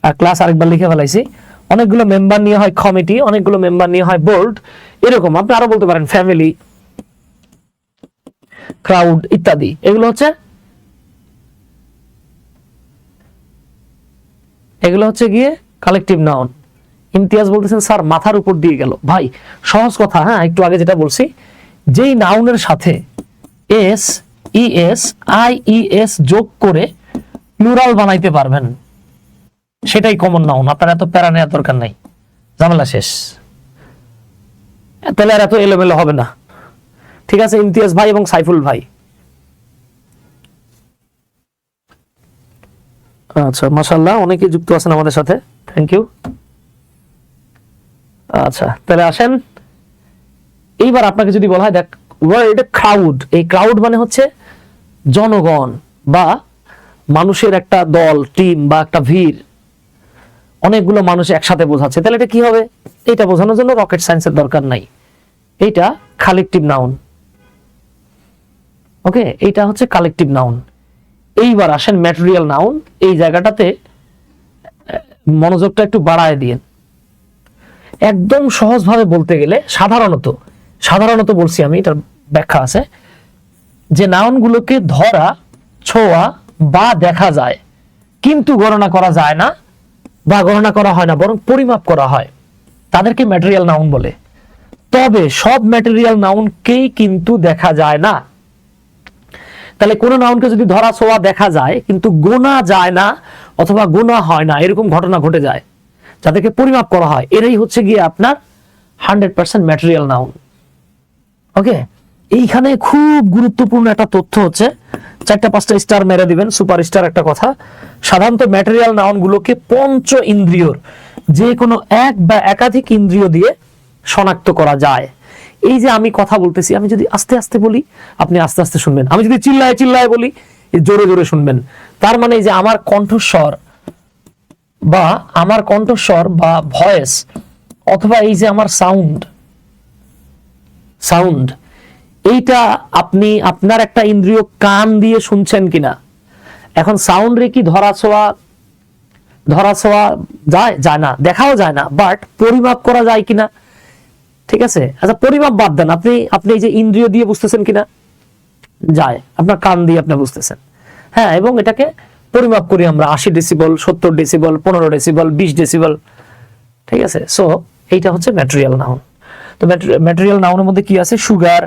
আর ক্লাস আরেকবার লিখে ফেলাইছি। অনেকগুলো মেম্বার নিয়ে হয় কমিটি, অনেকগুলো মেম্বার নিয়ে হয় বোর্ড, এরকম আপনি আরো বলতে পারেন ফ্যামিলি, ক্রাউড ইত্যাদি। এগুলো হচ্ছে গিয়ে কালেকটিভ নাউন। ইমতিয়াজ বলতেছেন স্যার মাথার উপর দিয়ে গেল। ভাই সহজ কথা, হ্যাঁ একটু আগে যেটা বলছি, যেই নাউনের সাথে এস ইএস আইইএস যোগ করে প্লুরাল বানাইতে পারবেন সেটাই কমন নাউন। আপনার এত প্যারা নেওয়ার দরকার নাই, ঝামেলা শেষ, তাহলে আর এত এলোমেলো হবে না। ঠিক আছে ইমতিয়াজ ভাই এবং সাইফুল ভাই। আচ্ছা মাশাআল্লাহ, অনেকেই যুক্ত আছেন আমাদের সাথে, থ্যাংক ইউ। আচ্ছা তাহলে আসেন, এইবার আপনাকে যদি বলা হয় দেখ ওয়ার্ড ক্রাউড, এই ক্রাউড মানে হচ্ছে জনগণ বা মানুষের একটা দল, টিম বা একটা ভিড়, অনেকগুলো মানুষ একসাথে বোঝাচ্ছে, তাহলে এটা কি হবে? এটা বোঝানোর জন্য রকেট সায়েন্সের দরকার নাই, এইটা কালেকটিভ নাউন। ওকে, এইটা হচ্ছে কালেকটিভ নাউন। এইবার আসেন ম্যাটেরিয়াল নাউন, এই জায়গাটাতে মনোযোগটা একটু বাড়ায় দিন। একদম সহজভাবে বলতে গেলে সাধারণত বলছি আমি, এটার ব্যাখ্যা আছে, যে নাউনগুলোকে ধরা, ছোঁয়া বা দেখা যায় কিন্তু গণনা করা যায় না বা গণনা করা হয় না, বরং পরিমাপ করা হয়, তাদেরকে ম্যাটেরিয়াল নাউন বলে। তবে সব ম্যাটেরিয়াল নাউনকেই কিন্তু দেখা যায় না। তাহলে কোন নাউনকে যদি ধরা, ছোঁয়া, দেখা যায় কিন্তু গোনা যায় না অথবা গোনা হয় না, এরকম ঘটনা ঘটে যায়, যাদেরকে পরিমাপ করা হয়, এরাই হচ্ছে গিয়ে আপনার 100% ম্যাটেরিয়াল নাউন। ওকে, এইখানে খুব গুরুত্বপূর্ণ একটা তথ্য হচ্ছে, 4-5টা স্টার মেরে দিবেন, সুপার স্টার একটা কথা। সাধারণত ম্যাটেরিয়াল নাউন গুলোকে পঞ্চ ইন্দ্রিয়র যে কোনো এক বা একাধিক ইন্দ্রিয় দিয়ে শনাক্ত করা যায়। এই যে আমি কথা বলতেছি, আমি যদি আস্তে আস্তে বলি আপনি আস্তে আস্তে শুনবেন, আমি যদি চিল্লায় চিল্লায় বলি জোরে জোরে শুনবেন। তার মানে যে আমার কণ্ঠস্বর বা ভয়েস অথবা এই যে আমার সাউন্ড, এইটা আপনি আপনার একটা ইন্দ্রিয় কান দিয়ে শুনছেন কিনা। এখন সাউন্ড রে কি ধরা ছোঁয়া যায় না, দেখাও যায় না, বাট পরিমাপ করা যায় কিনা। ঠিক আছে, আচ্ছা পরিমাপ বাদ দেন, আপনি এই যে ইন্দ্রিয় দিয়ে বুঝতেছেন কিনা, যায়, আপনার কান দিয়ে আপনি বুঝতেছেন, হ্যাঁ, এবং এটাকে পরিমাপ করি আমরা 80 ডেসিবল, 70 ডেসিবল, 15 ডেসিবল, 20 ডেসিবল। ঠিক আছে, সো এইটা হচ্ছে ম্যাটেরিয়াল নাউন। তো ম্যাটেরিয়াল নাউনের মধ্যে কি আছে? সুগার,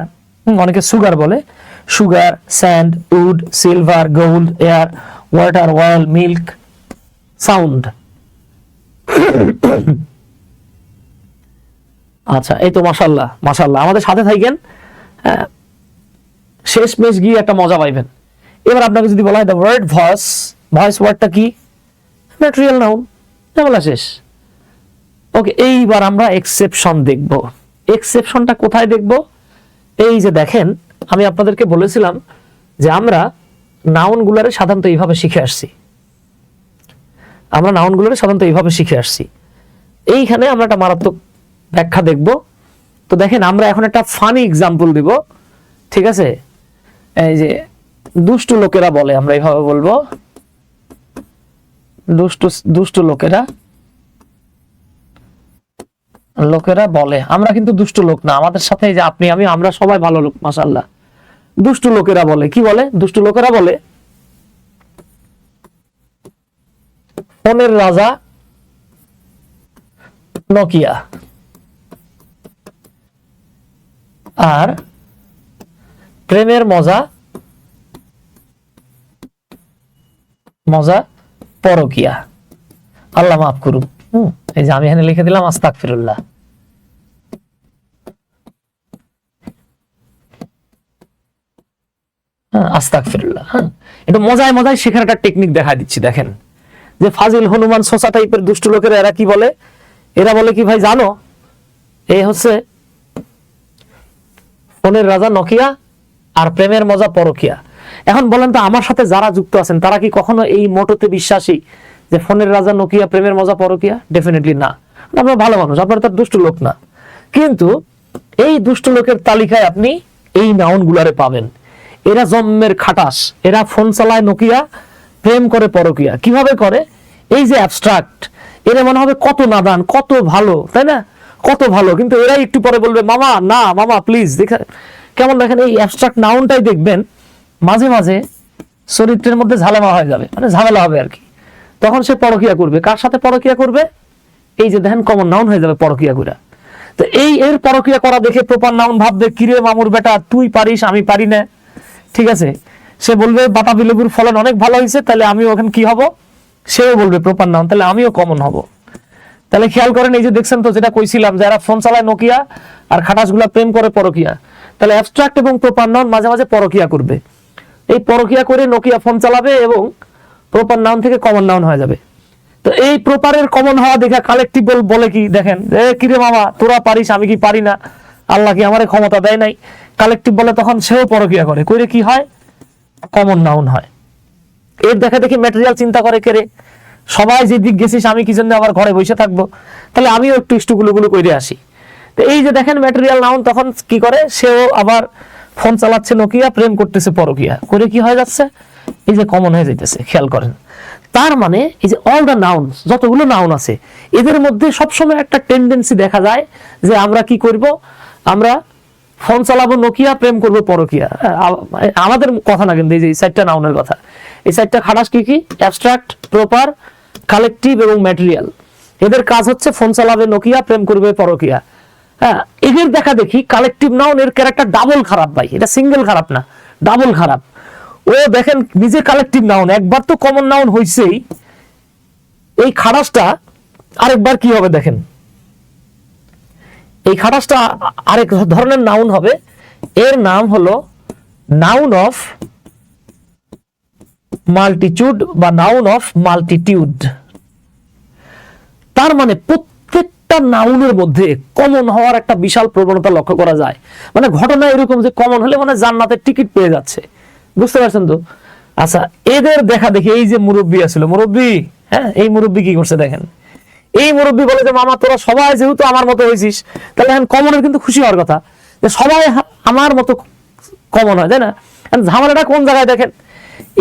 অনেকে সুগার বলে, sugar, sand, wood, silver, gold, air, water, oil, milk, sound. আচ্ছা, এই তো মাশাআল্লাহ আমাদের সাথে থাকেন, শেষ মেশ গিয়ে একটা মজা পাইবেন। এবার আপনাকে যদি বলা হয় দ্য ওয়ার্ড ভয়েস ওয়ার্ডটা কি? ম্যাটেরিয়াল নাউন, ঝামেলা শেষ। ওকে, এইবার আমরা এক্সেপশন দেখব। এক্সেপশনটা কোথায় দেখব? এই যে দেখেন, আমি আপনাদেরকে বলেছিলাম যে আমরা নাউনগুলোরে সাধারণত এইভাবে শিখে আসছি। এইখানে আমরা একটা মারাত্মক ব্যাখ্যা দেখব। তো দেখেন, আমরা এখন একটা ফানি এক্সাম্পল দিব, ঠিক আছে? এই যে দুষ্টু লোকেরা বলে, আমরা এইভাবে বলবো, দুষ্টু লোকেরা বলে। আমরা কিন্তু দুষ্টু লোক না, আমাদের সাথে এই যে আপনি আমি আমরা সবাই ভালো লোক মাশাআল্লাহ। দুষ্টু লোকেরা বলে, কি বলে? দুষ্টু লোকেরা বলে ফোনের রাজা নোকিয়া আর প্রেমের মজা পরকিয়া। আল্লাহ মাফ করুন। এই যে আমি এখানে লিখে দিলাম আস্তাগফিরুল্লাহ। আস্তাগফিরুল্লাহ। একটু মজায় মজায় শেখার একটা টেকনিক দেখা দিচ্ছি। দেখেন যে ফাজিল হনুমান সোসা টাইপের দুষ্টু লোকেরা এরা কি বলে? এরা বলে কি ভাই জানো, এই হচ্ছে ফোনের রাজা নোকিয়া আর প্রেমের মজা পরকিয়া। এখন বলেন তো, আমার সাথে যারা যুক্ত আছেন তারা কি কখনো এই মোটোতে বিশ্বাসী যে ফোনের রাজা নোকিয়া প্রেমের মজা পরকিয়া? ডেফিনেটলি না। আপনারা ভালো মানুষ, আপনারা তো দুষ্টু লোক না। কিন্তু এই দুষ্টু লোকের তালিকায় আপনি এই নাউন গুলারে পাবেন। এরা জন্মের খাটাস, এরা ফোন চালায় নোকিয়া, প্রেম করে পরকিয়া। কিভাবে করে? এই যে অ্যাবস্ট্রাক্ট, এরা মনে হবে কত নাদান, কত ভালো, তাই না? কত ভালো, কিন্তু এরাই একটু পরে বলবে মামা না, মামা প্লিজ। কেমন দেখেন, এই অ্যাবস্ট্রাক্ট নাউনটাই দেখবেন মাঝে মাঝে চরিত্রের মধ্যে ঝামেলা হয়ে যাবে, মানে ঝামেলা হবে আর কি। তখন সে পরকিয়া করবে। কার সাথে পরকিয়া করবে? এই যে দেখেন কমন নাউন হয়ে যাবে পরকিয়া করা। তো এই এর পরকিয়া করা দেখে প্রপার নাউন ভাববে কিরে মামুর বেটা তুই পারিস আমি পারি না, ঠিক আছে? সে বলবে বাতাবি লেবুর ফলন অনেক ভালো হয়েছে, তাহলে আমিও ওখানে কি হব? সেও বলবে প্রপার নাউন, তাহলে আমিও কমন হব। তাহলে খেয়াল করেন, এই যে দেখছেন তো যেটা কইছিলাম, যারা ফোন চালায় নোকিয়া আর খাটাসগুলা প্রেম করে পরকিয়া, তাহলে অ্যাবস্ট্রাক্ট এবং প্রপার নাউন মাঝে মাঝে পরকিয়া করবে। এই পরকিয়া করে নোকিয়া ফোন চালাবে এবং প্রপার নাউন থেকে কমন নাউন হয়ে যাবে। তো এই প্রপারের কমন হওয়া দেখা কালেকটিভ বলে কি দেখেন, কিরে মামা তোরা পারিস আমি কি পারি না, আল্লাহ কি আমারে ক্ষমতা দেয় নাই। কালেকটিভ বলে তখন সেও পরকিয়া করে, কইরে কি হয়? কমন নাউন হয়। এর দেখা দেখি ম্যাটেরিয়াল চিন্তা করে কেরে, সবাই যে দিক গেছিস আমি কি জন্য আবার ঘরে বসে থাকবো, তাহলে আমিও একটু স্টুগুলো করে আসি। তো এই যে দেখেন ম্যাটেরিয়াল নাউন তখন কি করে, সেও আবার ফোন চালাচ্ছে নোকিয়া, প্রেম করতেছে পরকিয়া করে, কি হয়ে যাচ্ছে? এই যে কমন হয়ে যাইতেছে। খেয়াল করেন, তার মানে এই যে অল দ্য নাউন, যতগুলো নাউন আছে এদের মধ্যে সবসময় একটা টেন্ডেন্সি দেখা যায় যে আমরা কি করব, আমরা ফোন চালাবো নোকিয়া, প্রেম করবো পরকিয়া। আমাদের কথা না, কিন্তু এই যে চারটা নাউনের কথা, এই চারটা খাটাস কি কি? অ্যাবস্ট্রাক্ট, প্রপার, কালেকটিভ এবং ম্যাটেরিয়াল। এদের কাজ হচ্ছে ফোন চালাবে নোকিয়া, প্রেম করবে পরকিয়া। হ্যাঁ, এদের দেখা দেখি কালেকটিভ নাউন এর ক্যারেক্টার ডাবল খারাপ ভাই, এটা সিঙ্গেল খারাপ না, ডাবল খারাপ। ও দেখেন নিজে কালেকটিভ নাউন, একবার তো কমন নাউন হইছেই, এই খাটাসটা আরেকবার কি হবে দেখেন, এই খাটাসটা আরেক ধরনের নাউন হবে। এর নাম হলো নাউন অফ মাল্টিটিউড বা নাউন অফ মাল্টিটিউড। তার মানে প্রত্যেকটা নাউনের মধ্যে কমন হওয়ার একটা বিশাল প্রবণতা লক্ষ্য করা যায়। মানে ঘটনা এরকম যে কমন হলে মানে জান্নাতের টিকিট পেয়ে যাচ্ছে, বুঝতে পারছেন তো? আচ্ছা, এদের দেখা দেখি এই যে মুরব্বী আছিল, মুরব্বী, হ্যাঁ, এই মুরব্বী কি করছে দেখেন। এই মুরব্বী বলে যে মামা তোরা সবাই যেহেতু আমার মতো হয়েছিস, তাহলে এখন কমনের কিন্তু খুশি হওয়ার কথা যে সবাই আমার মতো কমন হয়, তাই না? ঝামেলাটা কোন জায়গায় দেখেন,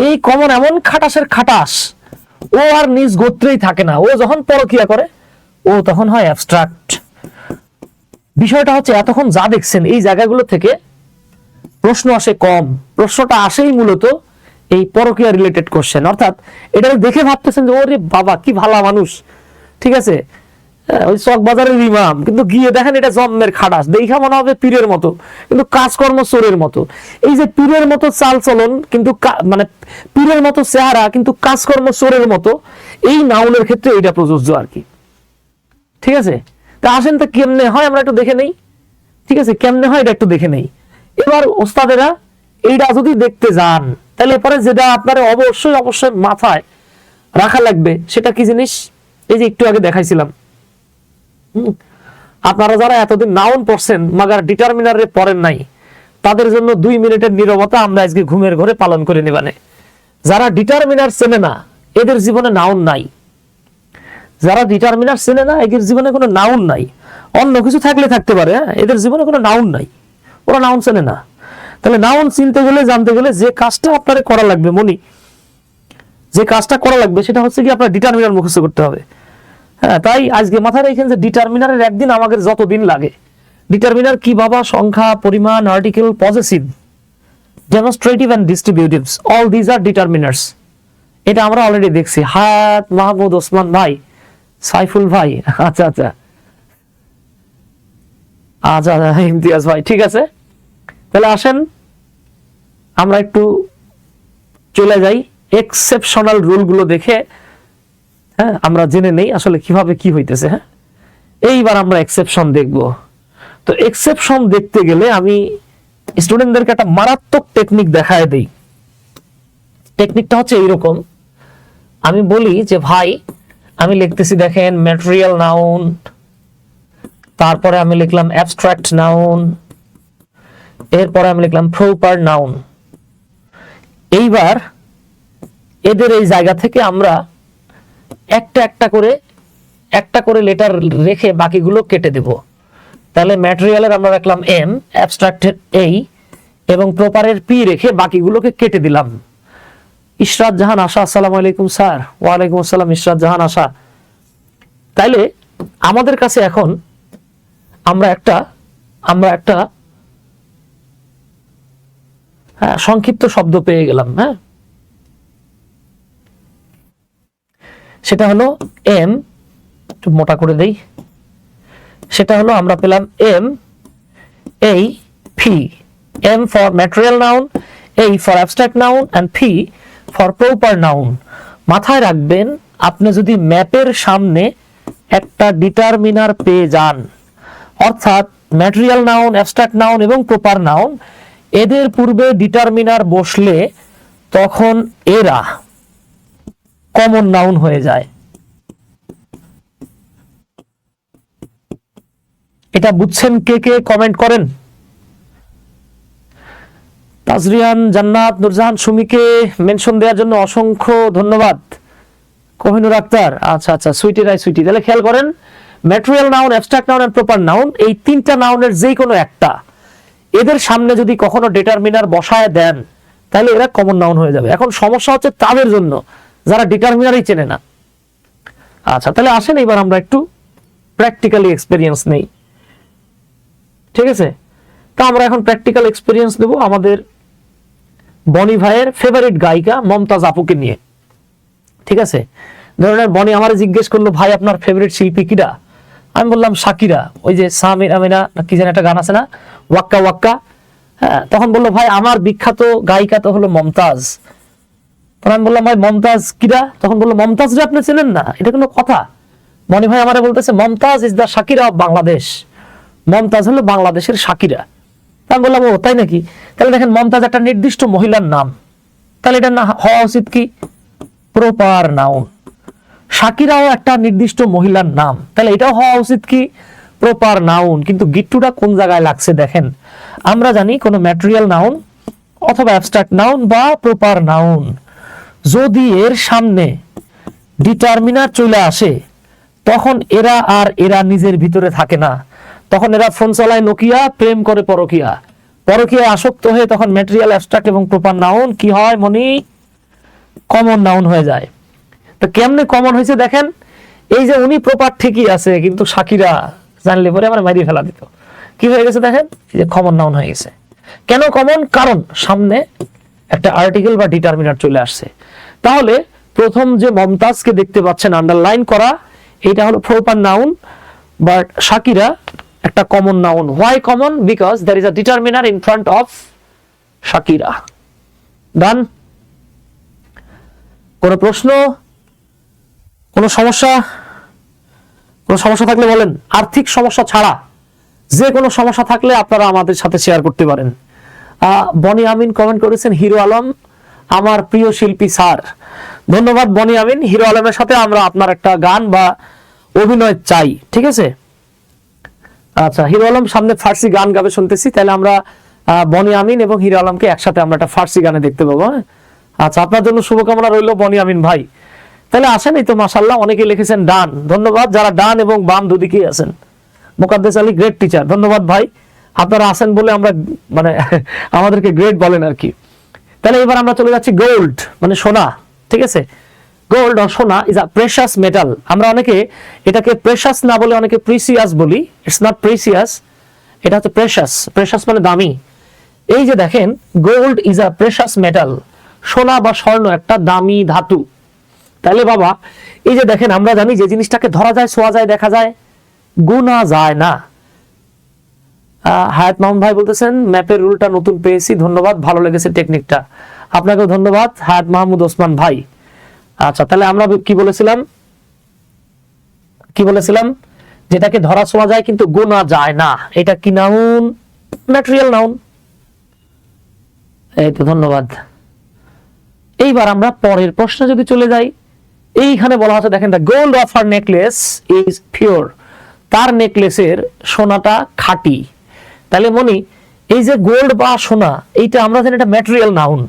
এই কমন এমন খাটাসের খাটাস, ও আর নিজ গোত্রেই থাকে না। ও যখন পরকিয়া করে ও তখন হয় অ্যাবস্ট্রাক্ট। বিষয়টা হচ্ছে এতক্ষণ যা দেখছেন এই জায়গাগুলো থেকে প্রশ্ন আসে কম, প্রশ্নটা আসেই মূলত এই পরকিয়া রিলেটেড কোশ্চেন। অর্থাৎ এটা দেখে ভাবতেছেন যে ওরে বাবা কি ভালো মানুষ, ঠিক আছে, ওই চকবাজারের ইমাম, কিন্তু গিয়ে দেখেন এটা জন্মের খাটাস, দেখা মনে হবে পীরের মতো, কিন্তু কাজকর্ম চোরের মতো। এই যে পীরের মতো চাল চলন, কিন্তু মানে পীরের মতো চেহারা, কিন্তু কাজকর্ম চোরের মতো, এই নাউনের ক্ষেত্রে এটা প্রযোজ্য আর কি, ঠিক আছে? তা আসেন তো কেমনে হয় আমরা একটু দেখে নেই, ঠিক আছে? কেমনে হয় এটা একটু দেখে নেই। এবার ওস্তাদেরা এইটা যদি দেখতে যান, তাহলে পরে যেটা আপনার অবশ্যই অবশ্যই মাথায় রাখা লাগবে সেটা কি জিনিস, এই যে একটু আগে দেখাইছিলাম, আপনারা যারা এতদিন নাউন পড়ছেন মাগার ডিটারমিনারে পড়েন নাই, তাদের জন্য 2 মিনিটের নীরবতা আমরা আজকে ঘুমের ঘরে পালন করে নিবানে। যারা ডিটারমিনার চেনে না এদের জীবনে নাউন নাই, যারা ডিটারমিনার চেনে না এদের জীবনে কোনো নাউন নাই। অন্য কিছু থাকলে থাকতে পারে, এদের জীবনে কোনো নাউন নাই, ওরা নাউন চেনে না। তাহলে নাউন চিনতে গেলে, জানতে গেলে যে কাজটা আপনার করা লাগবে মনি, যে কাজটা করা লাগবে সেটা হচ্ছে কি আপনার ডিটারমিনার মুখস্থ করতে হবে। হ্যাঁ, তাই আজকে মাথায় রেখেন যে ডিটারমিনারের একদিন আমাদের যতদিন লাগে। ডিটারমিনার কি বাবা? সংখ্যা, পরিমাণ, article, possessive, demonstrative and distributives, all this are determiners. এটা আমরা অলরেডি দেখছি। হায়াত মাহমুদ ওসমান ভাই, সাইফুল ভাই, আচ্ছা আচ্ছা আচ্ছা ইমতিয়াজ ভাই, ঠিক আছে। তাহলে আসেন আমরা একটু চলে যাই এক্সেপশনাল রুলগুলো দেখে, হ্যাঁ আমরা জেনে নেই আসলে কিভাবে কি হইতেছে। হ্যাঁ, এইবার আমরা এক্সেপশন দেখব। তো এক্সেপশন দেখতে গেলে আমি স্টুডেন্টদেরকে একটা মারাত্মক টেকনিক দেখায় দেই। টেকনিকটা হচ্ছে এইরকম, আমি বলি যে ভাই আমি লিখতেছি, দেখেন ম্যাটেরিয়াল নাউন, তারপরে আমি লিখলাম অ্যাবস্ট্রাক্ট নাউন, এরপরে আমি লিখলাম প্রপার নাউন। এইবার এদের এই জায়গা থেকে আমরা একটা করে লেটার রেখে বাকিগুলো কেটে দেব। তাহলে ম্যাটেরিয়ালের আমরা রাখলাম এম, অ্যাবস্ট্রাক্টের এই এবং প্রপারের পি রেখে বাকিগুলোকে কেটে দিলাম। ইশরাত জাহান আশা, আসসালামু আলাইকুম স্যার। ওয়ালাইকুম আসসালাম ইশরাত জাহান আশা। তাইলে আমাদের কাছে এখন আমরা একটা সংক্ষিপ্ত শব্দ পেয়ে গেলাম। হ্যাঁ, সেটা হলো এম, একটু মোটা করে দেই, সেটা হলো আমরা পেলাম M A P, M for material noun, A for abstract noun and P for proper noun. মাথায় রাখবেন, আপনি যদি ম্যাপের সামনে একটা ডিটারমিনার পেয়ে যান, অর্থাৎ ম্যাটেরিয়াল নাউন, অ্যাবস্ট্রাক্ট নাউন এবং প্রপার নাউন, এদের পূর্বে ডিটারমিনার বসলে তখন এরা কমন নাউন হয়ে যায়। এটা বুঝছেন কে কে? কমেন্ট করেন। তাজরিয়ান, জান্নাত, নূরজাহান, সুমিকে মেনশন দেওয়ার জন্য অসংখ্য ধন্যবাদ। কোহিনুর আক্তার, আচ্ছা আচ্ছা, সুইটি রাই সুইটি। তাহলে খেয়াল করেন, material noun, abstract noun and proper noun, এই তিনটা নাউনের যে কোনো একটা, এদের সামনে যদি কখনো ডিটারমিনার বসায় দেন তাহলে এরা কমন নাউন হয়ে যাবে। এখন সমস্যা হচ্ছে তাদের জন্য যারা ডিটারমিনারই চেনে না। আচ্ছা, তাহলে আসেন এবার আমরা একটু প্র্যাকটিক্যালি এক্সপেরিয়েন্স নেই, ঠিক আছে? তো আমরা এখন প্র্যাকটিক্যাল এক্সপেরিয়েন্স দেব আমাদের বনি ভাইয়ের ফেভারিট গায়িকা মমতাজ আপুকে নিয়ে, ঠিক আছে? ধরুন বনি আমার জিজ্ঞেস করলো, ভাই আপনার ফেভারিট শিল্পী কিরা? আমি বললাম শাকিরা, ওই যে সামির আমিনা কি যেন একটা গান আছে না, ওয়াক্কা ওয়াক্কা। হ্যাঁ, তখন বললো ভাই আমার বিখ্যাত গায়িকা তো হলো মমতাজ। তখন আমি বললাম ভাই মমতাজ কিরা? তখন বললো মমতাজ রে আপনি চেনেন না? এটা কোনো কথা? মনি ভাই আমারে বলতেছে Momtaz is the Shakira of Bangladesh, Momtaz হলো বাংলাদেশের শাকিরা। আমি বললাম ও তাই নাকি? তাহলে দেখেন মমতাজ একটা নির্দিষ্ট মহিলার নাম, তাহলে এটা না হওয়া উচিত কি প্রপার নাউন। শাকিরাও একটা নির্দিষ্ট মহিলার নাম, তাহলে এটাও হওয়া উচিত কি প্রপার নাউন। কিন্তু গিট্টুটা কোন জায়গায় লাগছে দেখেন। আমরা জানি কোন ম্যাটেরিয়াল নাউন অথবা অ্যাবস্ট্রাক্ট নাউন বা প্রপার নাউন যদি এর সামনে ডিটারমিনার চলে আসে, তখন এরা নিজের ভিতরে থাকে না, তখন এরা ফোন চালায় নোকিয়া, প্রেম করে পরকিয়া, পরকিয়ায় আসক্ত হয়ে তখন ম্যাটেরিয়াল, অ্যাবস্ট্রাক্ট এবং প্রপার নাউন কি হয় মনি? কমন নাউন হয়ে যায়। তো কেমনে কমন হয়েছে দেখেন, এই যে উনি প্রপার ঠিকই আছে কিন্তু শাকিরা জানলে পরে আমার মারিয়ে ফেলা দিত। কি হয়ে গেছে দেখেন, এই যে কমন নাউন হয়ে গেছে। কেন কমন? কারণ সামনে একটা আর্টিকেল বা ডিটারমিনার চলে আসছে। তাহলে প্রথম যে মমতাজকে দেখতে পাচ্ছেন আন্ডারলাইন করা, এটা হলো প্রপার নাউন, বাট শাকিরা একটা common noun. Why common? Because there is a determiner in front of Shakira. Done? কোনো প্রশ্ন, কোনো সমস্যা? কোনো সমস্যা থাকলে বলেন, আর্থিক সমস্যা ছাড়া যে কোনো সমস্যা থাকলে আপনারা আমাদের সাথে শেয়ার করতে পারেন। বনি আমিন কমেন্ট করেছেন, হিরো আলম আমার প্রিয় শিল্পী স্যার। ধন্যবাদ বনি আমিন। হিরো আলমের সাথে আমরা আপনার একটা গান বা অভিনয় চাই, ঠিক আছে? আচ্ছা, হিরো আলম সামনে ফার্সি গান গাবে শুনতেছি, তাহলে আমরা বনি আমিন এবং হিরো আলমকে একসাথে আমরা একটা ফার্সি গানে দেখতে পাবো। হ্যাঁ, আচ্ছা, আপনার জন্য শুভকামনা রইল বনি আমিন ভাই। তাহলে আসেন, এই তো মাশাআল্লাহ অনেকে লিখেছেন ডান। ধন্যবাদ যারা ডান এবং বাম দুদিকেই আছেন। মুকাদ্দেস আলী গ্রেট টিচার, ধন্যবাদ ভাই। আপনারা আছেন বলে আমরা মানে আমাদেরকে গ্রেট বলেন আর কি। তাহলে এবার আমরা চলে যাচ্ছি গোল্ড মানে সোনা, ঠিক আছে। গোল্ড অর সোনা ইজ আ প্রেশাস মেটাল। আমরা অনেকে এটাকে প্রেশাস না বলে অনেকে প্রিসিয়াস বলি। ইটস নট প্রিসিয়াস, এটা হচ্ছে প্রেশাস। প্রেশাস মানে দামি। এই যে দেখেন gold is a precious metal, সোনা বা স্বর্ণ একটা দামি ধাতু। তাহলে বাবা এই যে দেখেন আমরা জানি যে জিনিসটাকে ধরা যায়, ছোঁয়া যায়, দেখা যায়, গুনা যায় না। হায়াত মাহমুদ ভাই বলতেছেন ম্যাপের রুলটা নতুন পেয়েছি, ধন্যবাদ, ভালো লেগেছে টেকনিকটা। আপনাকেও ধন্যবাদ হায়াত মাহমুদ ওসমান ভাই। আচ্ছা তাহলে আমরা কি বলেছিলাম যেটাকে ধরা ছোঁয়া যায় কিন্তু গোনা যায় না, এটা কি নাউন? Material noun. এই তো ধন্যবাদ। এইবার আমরা পরের প্রশ্নে যদি চলে যাই, এইখানে বলা হচ্ছে দেখেন, the gold of her necklace is pure, তার নেকলেসের সোনাটা খাঁটি। তাহলে মনি এই যে গোল্ড বা সোনা, এইটা আমরা জানি এটা ম্যাটেরিয়াল নাউন,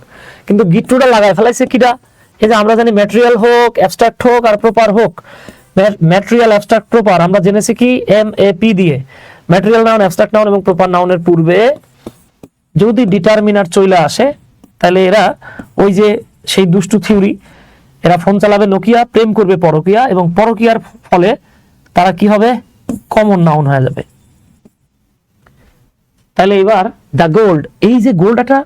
কিন্তু গিট্টুটা লাগায় ফেলাইছে কিটা? এই যে আমরা জানি ম্যাটেরিয়াল হোক, অ্যাবস্ট্রাক্ট হোক আর প্রপার হোক। ম্যাটেরিয়াল, অ্যাবস্ট্রাক্ট, প্রপার আমরা জেনেছি কি MAP দিয়ে। ম্যাটেরিয়াল নাউন, অ্যাবস্ট্রাক্ট নাউন এবং প্রপার নাউনের পূর্বে যদি ডিটারমিনার চলে আসে, তাহলে এরা ওই যে সেই দুষ্টু থিওরি, এরা ফোন চালাবে নোকিয়া, প্রেম করবে পরকিয়া, এবং পরকিয়ার ফলে তারা কি হবে? কমন নাউন হয়ে যাবে। তাহলে এবার দ্য গোল্ড, এই যে গোল্ড একটা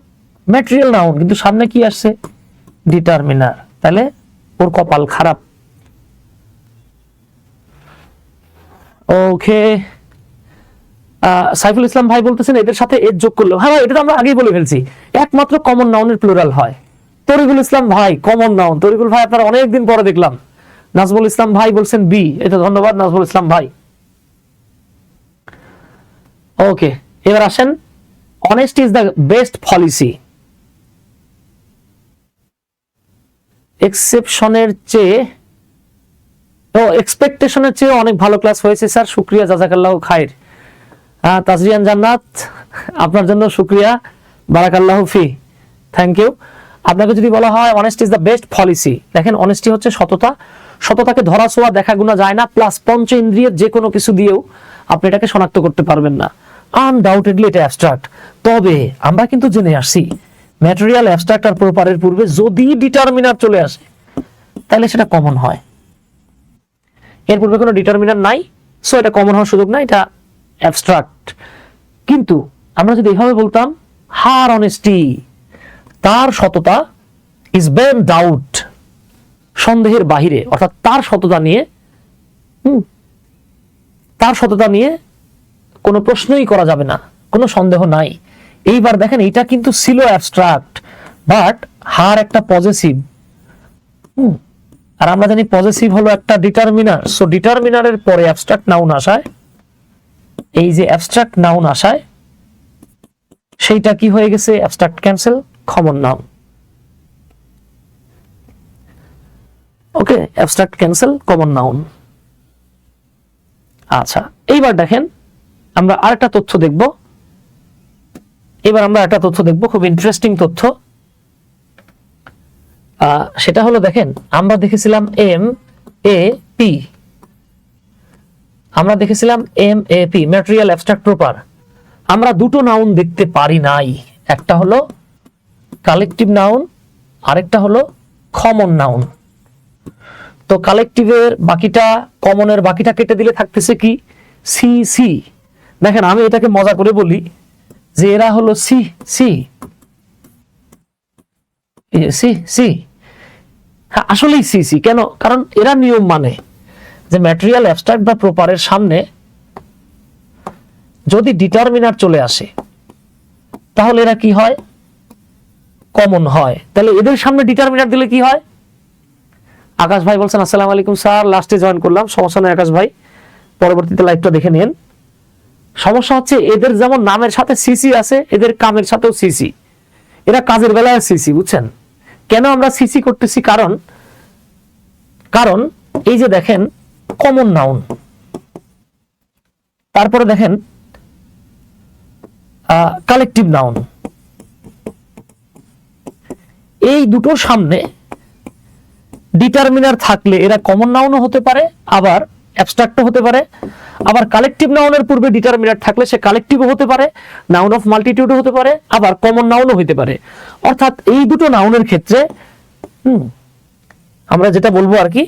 ম্যাটেরিয়াল নাউন, কিন্তু সামনে কি আসছে? ডিটারমিনার। তাহলে ওর কপাল খারাপ। ওকে, সাইফুল ইসলাম ভাই বলতেছেন এদের সাথে এর যোগ করলো। হ্যাঁ ভাই, এটা তো আমরা আগেই বলে ফেলছি, একমাত্র কমন নাউনের প্লুরাল হয়। তরিকুল ইসলাম ভাই কমন নাউন। তরিকুল ভাই আপনারা অনেকদিন পরে দেখলাম। নাজমুল ইসলাম ভাই বলছেন বি, এটা ধন্যবাদ নাজমুল ইসলাম ভাই। ওকে, এবার আসেন, honesty is the best policy. এক্সেপশনের চেয়ে এক্সপেকটেশনের চেয়ে অনেক ভালো ক্লাস হয়েছে স্যার, শুকরিয়া, জাযাকাল্লাহু খাইর। তাজরিয়ান জান্নাত, আপনার জন্য শুকরিয়া, বারাকাল্লাহু ফি, থ্যাংক ইউ। আপনাকে যদি বলা হয় honesty is the best policy, দেখেন অনেস্টি হচ্ছে সততা। সততাকে ধরা ছোঁয়া দেখা গুণা যায় না, প্লাস পঞ্চ ইন্দ্রিয়ের যে কোনো কিছু দিয়েও আপনি এটাকে শনাক্ত করতে পারবেন না। আনডাউটেডলি এটা অ্যাবস্ট্রাক্ট। তবে আমরা কিন্তু জেনে আসছি ম্যাটেরিয়াল, অ্যাবস্ট্রাক্ট আর প্রপারের পূর্বে যদি ডিটারমিনার চলে আসে তাহলে সেটা কমন হয়। এর পূর্বে কোনো ডিটারমিনার নাই, সো এটা কমন হওয়ার সুযোগ নাই, এটা অ্যাবস্ট্রাক্ট। কিন্তু আমরা যদি এইভাবে বলতাম হার অনেস্টি, তার সততা, ইজ বিয়ন্ড ডাউট, সন্দেহের বাহিরে, অর্থাৎ তার সততা নিয়ে কোনো প্রশ্নই করা যাবে না, কোনো সন্দেহ নাই। এইবার দেখেন এটা কিন্তু ছিল অ্যাবস্ট্রাক্ট, বাট হার একটা পজেসিভ। আর আমরা জানি পজেসিভ হলো একটা ডিটারমিনার। সো ডিটারমিনারের পরে অ্যাবস্ট্রাক্ট নাউন আসায়, এই যে অ্যাবস্ট্রাক্ট নাউন আসায় সেইটা কি হয়ে গেছে? Abstract cancel, common noun. Okay, abstract cancel, common noun. আচ্ছা, এইবার দেখেন আমরা আরেকটা তথ্য দেখব। খুব ইন্টারেস্টিং তথ্য। সেটা হলো দেখেন, আমরা দেখেছিলাম MAP, ম্যাটেরিয়াল, অ্যাবস্ট্রাক্ট, প্রপার। আমরা দুটো নাউন দেখতে পারি নাই, একটা হলো কালেকটিভ নাউন, আরেকটা হলো কমন নাউন। তো কালেকটিভের বাকিটা, কমনের বাকিটা কেটে দিলে থাকতেছে কি? সি। দেখেন আমি এটাকে মজা করে বলি যে এরা হলো সি। হ্যাঁ আসলেই সি। কেন? কারণ এরা নিয়ম মানে যে ম্যাটেরিয়াল, অ্যাবস্ট্রাক্ট বা প্রপারের সামনে যদি ডিটারমিনার চলে আসে তাহলে এরা কি হয়? কমন হয়। তাহলে এদের সামনে ডিটারমিনার দিলে কি হয়? আকাশ ভাই বলছেন আসসালামু আলাইকুম স্যার, লাস্টে জয়েন করলাম, সমস্যা নেই আকাশ ভাই, পরবর্তীতে লাইভটা দেখে নিন। সমস্যা হচ্ছে এদের যেমন নামের সাথে সিসি আছে, এদের কামের সাথেও সিসি। এরা কাজের বেলায় সিসি, বুঝছেন? কেন আমরা সিসি করতেছি? কারণ এই যে দেখেন কমন নাউন, তারপরে দেখেন কালেকটিভ নাউন, এই দুটোর সামনে ডিটারমিনার থাকলে এরা কমন নাউনও হতে পারে, আবার অ্যাবস্ট্রাক্টও হতে পারে, আবার কালেকটিভ নাউনের পূর্বে ডিটারমিনার থাকলে সে কালেকটিভও হতে পারে, নাউন অফ মাল্টিটিউডও হতে পারে, আবার কমন নাউনও হতে পারে। অর্থাৎ এই দুটো নাউনের ক্ষেত্রে আমরা যেটা বলবো আর কি,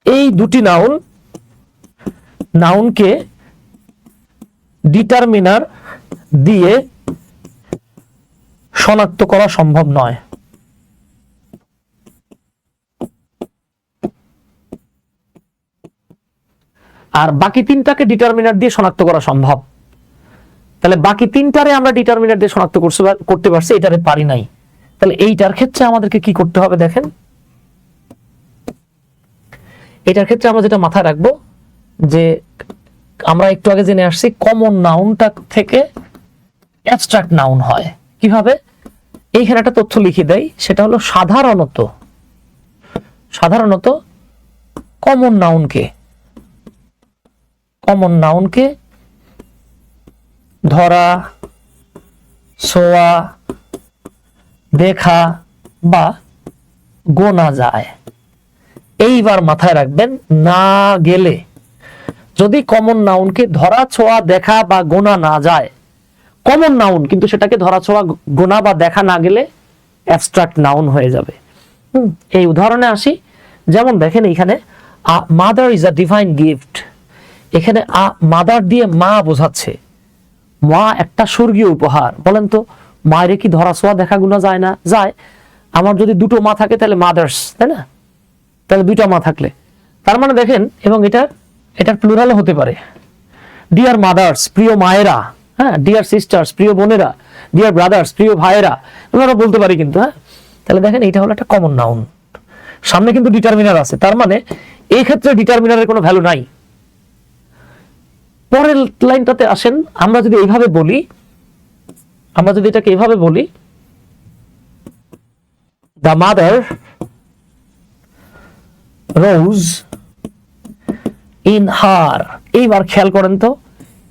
এই দুটি নাউনকে ডিটারমিনার দিয়ে শনাক্ত করা সম্ভব নয়। আর বাকি তিনটাকে ডিটারমিনার দিয়ে শনাক্ত করা সম্ভব। তাহলে বাকি তিনটারে আমরা ডিটারমিনার দিয়ে শনাক্ত করতে পারছি, এটারে পারি নাই। তাহলে এইটার ক্ষেত্রে আমাদেরকে কি করতে হবে দেখেন, এটার ক্ষেত্রে আমরা যেটা মাথায় রাখবো যে আমরা একটু আগে জেনে আসছি কমন নাউনটা থেকে অ্যাবস্ট্রাক্ট নাউন হয় কিভাবে। এইখানে একটা তথ্য লিখে দেই, সেটা হলো সাধারণত কমন নাউনকে ধরা, ছোঁয়া, দেখা বা গোনা যায়। এইবার মাথায় রাখবেন, না গেলে, যদি কমন নাউনকে ধরা, ছোঁয়া, দেখা বা গোনা না যায়, কমন নাউন কিন্তু সেটাকে ধরা, ছোঁয়া, গোনা বা দেখা না গেলে অ্যাবস্ট্রাক্ট নাউন হয়ে যাবে। এই উদাহরণে আসি, যেমন দেখেন এইখানে mother is a divine gift. এখানে মাদার দিয়ে মা বোঝাচ্ছে, মা একটা স্বর্গীয় উপহার। বলেন তো মায়ের কি ধরা, ছোঁয়া, দেখা, গোনা যায় না? যায়। আমার যদি দুটো মা থাকে তাহলে মাদার্স, তাই না? তাহলে দুইটা মা থাকলে তার মানে দেখেন, এবং এটার প্লুরালও হতে পারে, ডিয়ার মাদার্স, প্রিয় মায়েরা, হ্যাঁ, ডিয়ার সিস্টার্স, প্রিয় বোনেরা, ডিয়ার ব্রাদার্স, প্রিয় ভাইয়েরা, আমরা বলতে পারি কিন্তু। হ্যাঁ, তাহলে দেখেন এটা হলো একটা কমন নাউন, সামনে কিন্তু ডিটারমিনার আছে, তার মানে এই ক্ষেত্রে ডিটারমিনারের কোনো ভ্যালু নাই। পরের লাইনটাতে আসেন, আমরা যদি এইভাবে বলি, আমরা যদি এটাকে এইভাবে বলি, দ্য মাদার রোজ ইন হার। এইবার খেয়াল করেন তো,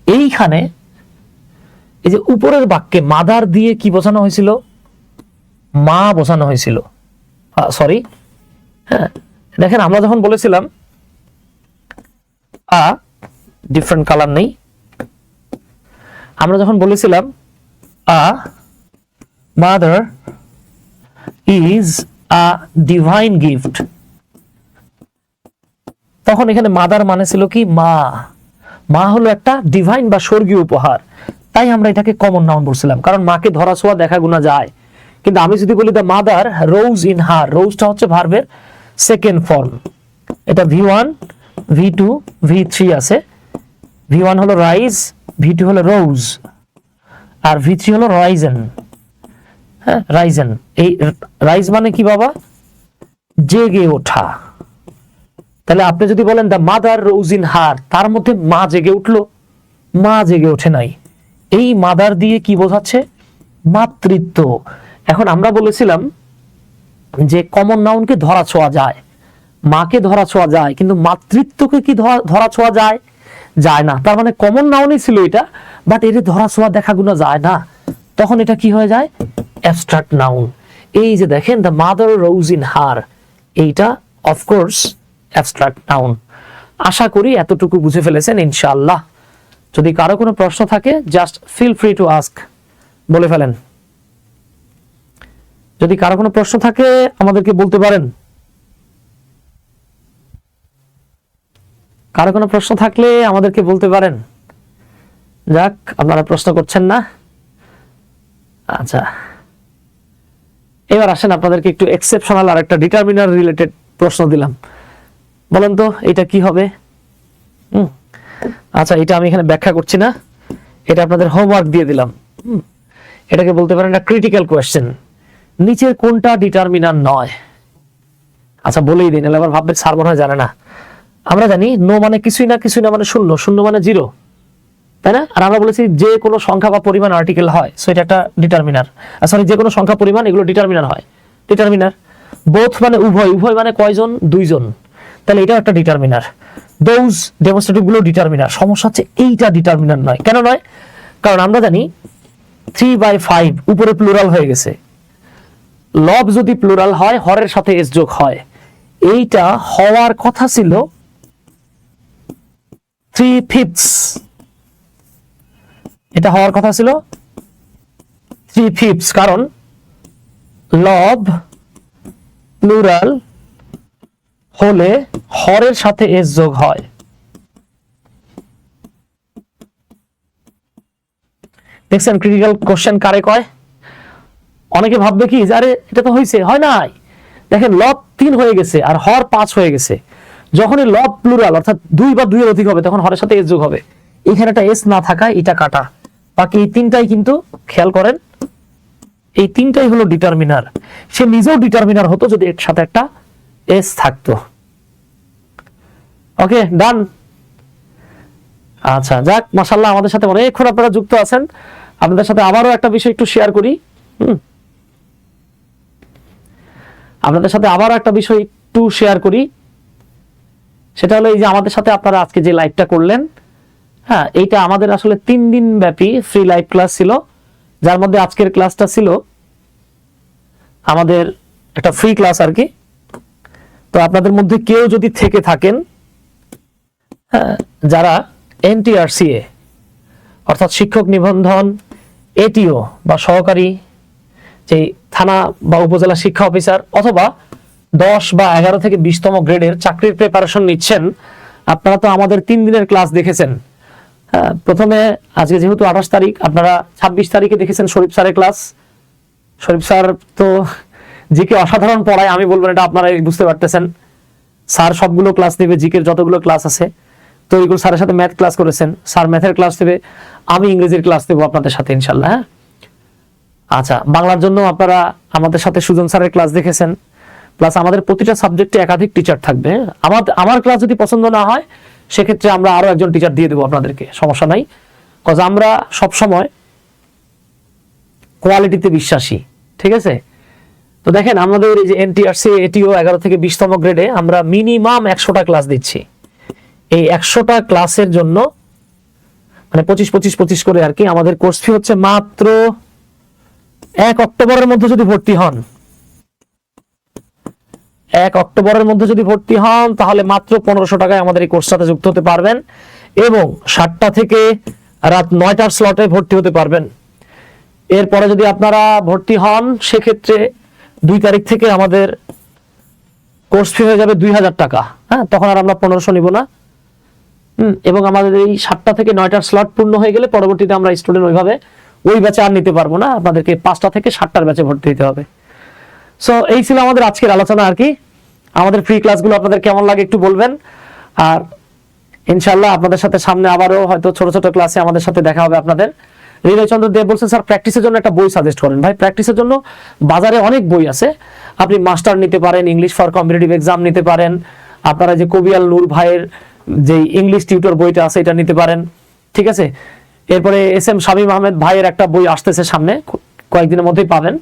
এইখানে এই যে উপরের বাক্যে মাদার দিয়ে কি বোঝানো হয়েছিল? মা বোঝানো হয়েছিল। সরি, হ্যাঁ, দেখেন আমরা যখন বলেছিলাম ডিফারেন্ট কালার নেই, আমরা যখন বলেছিলাম mother is a divine gift, তখন এখানে মাদার মানে ছিল কি? মা হলো একটা ডিভাইন বা স্বর্গীয় উপহার। তাই আমরা এটাকে কমন নাউন বলছিলাম, কারণ মাকে ধরা, ছোঁয়া, দেখা, গোনা যায়। কিন্তু আমি যদি বলি the mother rose in her, রোজটা হচ্ছে ভার্বের সেকেন্ড ফর্ম। এটা V1, V2, V3 আছে। V1 হলো রাইজ, V2 হলো রোজ, আর V3 হলো রাইজেন। হ্যাঁ, রাইজেন। এই রাইজ মানে কি বাবা? জেগে ওঠা। তাহলে আপনি যদি বলেন দ্য মাদার রোজ ইন হার, তার মধ্যে মা জেগে উঠলো? মা জেগে ওঠে নাই। এই মাদার দিয়ে কি বোঝাচ্ছে? মাতৃত্ব। এখন আমরা বলেছিলাম যে কমন নাউনকে ধরা ছোঁয়া যায়, মাকে ধরা ছোঁয়া যায়, কিন্তু মাতৃত্বকে কি ধরা ছোঁয়া যায়? যায় না। তার মানে কমন নাউনই ছিল এটা, বাট এর ধরা ছোঁয়া, দেখা, গোনা যায় না। তখন এটা কি হয়ে যায়? Abstract noun. এই যে দেখেন দ্য মাদার রোজ ইন হার, এইটা অফকোর্স অ্যাবস্ট্রাক্ট নাউন। আশা করি এতটুকু বুঝে ফেলেছেন ইনশাআল্লাহ। যদি কারো কোনো প্রশ্ন থাকে, just feel free to ask, বলে ফেলেন। যদি কারো কোনো প্রশ্ন থাকে আমাদেরকে বলতে পারেন। কারো কোনো প্রশ্ন থাকলে আমাদেরকে বলতে পারেন। যাক, আপনারা প্রশ্ন করছেন না। আচ্ছা, এবার আসেন আপনাদেরকে একটু এক্সেপশনাল আর একটা ডিটারমিনার রিলেটেড প্রশ্ন দিলাম। বলেন তো এটা কি হবে? আচ্ছা, এটা আমি এখানে ব্যাখ্যা করছি না, এটা আপনাদের হোমওয়ার্ক দিয়ে দিলাম। এটাকে বলতে পারেন একটা ক্রিটিক্যাল কোয়েশ্চেন। নিচের কোনটা ডিটারমিনার নয়? আচ্ছা, বলেই দিন, আবার ভাববেন স্যার মনে হয় জানে না। আমরা জানি নো মানে কিছুই না, কিছুই না মানে শূন্য, শূন্য মানে জিরো, তাই না? আর আমরা বলেছি যে কোনো সংখ্যা বা পরিমাণ আর্টিকেল হয়, সো এটা একটা ডিটারমিনার। সরি, যে কোনো সংখ্যা, পরিমাণ, এগুলো ডিটারমিনার হয়। ডিটারমিনার বোথ মানে উভয়, উভয় মানে কয়জন? দুইজন, তাহলে এটাও একটা ডিটারমিনার। দোজ ডেমনস্ট্রেটিভ গুলো ডিটারমিনার। সমস্যা হচ্ছে এইটা ডিটারমিনার নয়। কেন নয়? কারণ আমরা জানি 3/5 উপরে প্লুরাল হয়ে গেছে। লব যদি প্লুরাল হয়, হরের সাথে এস যোগ হয়। এইটা হওয়ার কথা ছিল 3/5, এটা হওয়ার কথা ছিল 3/5, কারণ লব প্লুরাল হলে হরের সাথে এস যোগ হয়। দেখছেন ক্রিটিক্যাল কোশ্চেন কারে কয়? অনেকে ভাববে কি যে আরে এটা তো হয়েছে, হয় নাই। দেখেন লব 3 হয়ে গেছে আর হর 5 হয়ে গেছে। যখনই লব প্লুরাল অর্থাৎ 2 বা 2 এর অধিক হবে তখন হরের সাথে এস যোগ হবে। এখানে একটা এস না থাকায় এটা কাটা, বাকি এই 3টাই কিন্তু খেয়াল করেন, এই 3টাই হলো ডিটারমিনার। সে নিজেও ডিটারমিনার হতো যদি এর সাথে একটা এস থাকতো। ওকে, ডান। আচ্ছা, যাক, মাশাআল্লাহ আমাদের সাথে অনেকক্ষণ আপনারা যুক্ত আছেন। আপনাদের সাথে আবারও একটা বিষয় একটু শেয়ার করি। আপনাদের সাথে আবারও একটা বিষয় একটু শেয়ার করি, সেটা হলো এই যে আমাদের সাথে আপনারা আজকে যে লাইভটা করলেন, হ্যাঁ, এইটা আমাদের আসলে 3 দিন ব্যাপী ফ্রি লাইভ ক্লাস ছিল, যার মধ্যে আজকের ক্লাসটা ছিল আমাদের একটা ফ্রি ক্লাস আর কি। তো আপনাদের মধ্যে কেউ যদি থেকে থাকেন যারা এনটিআরসিএ অর্থাৎ শিক্ষক নিবন্ধন, এটিও বা সহকারী যে থানা বা উপজেলা শিক্ষা অফিসার, অথবা 10 বা 11 থেকে 20তম গ্রেডের চাকরির প্রিপারেশন নিচ্ছেন, আপনারা তো আমাদের 3 দিনের ক্লাস দেখেছেন। প্রথমে আজকে যেহেতু 28 তারিখ, আপনারা 26 তারিখে দেখেছেন শরীফ স্যারের ক্লাস। শরীফ স্যার তো জিকে অসাধারণ পড়ায়, আমি বলবো এটা আপনারা বুঝতে পারতেছেন। স্যার সবগুলো ক্লাস নেবে, জিকের যতগুলো ক্লাস আছে তো এইগুলো স্যারের সাথে ম্যাথ ক্লাস করেছেন, স্যার ম্যাথের ক্লাস দেবে, আমি ইংরেজির ক্লাস দেবো আপনাদের সাথে ইনশাল্লাহ। হ্যাঁ, আচ্ছা, বাংলার জন্য আপনারা আমাদের সাথে সুজন স্যারের ক্লাস দেখেছেন, প্লাস আমাদের প্রতিটা সাবজেক্টে একাধিক টিচার থাকবে। আমার ক্লাস যদি পছন্দ না হয় সেক্ষেত্রে আমরা আরো একজন টিচার দিয়ে দেবো আপনাদেরকে, সমস্যা নাই। কজ আমরা সব সময় কোয়ালিটিতে বিশ্বাসী, ঠিক আছে? তো দেখেন আমাদের এই যে এনটিআরসি এটিও 11 থেকে 20তম গ্রেডে আমরা মিনিমাম 100টা ক্লাস দিচ্ছি। এই 100টা ক্লাসের জন্য মানে 25 করে আর কি আমাদের কোর্স ফি হচ্ছে মাত্র 1 অক্টোবরের মধ্যে যদি ভর্তি হন, 1 অক্টোবরের মধ্যে যদি ভর্তি হন তাহলে মাত্র 1500 টাকায় আমাদের এই কোর্সটাতে যুক্ত হতে পারবেন এবং 7টা থেকে রাত 9টার স্লটে ভর্তি হতে পারবেন। এরপরে যদি আপনারা ভর্তি হন সেক্ষেত্রে 2 তারিখ থেকে আমাদের কোর্স ফি হয়ে যাবে 2000 টাকা। হ্যাঁ, তখন আর আমরা 1500 নিব না। এবং আমাদের এই 7টা থেকে 9টার স্লট পূর্ণ হয়ে গেলে পরবর্তীতে আমরা স্টুডেন্ট ওইভাবে ওই ব্যাচে আর নিতে পারবো না, আপনাদেরকে 5টা থেকে 7টার ব্যাচে ভর্তি হতে হবে। সো এই ছিল আমাদের আজকের আলোচনা আর কি। আমাদের ফ্রি ক্লাসগুলো আপনাদের কেমন লাগে একটু বলবেন, আর ইনশাআল্লাহ আপনাদের সাথে সামনে আবারও হয়তো ছোট ছোট ক্লাসে আমাদের সাথে দেখা হবে আপনাদের। হৃদয় চন্দ্র দেব বলছেন স্যার প্র্যাকটিসের জন্য একটা বই সাজেস্ট করেন। ভাই, প্র্যাকটিসের জন্য বাজারে অনেক বই আছে, আপনি মাস্টার নিতে পারেন, ইংলিশ ফর কম্পিটিটিভ এক্সাম নিতে পারেন, আপনারা যে কবিয়াল নূর ভাইয়ের যে ইংলিশ টিউটর বইটা আছে এটা নিতে পারেন, ঠিক আছে? এরপরে SM শামীম আহমেদ ভাইয়ের একটা বই আসতেছে সামনে, কয়েকদিনের মধ্যেই পাবেন।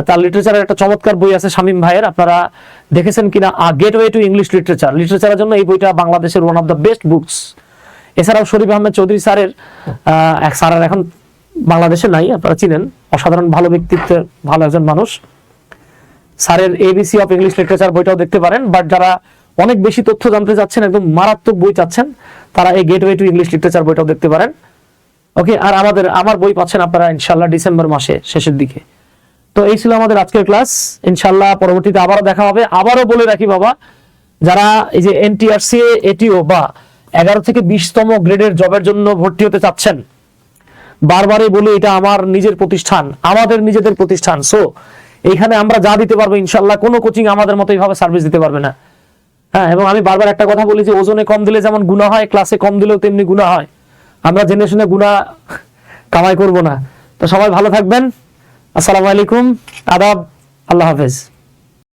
তার লিটারেচারের একটা চমৎকার বই আছে শামীম ভাইয়ের, আপনারা দেখেছেন কিনা, গেটওয়ে টু ইংলিশ লিটারেচারের জন্য এই বইটা বাংলাদেশের one of the best books. এছাড়াও শরীফ আহমেদ চৌধুরী স্যারের এক স্যার এখন বাংলাদেশে নাই, আপনারা চিনেন, অসাধারণ ভালো ব্যক্তিত্বের ভালো একজন মানুষ। স্যারের ABC অফ ইংলিশ লিটারেচার বইটাও দেখতে পারেন। বাট যারা অনেক বেশি তথ্য জানতে চাচ্ছেন, একদম মারাত্মক বই চাচ্ছেন, তারা এই গেটওয়ে টু ইংলিশ লিটারেচার বইটাও দেখতে পারেন। ওকে, আর আমার বই পাচ্ছেন আপনারা ইনশাআল্লাহ ডিসেম্বর মাসে শেষের দিকে। তো এই ছিল আমাদের আজকের ক্লাস। ইনশাআল্লাহ পরবর্তীতে আবারও দেখা হবে। আবারও বলে রাখি বাবা, যারা এই যে এনটিআরসি এটিও বা 11 থেকে 20তম গ্রেডের জবের জন্য ভর্তি হতে চাচ্ছেন, বারবারই বলি এটা আমার নিজের প্রতিষ্ঠান, আমাদের নিজেদের প্রতিষ্ঠান। সো এইখানে আমরা যা দিতে পারবো ইনশাআল্লাহ কোনো কোচিং আমাদের মতো এইভাবে সার্ভিস দিতে পারবে না। হ্যাঁ, এবং আমি বারবার একটা কথা বলি যে ওজনে কম দিলে যেমন গুনাহ হয়, ক্লাসে কম দিলেও তেমনি গুনাহ হয়। আমরা জেনে শুনে গুনাহ কামাই করব না। তো সবাই ভালো থাকবেন। আসসালামু আলাইকুম, আদাব, আল্লাহ হাফেজ।